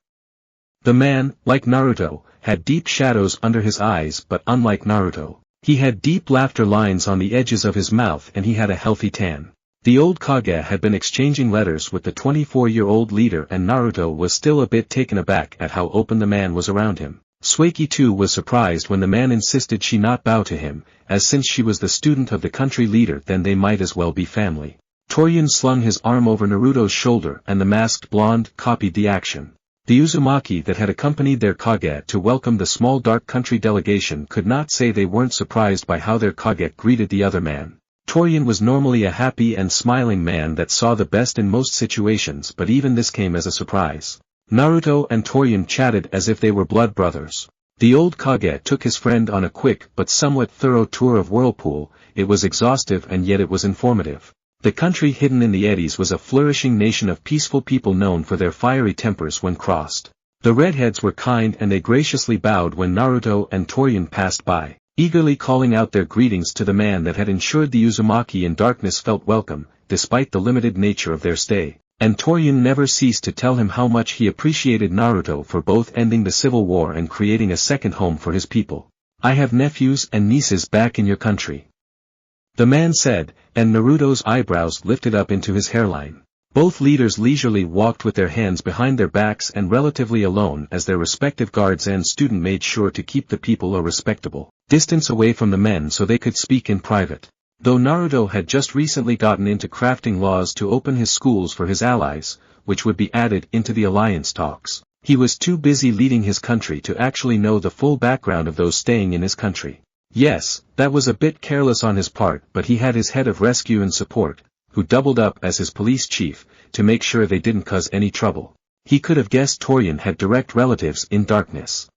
The man, like Naruto, had deep shadows under his eyes but unlike Naruto, he had deep laughter lines on the edges of his mouth and he had a healthy tan. The old Kage had been exchanging letters with the 24-year-old leader and Naruto was still a bit taken aback at how open the man was around him. Suiki too was surprised when the man insisted she not bow to him, as since she was the student of the country leader then they might as well be family. Torian slung his arm over Naruto's shoulder and the masked blonde copied the action. The Uzumaki that had accompanied their Kage to welcome the small dark country delegation could not say they weren't surprised by how their Kage greeted the other man. Torian was normally a happy and smiling man that saw the best in most situations but even this came as a surprise. Naruto and Torian chatted as if they were blood brothers. The old Kage took his friend on a quick but somewhat thorough tour of Whirlpool, it was exhaustive and yet it was informative. The country hidden in the eddies was a flourishing nation of peaceful people known for their fiery tempers when crossed. The redheads were kind and they graciously bowed when Naruto and Torian passed by, eagerly calling out their greetings to the man that had ensured the Uzumaki in darkness felt welcome, despite the limited nature of their stay. And Torian never ceased to tell him how much he appreciated Naruto for both ending the civil war and creating a second home for his people. I have nephews and nieces back in your country, the man said, and Naruto's eyebrows lifted up into his hairline. Both leaders leisurely walked with their hands behind their backs and relatively alone as their respective guards and student made sure to keep the people a respectable distance away from the men so they could speak in private. Though Naruto had just recently gotten into crafting laws to open his schools for his allies, which would be added into the alliance talks, he was too busy leading his country to actually know the full background of those staying in his country. Yes, that was a bit careless on his part but he had his head of rescue and support, who doubled up as his police chief, to make sure they didn't cause any trouble. He could have guessed Torian had direct relatives in darkness.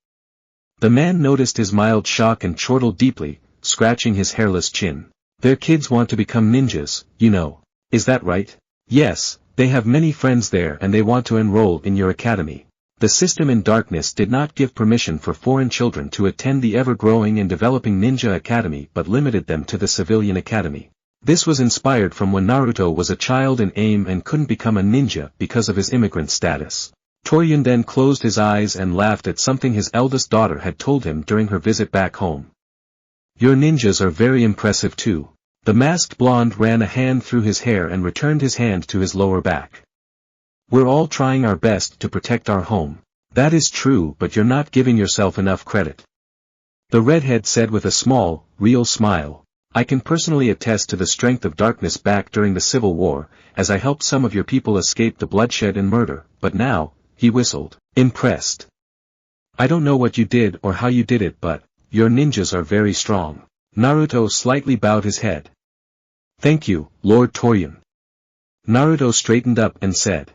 The man noticed his mild shock and chortled deeply, scratching his hairless chin. Their kids want to become ninjas, you know. Is that right? Yes, they have many friends there and they want to enroll in your academy. The system in darkness did not give permission for foreign children to attend the ever-growing and developing ninja academy but limited them to the civilian academy. This was inspired from when Naruto was a child in AIM and couldn't become a ninja because of his immigrant status. Torian then closed his eyes and laughed at something his eldest daughter had told him during her visit back home. Your ninjas are very impressive too. The masked blonde ran a hand through his hair and returned his hand to his lower back. We're all trying our best to protect our home. That is true but you're not giving yourself enough credit. The redhead said with a small, real smile. I can personally attest to the strength of darkness back during the Civil War, as I helped some of your people escape the bloodshed and murder, but now, he whistled, impressed. I don't know what you did or how you did it but, your ninjas are very strong. Naruto slightly bowed his head. Thank you, Lord Torian. Naruto straightened up and said.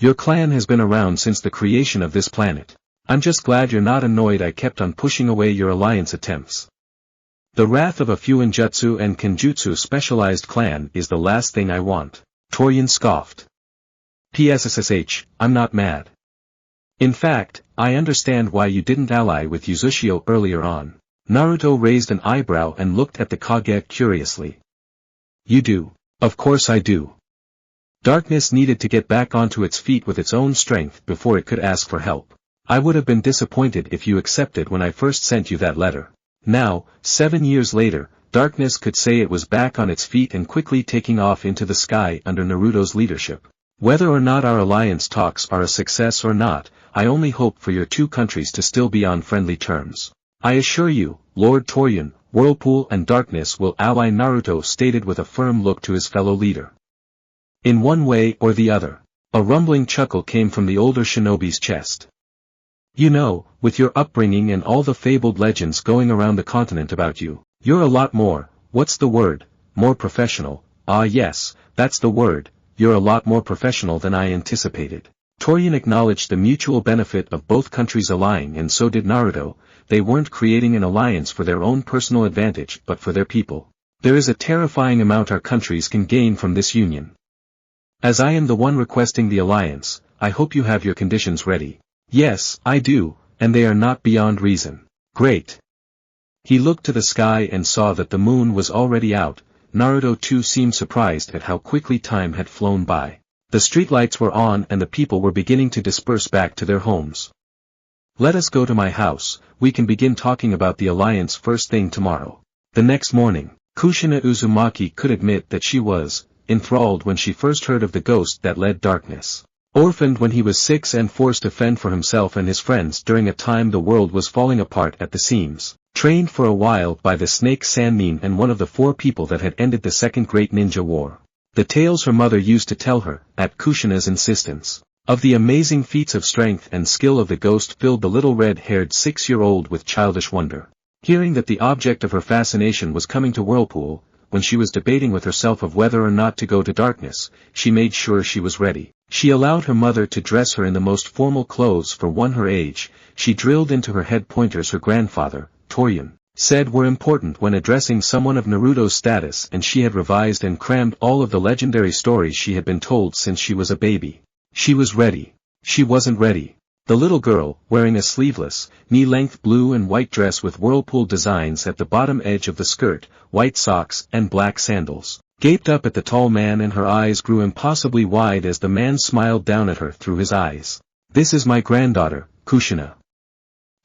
Your clan has been around since the creation of this planet. I'm just glad you're not annoyed I kept on pushing away your alliance attempts. The wrath of a Fuinjutsu and Kenjutsu specialized clan is the last thing I want. Torian scoffed. PSSSH, I'm not mad. In fact, I understand why you didn't ally with Uzushio earlier on. Naruto raised an eyebrow and looked at the Kage curiously. You do. Of course I do. Darkness needed to get back onto its feet with its own strength before it could ask for help. I would have been disappointed if you accepted when I first sent you that letter. Now, 7 years later, Darkness could say it was back on its feet and quickly taking off into the sky under Naruto's leadership. Whether or not our alliance talks are a success or not, I only hope for your two countries to still be on friendly terms. I assure you, Lord Torian, Whirlpool and Darkness will ally Naruto stated with a firm look to his fellow leader. In one way or the other. A rumbling chuckle came from the older shinobi's chest. You know, with your upbringing and all the fabled legends going around the continent about you, you're a lot more, what's the word, more professional. Ah yes, that's the word, you're a lot more professional than I anticipated. Torian acknowledged the mutual benefit of both countries allying, and so did Naruto. They weren't creating an alliance for their own personal advantage but for their people. There is a terrifying amount our countries can gain from this union. As I am the one requesting the alliance, I hope you have your conditions ready. Yes, I do, and they are not beyond reason. Great. He looked to the sky and saw that the moon was already out. Naruto too seemed surprised at how quickly time had flown by. The streetlights were on and the people were beginning to disperse back to their homes. Let us go to my house, we can begin talking about the alliance first thing tomorrow. The next morning, Kushina Uzumaki could admit that she was enthralled when she first heard of the ghost that led darkness. Orphaned when he was 6 and forced to fend for himself and his friends during a time the world was falling apart at the seams. Trained for a while by the snake Sannin and one of the 4 people that had ended the Second Great Ninja War. The tales her mother used to tell her, at Kushina's insistence, of the amazing feats of strength and skill of the ghost filled the little red-haired 6-year-old with childish wonder. Hearing that the object of her fascination was coming to Whirlpool, when she was debating with herself of whether or not to go to darkness, she made sure she was ready. She allowed her mother to dress her in the most formal clothes for one her age. She drilled into her head pointers her grandfather, Torian, said were important when addressing someone of Naruto's status, and she had revised and crammed all of the legendary stories she had been told since she was a baby. She was ready. She wasn't ready. The little girl, wearing a sleeveless, knee-length blue and white dress with whirlpool designs at the bottom edge of the skirt, white socks and black sandals, gaped up at the tall man and her eyes grew impossibly wide as the man smiled down at her through his eyes. This is my granddaughter, Kushina.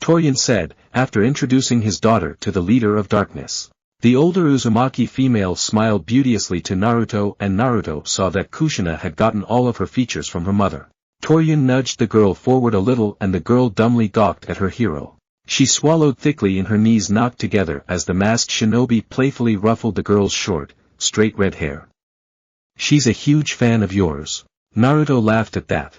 Torian said, after introducing his daughter to the leader of darkness. The older Uzumaki female smiled beauteously to Naruto, and Naruto saw that Kushina had gotten all of her features from her mother. Torian nudged the girl forward a little and the girl dumbly gawked at her hero. She swallowed thickly and her knees knocked together as the masked shinobi playfully ruffled the girl's short, straight red hair. She's a huge fan of yours. Naruto laughed at that.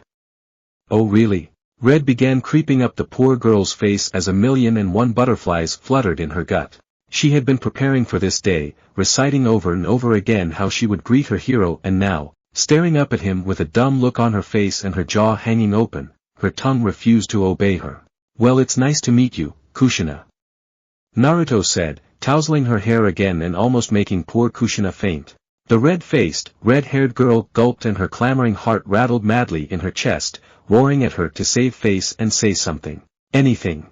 Oh really? Red began creeping up the poor girl's face as 1,000,001 butterflies fluttered in her gut. She had been preparing for this day, reciting over and over again how she would greet her hero, and now, staring up at him with a dumb look on her face and her jaw hanging open, her tongue refused to obey her. Well, it's nice to meet you, Kushina. Naruto said, tousling her hair again and almost making poor Kushina faint. The red-faced, red-haired girl gulped and her clamoring heart rattled madly in her chest, roaring at her to save face and say something. Anything.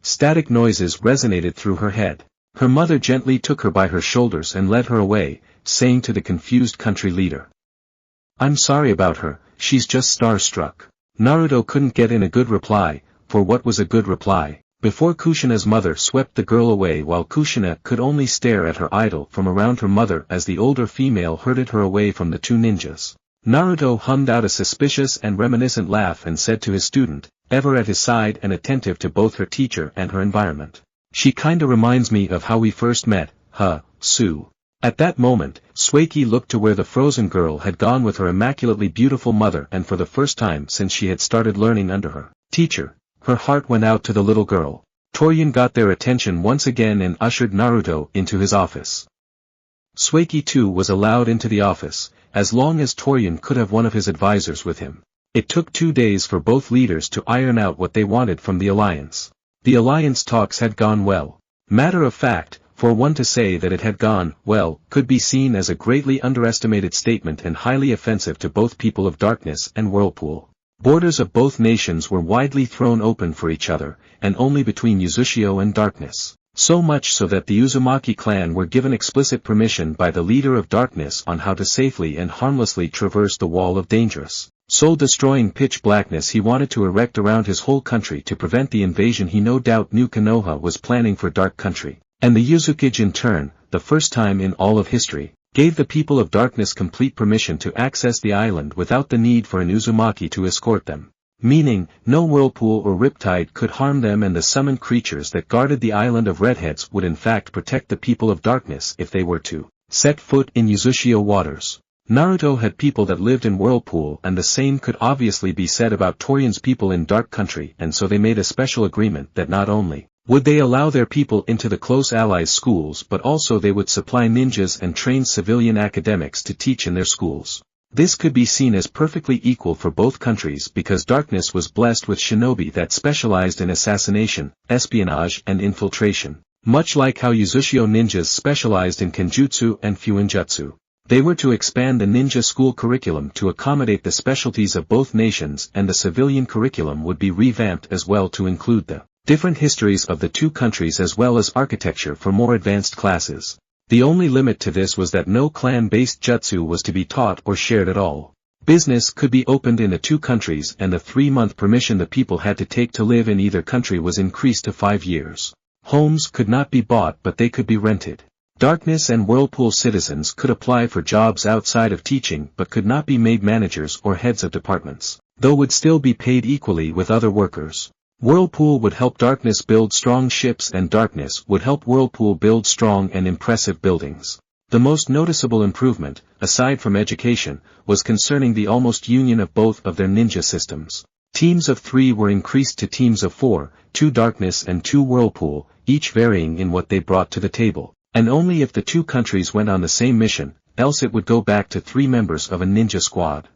Static noises resonated through her head. Her mother gently took her by her shoulders and led her away, saying to the confused country leader. I'm sorry about her, she's just starstruck. Naruto couldn't get in a good reply, for what was a good reply? Before Kushina's mother swept the girl away while Kushina could only stare at her idol from around her mother as the older female herded her away from the 2 ninjas. Naruto hummed out a suspicious and reminiscent laugh and said to his student, ever at his side and attentive to both her teacher and her environment. She kinda reminds me of how we first met, huh, Sue. At that moment, Sueki looked to where the frozen girl had gone with her immaculately beautiful mother, and for the first time since she had started learning under her teacher, her heart went out to the little girl. Torian got their attention once again and ushered Naruto into his office. Sueki too was allowed into the office, as long as Torian could have one of his advisors with him. It took 2 days for both leaders to iron out what they wanted from the alliance. The alliance talks had gone well. Matter of fact, for one to say that it had gone well could be seen as a greatly underestimated statement and highly offensive to both people of darkness and Whirlpool. Borders of both nations were widely thrown open for each other, and only between Uzushio and darkness. So much so that the Uzumaki clan were given explicit permission by the leader of darkness on how to safely and harmlessly traverse the wall of dangerous, soul-destroying pitch blackness he wanted to erect around his whole country to prevent the invasion he no doubt knew Konoha was planning for Dark Country. And the Uzukage in turn, the first time in all of history, gave the people of darkness complete permission to access the island without the need for an Uzumaki to escort them. Meaning, no whirlpool or riptide could harm them, and the summoned creatures that guarded the island of redheads would in fact protect the people of darkness if they were to set foot in Uzushio waters. Naruto had people that lived in Whirlpool, and the same could obviously be said about Torian's people in Dark Country, and so they made a special agreement that not only would they allow their people into the close allies' schools but also they would supply ninjas and train civilian academics to teach in their schools. This could be seen as perfectly equal for both countries because Darkness was blessed with shinobi that specialized in assassination, espionage and infiltration, much like how Uzushio ninjas specialized in kenjutsu and fuinjutsu. They were to expand the ninja school curriculum to accommodate the specialties of both nations, and the civilian curriculum would be revamped as well to include the different histories of the two countries as well as architecture for more advanced classes. The only limit to this was that no clan-based jutsu was to be taught or shared at all. Business could be opened in the two countries, and the 3-month permission the people had to take to live in either country was increased to 5 years. Homes could not be bought but they could be rented. Darkness and Whirlpool citizens could apply for jobs outside of teaching but could not be made managers or heads of departments, though would still be paid equally with other workers. Whirlpool would help Darkness build strong ships and Darkness would help Whirlpool build strong and impressive buildings. The most noticeable improvement, aside from education, was concerning the almost union of both of their ninja systems. Teams of 3 were increased to teams of 4, 2 Darkness and 2 Whirlpool, each varying in what they brought to the table. And only if the two countries went on the same mission, else it would go back to 3 members of a ninja squad.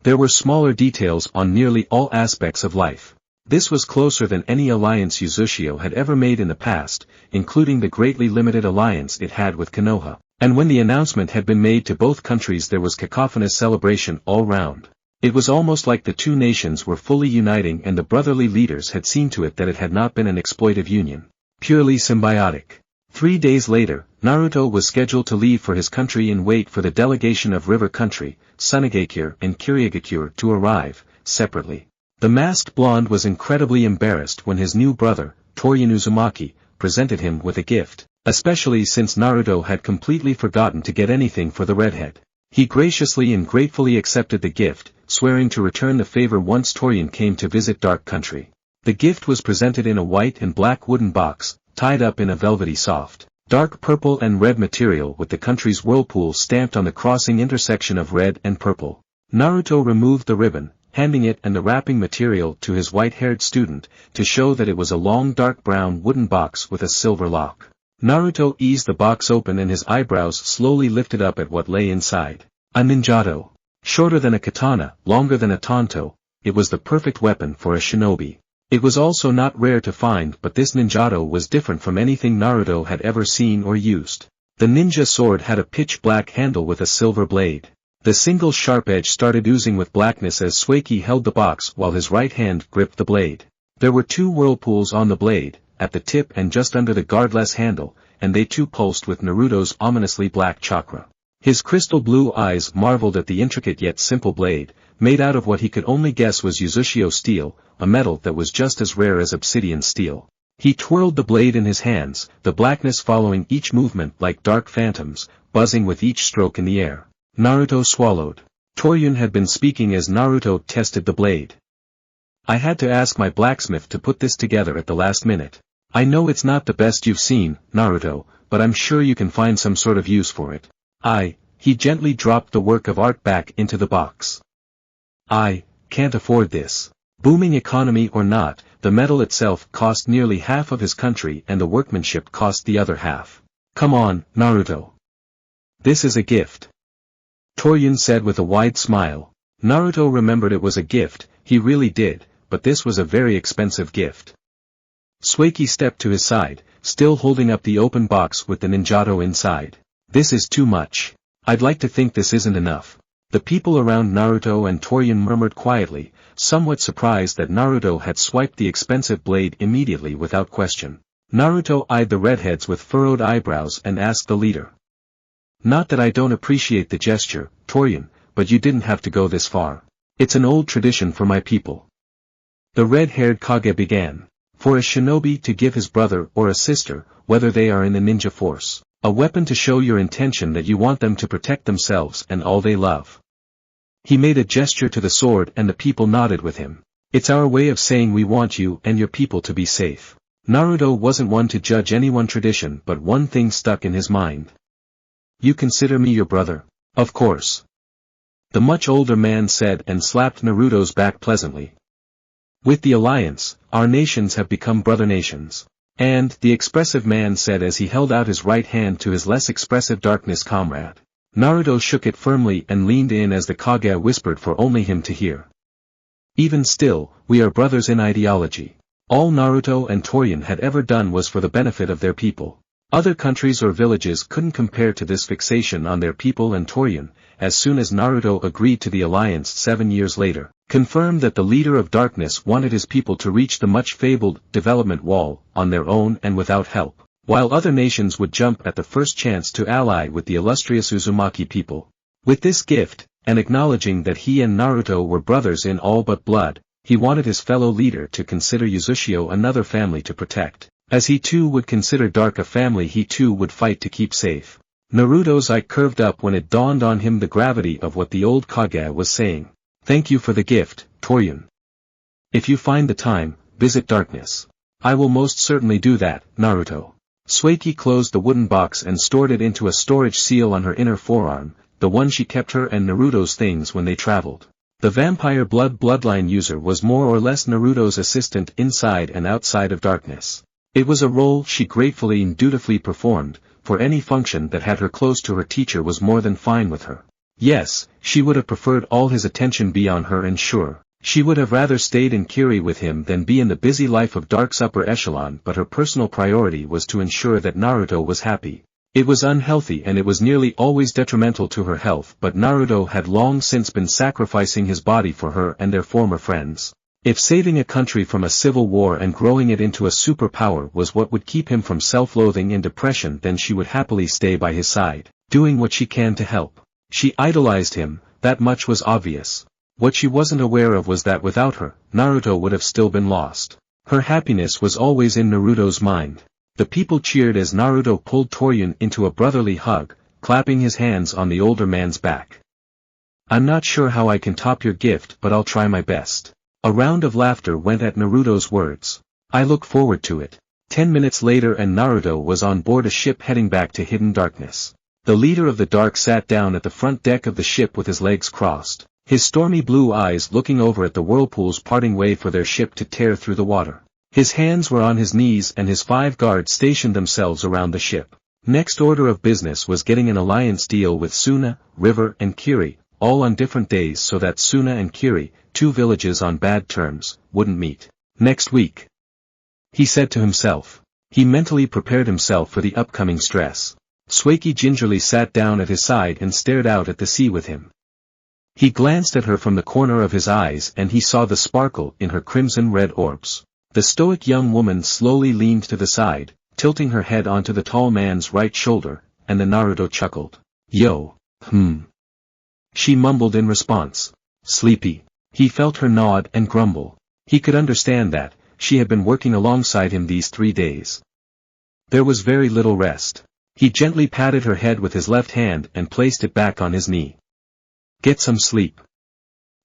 There were smaller details on nearly all aspects of life. This was closer than any alliance Uzushio had ever made in the past, including the greatly limited alliance it had with Konoha. And when the announcement had been made to both countries there was cacophonous celebration all round. It was almost like the two nations were fully uniting and the brotherly leaders had seen to it that it had not been an exploitive union. Purely symbiotic. 3 days later, Naruto was scheduled to leave for his country and wait for the delegation of River Country, Amegakure and Kirigakure to arrive, separately. The masked blonde was incredibly embarrassed when his new brother, Torian Uzumaki, presented him with a gift, especially since Naruto had completely forgotten to get anything for the redhead. He graciously and gratefully accepted the gift, swearing to return the favor once Torian came to visit Dark Country. The gift was presented in a white and black wooden box, tied up in a velvety soft, dark purple and red material with the country's Whirlpool stamped on the crossing intersection of red and purple. Naruto removed the ribbon, handing it and the wrapping material to his white-haired student, to show that it was a long dark brown wooden box with a silver lock. Naruto eased the box open and his eyebrows slowly lifted up at what lay inside. A ninjato. Shorter than a katana, longer than a tanto, it was the perfect weapon for a shinobi. It was also not rare to find, but this ninjato was different from anything Naruto had ever seen or used. The ninja sword had a pitch-black handle with a silver blade. The single sharp edge started oozing with blackness as Sueki held the box while his right hand gripped the blade. There were 2 whirlpools on the blade, at the tip and just under the guardless handle, and they too pulsed with Naruto's ominously black chakra. His crystal blue eyes marveled at the intricate yet simple blade, made out of what he could only guess was Uzushio steel, a metal that was just as rare as obsidian steel. He twirled the blade in his hands, the blackness following each movement like dark phantoms, buzzing with each stroke in the air. Naruto swallowed. Torian had been speaking as Naruto tested the blade. I had to ask my blacksmith to put this together at the last minute. I know it's not the best you've seen, Naruto, but I'm sure you can find some sort of use for it. He gently dropped the work of art back into the box. I can't afford this. Booming economy or not, the metal itself cost nearly half of his country and the workmanship cost the other half. Come on, Naruto. This is a gift. Torian said with a wide smile. Naruto remembered it was a gift, he really did, but this was a very expensive gift. Sueki stepped to his side, still holding up the open box with the ninjato inside. This is too much. I'd like to think this isn't enough. The people around Naruto and Torian murmured quietly, somewhat surprised that Naruto had swiped the expensive blade immediately without question. Naruto eyed the redheads with furrowed eyebrows and asked the leader. Not that I don't appreciate the gesture, Torian, but you didn't have to go this far. It's an old tradition for my people. The red-haired Kage began. For a shinobi to give his brother or a sister, whether they are in the ninja force, a weapon to show your intention that you want them to protect themselves and all they love. He made a gesture to the sword and the people nodded with him. It's our way of saying we want you and your people to be safe. Naruto wasn't one to judge any one tradition, but one thing stuck in his mind. You consider me your brother? Of course. The much older man said and slapped Naruto's back pleasantly. With the alliance, our nations have become brother nations. And, the expressive man said as he held out his right hand to his less expressive darkness comrade. Naruto shook it firmly and leaned in as the Kage whispered for only him to hear. Even still, we are brothers in ideology. All Naruto and Torian had ever done was for the benefit of their people. Other countries or villages couldn't compare to this fixation on their people, and Torian, as soon as Naruto agreed to the alliance 7 years later, confirmed that the leader of darkness wanted his people to reach the much-fabled development wall on their own and without help, while other nations would jump at the first chance to ally with the illustrious Uzumaki people. With this gift, and acknowledging that he and Naruto were brothers in all but blood, he wanted his fellow leader to consider Uzushio another family to protect. As he too would consider Dark a family he too would fight to keep safe. Naruto's eye curved up when it dawned on him the gravity of what the old Kage was saying. Thank you for the gift, Torian. If you find the time, visit darkness. I will most certainly do that, Naruto. Suiki closed the wooden box and stored it into a storage seal on her inner forearm, the one she kept her and Naruto's things when they traveled. The vampire bloodline user was more or less Naruto's assistant inside and outside of darkness. It was a role she gratefully and dutifully performed, for any function that had her close to her teacher was more than fine with her. Yes, she would have preferred all his attention be on her, and sure, she would have rather stayed in Kiri with him than be in the busy life of Dark's upper echelon, but her personal priority was to ensure that Naruto was happy. It was unhealthy and it was nearly always detrimental to her health, but Naruto had long since been sacrificing his body for her and their former friends. If saving a country from a civil war and growing it into a superpower was what would keep him from self-loathing and depression, then she would happily stay by his side, doing what she can to help. She idolized him, that much was obvious. What she wasn't aware of was that without her, Naruto would have still been lost. Her happiness was always in Naruto's mind. The people cheered as Naruto pulled Torian into a brotherly hug, clapping his hands on the older man's back. I'm not sure how I can top your gift, but I'll try my best. A round of laughter went at Naruto's words. I look forward to it. 10 minutes later and Naruto was on board a ship heading back to Hidden Darkness. The leader of the Dark sat down at the front deck of the ship with his legs crossed, his stormy blue eyes looking over at the whirlpools parting way for their ship to tear through the water. His hands were on his knees and his 5 guards stationed themselves around the ship. Next order of business was getting an alliance deal with Suna, River and Kiri, all on different days so that Suna and Kiri, 2 villages on bad terms, wouldn't meet. Next week, he said to himself. He mentally prepared himself for the upcoming stress. Suiki gingerly sat down at his side and stared out at the sea with him. He glanced at her from the corner of his eyes and he saw the sparkle in her crimson-red orbs. The stoic young woman slowly leaned to the side, tilting her head onto the tall man's right shoulder, and then Naruto chuckled. Yo, She mumbled in response. Sleepy. He felt her nod and grumble. He could understand that, she had been working alongside him these 3 days. There was very little rest. He gently patted her head with his left hand and placed it back on his knee. Get some sleep.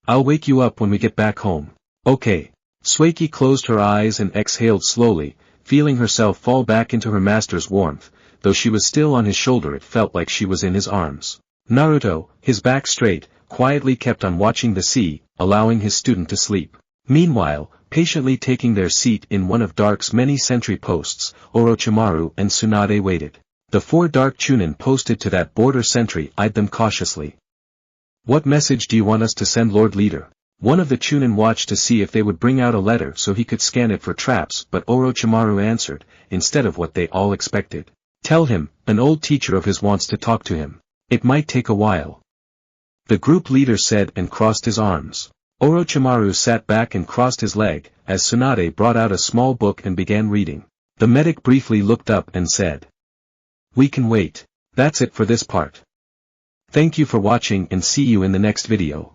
I'll wake you up when we get back home. Okay. Suiki closed her eyes and exhaled slowly, feeling herself fall back into her master's warmth. Though she was still on his shoulder, it felt like she was in his arms. Naruto, his back straight, quietly kept on watching the sea, allowing his student to sleep. Meanwhile, patiently taking their seat in one of Dark's many sentry posts, Orochimaru and Tsunade waited. The 4 Dark Chunin posted to that border sentry eyed them cautiously. What message do you want us to send, Lord Leader? One of the Chunin watched to see if they would bring out a letter so he could scan it for traps, but Orochimaru answered, instead of what they all expected. Tell him, an old teacher of his wants to talk to him. It might take a while. The group leader said and crossed his arms. Orochimaru sat back and crossed his leg, as Tsunade brought out a small book and began reading. The medic briefly looked up and said. We can wait. That's it for this part. Thank you for watching and see you in the next video.